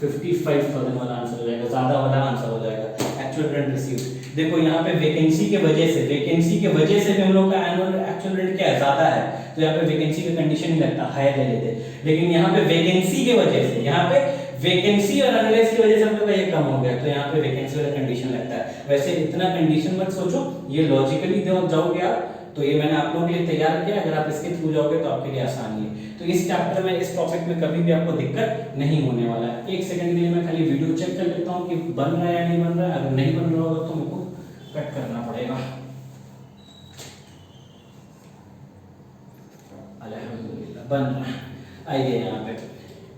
2,55,000 वाला आंसर हो जाएगा, ज्यादा वाला आंसर हो जाएगा एक्चुअल रेंट रिसीव्ड। देखो यहाँ पे वैकेंसी के वजह से भी हम लोग का एनुअल एक्चुअल रेट क्या है ज्यादा है, तो यहाँ पे वैकेंसी का कंडीशन नहीं लगता, हायर ले लेते। लेकिन यहाँ पे वैकेंसी के वजह से, यहाँ पे वैकेंसी और अनलेस की वजह से हम लोग का ये कम हो गया, तो यहाँ पे वैकेंसी वाला कंडीशन लगता है। वैसे इतना कंडीशन मत सोचो, ये लॉजिकली जाओगे आप, तो ये मैंने आप लोगों के लिए तैयार किया, अगर आप इसके थ्रू जाओगे तो आपके लिए आसानी है। तो इस चैप्टर में, इस टॉपिक में कभी भी आपको दिक्कत नहीं होने वाला है। 1 सेकंड के लिए मैं खाली वीडियो चेक कर लेता हूँ कि बन रहा है या नहीं बन रहा है। अगर नहीं बन रहा होगा तो मेरे को कट करना पड़ेगा। अल्हम्दुलिल्लाह बन रहा है। आइए यहाँ पे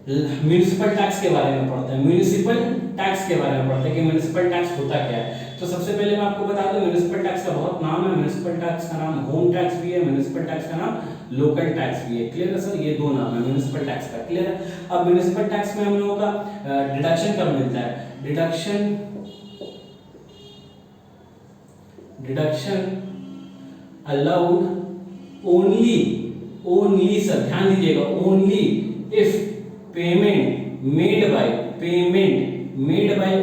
म्युनिसिपल टैक्स के बारे में पढ़ते हैं, म्युनिसिपल टैक्स के बारे में पढ़ते हैं कि म्युनिसिपल टैक्स होता क्या है। तो सबसे पहले मैं आपको बता दूं, म्युनिसिपल टैक्स का बहुत नाम है। म्युनिसिपल टैक्स का नाम होम टैक्स भी है, म्युनिसिपल टैक्स का नाम लोकल टैक्स भी है। क्लियर है सर, ये 2 नाम है म्युनिसिपल टैक्स का। क्लियर है। अब म्युनिसिपल टैक्स में हम लोगों का डिडक्शन कब मिलता है, डिडक्शन अलाउड ओनली सर ध्यान दीजिएगा, only if payment made by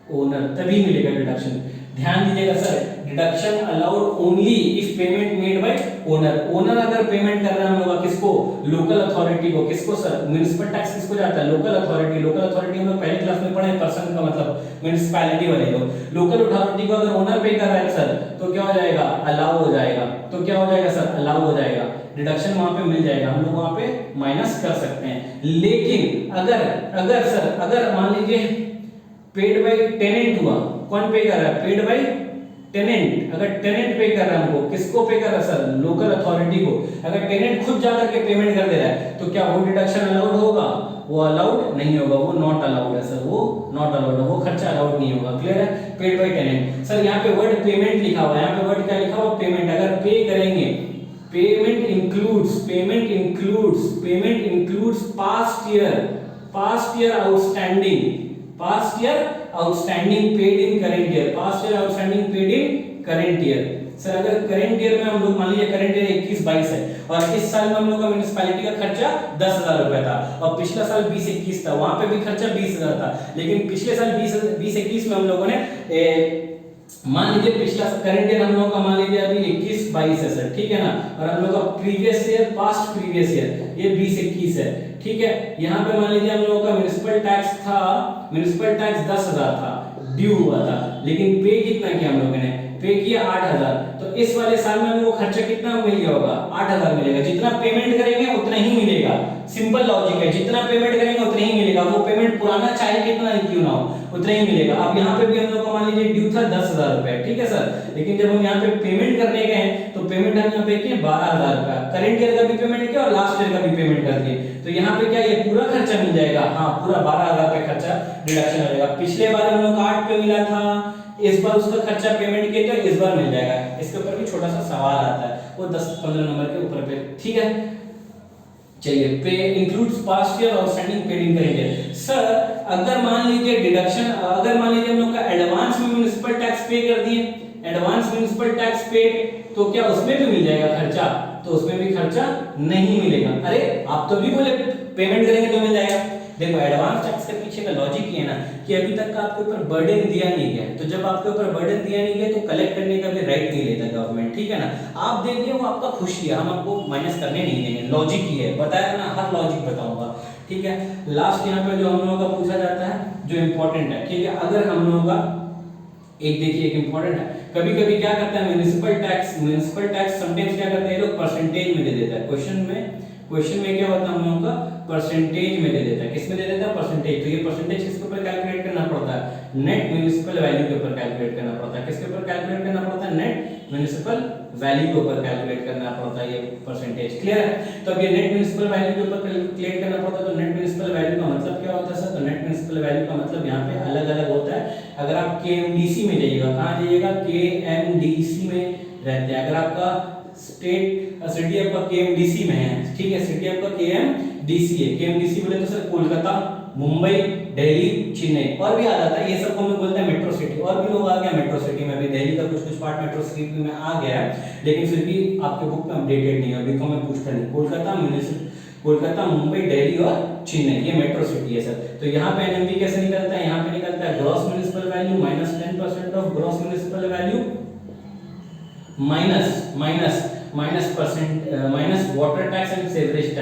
owner, तभी मिलेगा डिडक्शन। ध्यान दीजिएगा sir, deduction allowed only if payment made by owner अगर पेमेंट कर रहा है हम लोग किसको, लोकल अथॉरिटी को। किसको सर, म्युनिसिपल टैक्स किसको जाता है, लोकल अथॉरिटी। लोकल अथॉरिटी हम लोग पहली क्लास में पढ़े, पर्सन का मतलब म्युनिसिपैलिटी वाले लोग। लोकल अथॉरिटी को अगर ओनर पे कर रहा है सर, तो क्या हो जाएगा, अलाउ हो जाएगा। तो क्या हो जाएगा सर, अलाउ हो जाएगा, डिडक्शन वहां पे मिल जाएगा, हम लोग वहां पे माइनस कर सकते हैं। लेकिन अगर मान लीजिए पेड बाय टेनेंट हुआ, कौन पे कर रहा है, पेड बाय टेनेंट। अगर टेनेंट पे कर रहा है हमको, किसको पे कर रहा है सर, लोकल अथॉरिटी को। अगर टेनेंट खुद जाकर के पेमेंट कर दे रहा है, तो क्या वो डिडक्शन अलाउड होगा, वो अलाउड नहीं होगा, वो नॉट अलाउड है सर, वो नॉट अलाउड है, वो खर्चा अलाउड नहीं होगा। क्लियर है, पेड बाय टेनेंट। सर यहाँ पे वर्ड पेमेंट लिखा हुआ है, यहाँ पे वर्ड क्या लिखा हुआ, पेमेंट। अगर पे करेंगे, payment includes past year outstanding paid in current year. Sir अगर करंट ईयर में हम लोग मान लीजिए करंट ईयर 21-22 है, और इस साल में हम लोग का म्युनिसिपैलिटी का खर्चा 10,000 रुपए था, और पिछला साल 20-21 था, वहां पे भी खर्चा 20,000 था। लेकिन पिछले साल 20-21 में हम लोगों ने मान लीजिए पिछला करंट ईयर हम लोग का मान लीजिए अभी 21-22 है सर, ठीक है ना, और हम लोग का प्रीवियस ईयर ये 20-21 है, ठीक है। यहाँ पे मान लीजिए हम लोगों का म्युनिसिपल टैक्स 10,000 था, ड्यू हुआ था, लेकिन पे कितना किया हम लोगों ने, पे किया 8,000। तो इस वाले साल में हमको खर्चा कितना मिल गया होगा, 8,000 मिलेगा। जितना पेमेंट करेंगे उतना ही मिलेगा, सिंपल लॉजिक है, जितना पेमेंट करेंगे उतना ही मिलेगा। वो पेमेंट पुराना चाहे कितना ही क्यों ना हो, उतना ही मिलेगा। अब यहाँ पे भी हम लोग को मान लीजिए ड्यू था 10,000 रुपए, ठीक है सर, लेकिन जब हम यहाँ पे पेमेंट करने गए तो पेमेंट हम यहाँ पे किए 12,000 रुपया, करंट ईयर का भी पेमेंट किया और लास्ट ईयर का भी पेमेंट कर दिए। तो यहाँ पे क्या ये पूरा खर्चा मिल जाएगा, हाँ पूरा 12,000 रुपए खर्चा डिडक्शन हो जाएगा। पिछले बार हम लोग को 8 पे मिला था, इस बार उसका खर्चा पेमेंट किया तो इस बार मिल जाएगा। इसके ऊपर भी छोटा सा सवाल आता है, वो 10-15 नंबर के ऊपर पे, ठीक है। चलिए, पे includes past year outstanding paid in करेंगे। सर अगर मान लीजिए डिडक्शन, अगर मान लीजिए हम लोग का एडवांस में म्युनिसिपल टैक्स पे कर दिए, एडवांस म्युनिसिपल टैक्स पेड, तो क्या उसमें भी मिल जाएगा खर्चा, तो उसमें भी खर्चा नहीं मिलेगा। अरे आप तो भी बोले पेमेंट करेंगे तो मिल जाएगा, देखो एडवांस टैक्स के पीछे का लॉजिक ये है ना कि अभी तक का आपके ऊपर बर्डन दिया नहीं गया, तो जब आपके ऊपर बर्डन दिया नहीं गया तो कलेक्ट करने का भी राइट नहीं लेता गवर्नमेंट, ठीक है ना। आप दे दिए वो आपका खुशी है, हम आपको माइनस करने नहीं देंगे, लॉजिक ये है, बताया ना, हर लॉजिक बताऊंगा, ठीक है। लास्ट यहाँ पे जो हम लोगों का पूछा जाता है जो इंपॉर्टेंट है, ठीक है, अगर हम लोगों का एक देखिए एक इंपॉर्टेंट है, कभी कभी क्या करता है म्युनिसिपल टैक्स समटाइम्स क्या करते हैं लोग परसेंटेज में दे देता है, क्वेश्चन में क्या होता है हम लोगों का परसेंटेज में दे देता है, किस में दे देता है परसेंटेज, तो ये परसेंटेज किसके ऊपर कैलकुलेट करना पड़ता है, नेट म्युनिसिपल वैल्यू के ऊपर कैलकुलेट करना पड़ता है, किसके ऊपर कैलकुलेट करना पड़ता है, नेट म्युनिसिपल वैल्यू के ऊपर कैलकुलेट करना पड़ता है ये परसेंटेज, क्लियर है। तो अब ये नेट म्युनिसिपल वैल्यू के ऊपर कैलकुलेट करना पड़ता है, तो नेट म्युनिसिपल वैल्यू का मतलब क्या होता है सर, तो नेट म्युनिसिपल वैल्यू का मतलब यहाँ पे अलग अलग होता है। अगर आप केएमडीसी में जाइएगा, कहाँ जाइएगा, केएमडीसी में रहते हैं, अगर आपका स्टेट सिटी आपका केएमडीसी में है, ठीक है, सिटी आपका केएमडीसी है, केएमडीसी बोले तो सर कोलकाता, मुंबई, दिल्ली, चेन्नई और भी आ जाता है, ये सबको हम बोलते हैं मेट्रो सिटी, और भी लोग आ गया मेट्रो सिटी में भी, दिल्ली का कुछ पार्ट मेट्रो सिटी में आ गया है, लेकिन फिर भी आपके बुक में अपडेटेड नहीं है, अभी को मैं पूछता नहीं, कोलकाता, मुंबई, दिल्ली और चेन्नई, ये मेट्रो सिटी है सर। तो यहाँ पे एनएमवी कैसे निकलता है, यहाँ पे निकलता है gross municipal value minus 10% of gross municipal value minus water tax and sewerage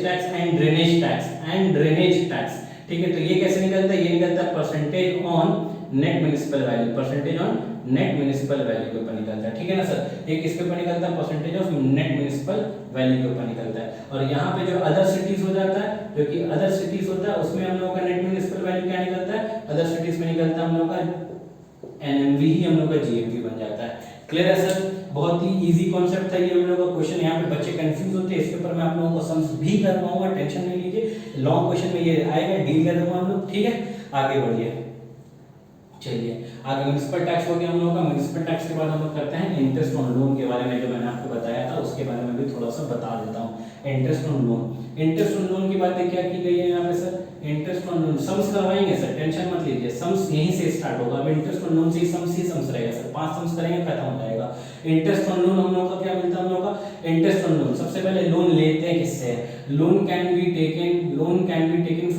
tax and drainage tax, ठीक है। तो ये कैसे निकलता है, ये निकलता है percentage on net municipal value, percentage on net municipal value के ऊपर निकलता है, ठीक है ना सर। ये किसके ऊपर निकलता है, percentage of net municipal value के ऊपर निकलता है। और यहाँ पे जो अदर सिटीज हो जाता है, जो कि अदर सिटीज होता है, उसमें हम लोगों का नेट म्युनिसिपल वैल्यू क्या निकलता है, अदर सिटीज में निकलता है हम लोगों का एनएमवी ही हम लोग का जीएमवी बन जाता है, क्लियर है सर। बहुत ही इजी कॉन्सेप्ट था ये हम लोगों का क्वेश्चन, यहाँ पे बच्चे कंफ्यूज होते हैं, इसके ऊपर मैं आप लोगों को सम्स भी कर पाऊंगा, टेंशन नहीं लीजिए, लॉन्ग क्वेश्चन में ये आएगा, डील कर दूंगा हम लोग, ठीक है। आगे बढ़िए, चलिए आगे म्युनिसिपल टैक्स हो गया हम लोगों का। म्युनिसिपल टैक्स के बाद हम लोग करते हैं इंटरेस्ट ऑन लोन के बारे में, जो मैंने आपको बताया था उसके बारे में भी थोड़ा सा बता देता हूँ। इंटरेस्ट ऑन लोन की बातें क्या की गई है यहाँ पे sir, interest on loan sums करवाएंगे सर, टेंशन मत लीजिए, सम्स यहीं से स्टार्ट होगा। अब इंटरेस्ट ऑन लोन से ही सम्स रहेगा सर, 5 सम्स करेंगे खत्म हो जाएगा। इंटरेस्ट ऑन लोन हम लोग का क्या मिलता है, हम लोग का इंटरेस्ट ऑन लोन, सबसे पहले लोन लेते हैं किससे, loan can be taken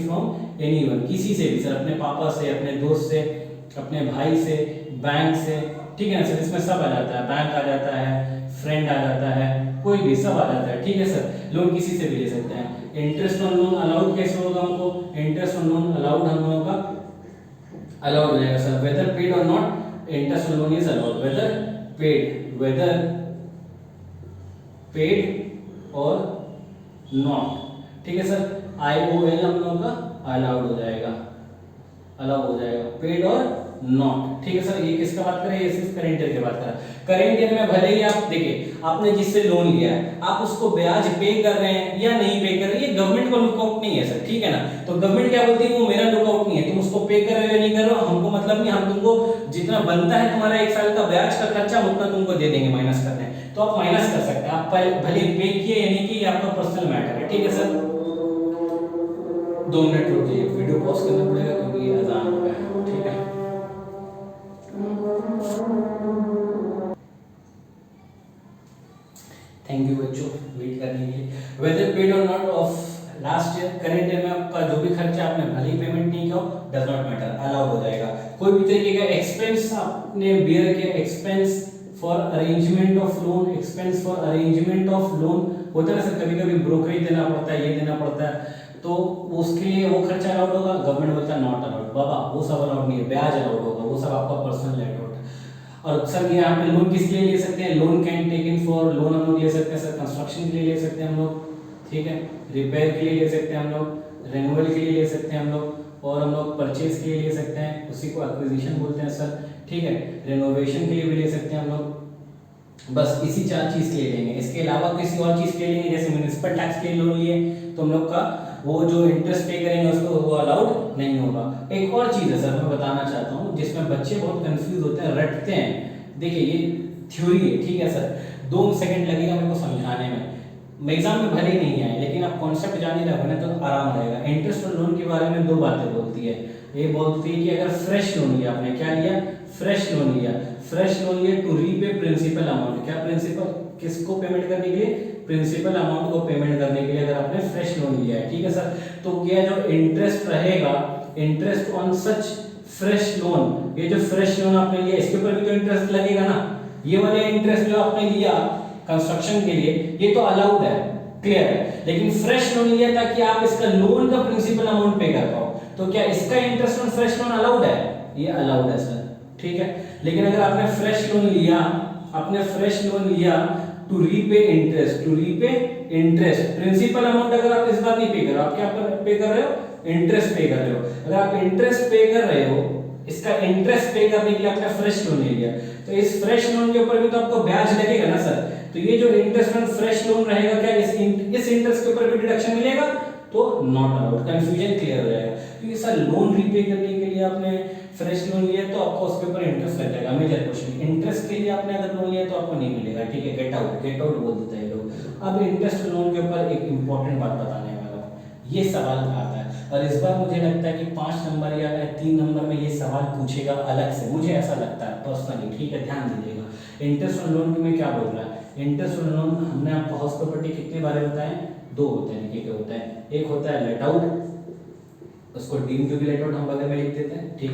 from anyone, किसी से भी सर, अपने पापा से, अपने दोस्त से, अपने भाई से, बैंक से, ठीक है ना सर, इसमें सब आ जाता है, बैंक आ जाता है, फ्रेंड आ जाता है, कोई भी सब आ जाता है, ठीक है सर। लोन किसी से भी ले सकते हैं। इंटरेस्ट ऑन लोन अलाउड कैसे होगा हमको, इंटरेस्ट ऑन लोन अलाउड हम लोगों का अलाउड हो जाएगा सर, वेदर पेड और not, interest on loan is allowed, whether paid और नॉट, ठीक है सर। IOL हम लोगों का अलाउड हो जाएगा, पेड और नॉट, ठीक है सर। ये किसका बात करें, ये सिर्फ करेंट ईयर की बात करें। करेंट ईयर में भले ही आप देखिए, आपने जिससे लोन लिया है आप उसको ब्याज पे कर रहे हैं या नहीं पे कर रहे हैं, ये गवर्नमेंट का लुकआउट नहीं है सर, ठीक है ना। तो गवर्नमेंट क्या बोलती है, वो मेरा लुकआउट नहीं है, तुम उसको पे कर रहे हो या नहीं कर रहे हो, हमको मतलब नहीं, हम तुमको जितना बनता है तुम्हारा 1 साल का ब्याज का खर्चा उतना तुमको दे देंगे माइनस करने, तो आप माइनस कर सकते हैं, आप भले पे किए या नहीं किए, आपका पर्सनल मैटर है, ठीक है सर। 2 मिनट रुक जाइए, वीडियो पॉज करना पड़ेगा क्योंकि अजान हो गया है, ठीक है। थैंक यू बच्चों वेट करने के लिए। वेदर पेड और not of last year, current year में आपका जो भी खर्चा आपने भले ही पेमेंट नहीं किया हो, डज नॉट मैटर, अलाउ हो जाएगा। कोई भी तरीके का एक्सपेंस आपने बियर किया, expense for arrangement of loan, होता है ना सर, कभी-कभी ब्रोकरेज देना पड़ता है, ये देना पड़ता है, तो उसके लिए वो खर्चा अलाउड होगा, गवर्नमेंट बोलता है नॉट अलाउड, बाबा वो सब अलाउड नहीं है, ब्याज अलाउड होगा, वो सब आपका पर्सनल अलाउड। और सर यहाँ पे लोन किस लिए ले सकते हैं, loan can taken for, loan हम लोग ले सकते हैं सर कंस्ट्रक्शन के लिए ले सकते हैं हम लोग, ठीक है, रिपेयर के लिए ले सकते हैं हम लोग, रेन्यूअल के लिए ले सकते हैं हम लोग, और हम लोग परचेज के लिए ले सकते हैं, उसी को एक्विजिशन बोलते हैं सर, ठीक है, रेनोवेशन के लिए भी ले सकते हैं हम लोग। बस इसी 4 चीज के लिए लेंगे, इसके अलावा किसी और चीज के लिए लेंगे, जैसे म्युनिसिपल टैक्स के लिए लोन लिए तो हम लोग का वो जो इंटरेस्ट पे करेंगे उसको वो अलाउड नहीं होगा। एक और चीज है सर मैं बताना चाहता हूँ, जिसमें बच्चे बहुत कंफ्यूज होते हैं, रटते हैं। देखिए ये थ्योरी है, ठीक है सर, 2 सेकंड लगेगा मेरे को समझाने में, एग्जाम में भले ही नहीं आए, लेकिन आप कॉन्सेप्ट जाने लगे ना तो आराम रहेगा। इंटरेस्ट और लोन के बारे में 2 बातें बोलती है, ये बोलती है कि अगर फ्रेश लोन लिया आपने, क्या लिया, फ्रेश लोन लिया टू रीपे प्रिंसिपल अमाउंट, क्या प्रिंसिपल, किसको पेमेंट करने के लिए, प्रिंसिपल अमाउंट को पेमेंट करने के लिए अगर आपने फ्रेश लोन लिया है, ठीक है सर। तो ये जो इंटरेस्ट रहेगा, interest on such fresh loan, ये जो फ्रेश लोन आपने लिया इसके ऊपर भी तो इंटरेस्ट लगेगा ना। ये वाले इंटरेस्ट जो आपने लिया कंस्ट्रक्शन के लिए ये तो अलाउड है, क्लियर है। लेकिन फ्रेश लोन लिया ताकि आप इसका लोन का प्रिंसिपल अमाउंट पे कर पाओ, तो क्या इसका interest on fresh loan allowed है? ये अलाउड है सर, ठीक है। लेकिन अगर आपने फ्रेश लोन लिया, आपने फ्रेश लोन लिया to repay interest, to repay interest, principal amount अगर आप इस बार नहीं पे कर रहे हो, आप क्या पे कर रहे हो? इंटरेस्ट पे कर रहे हो। अगर आप इंटरेस्ट पे कर रहे हो, इसका इंटरेस्ट पे करने के लिए आपने फ्रेश लोन ले लिया, तो इस फ्रेश लोन के ऊपर भी तो आपको ब्याज लगेगा ना सर। तो ये जो इंटरेस्ट ऑन फ्रेश लोन रहेगा, क्या इस इंटरेस्ट के ऊपर भी डिडक्शन मिलेगा? तो नॉट अलाउड। कंफ्यूजन क्लियर हो जाएगा, क्योंकि सर लोन रीपे करने के लिए आपने फ्रेश लोन लिया तो आपको उसके ऊपर इंटरेस्ट लग जाएगा। मेजर क्वेश्चन, इंटरेस्ट के लिए आपने अगर लोन लिया तो आपको नहीं मिलेगा, ठीक है। गेट आउट बोल देते हैं लोग। अब इंटरेस्ट लोन के ऊपर एक इंपॉर्टेंट बात बताने वाला हूँ, ये सवाल आता है और इस बार मुझे लगता है कि 5 नंबर या 3 नंबर में ये सवाल पूछेगा अलग से, मुझे ऐसा लगता है पर्सनली, ठीक है। ध्यान दीजिएगा, इंटरेस्ट ऑन लोन में क्या बोल रहा है। इंटरेस्ट ऑन लोन हमने आपको हाउस प्रॉपर्टी कितने बारे बताए? 2 होते हैं, देखिए क्या होता है। एक होता है लेट आउट, उसको deem to be let out हम बगल में लिख देते हैं, ठीक है।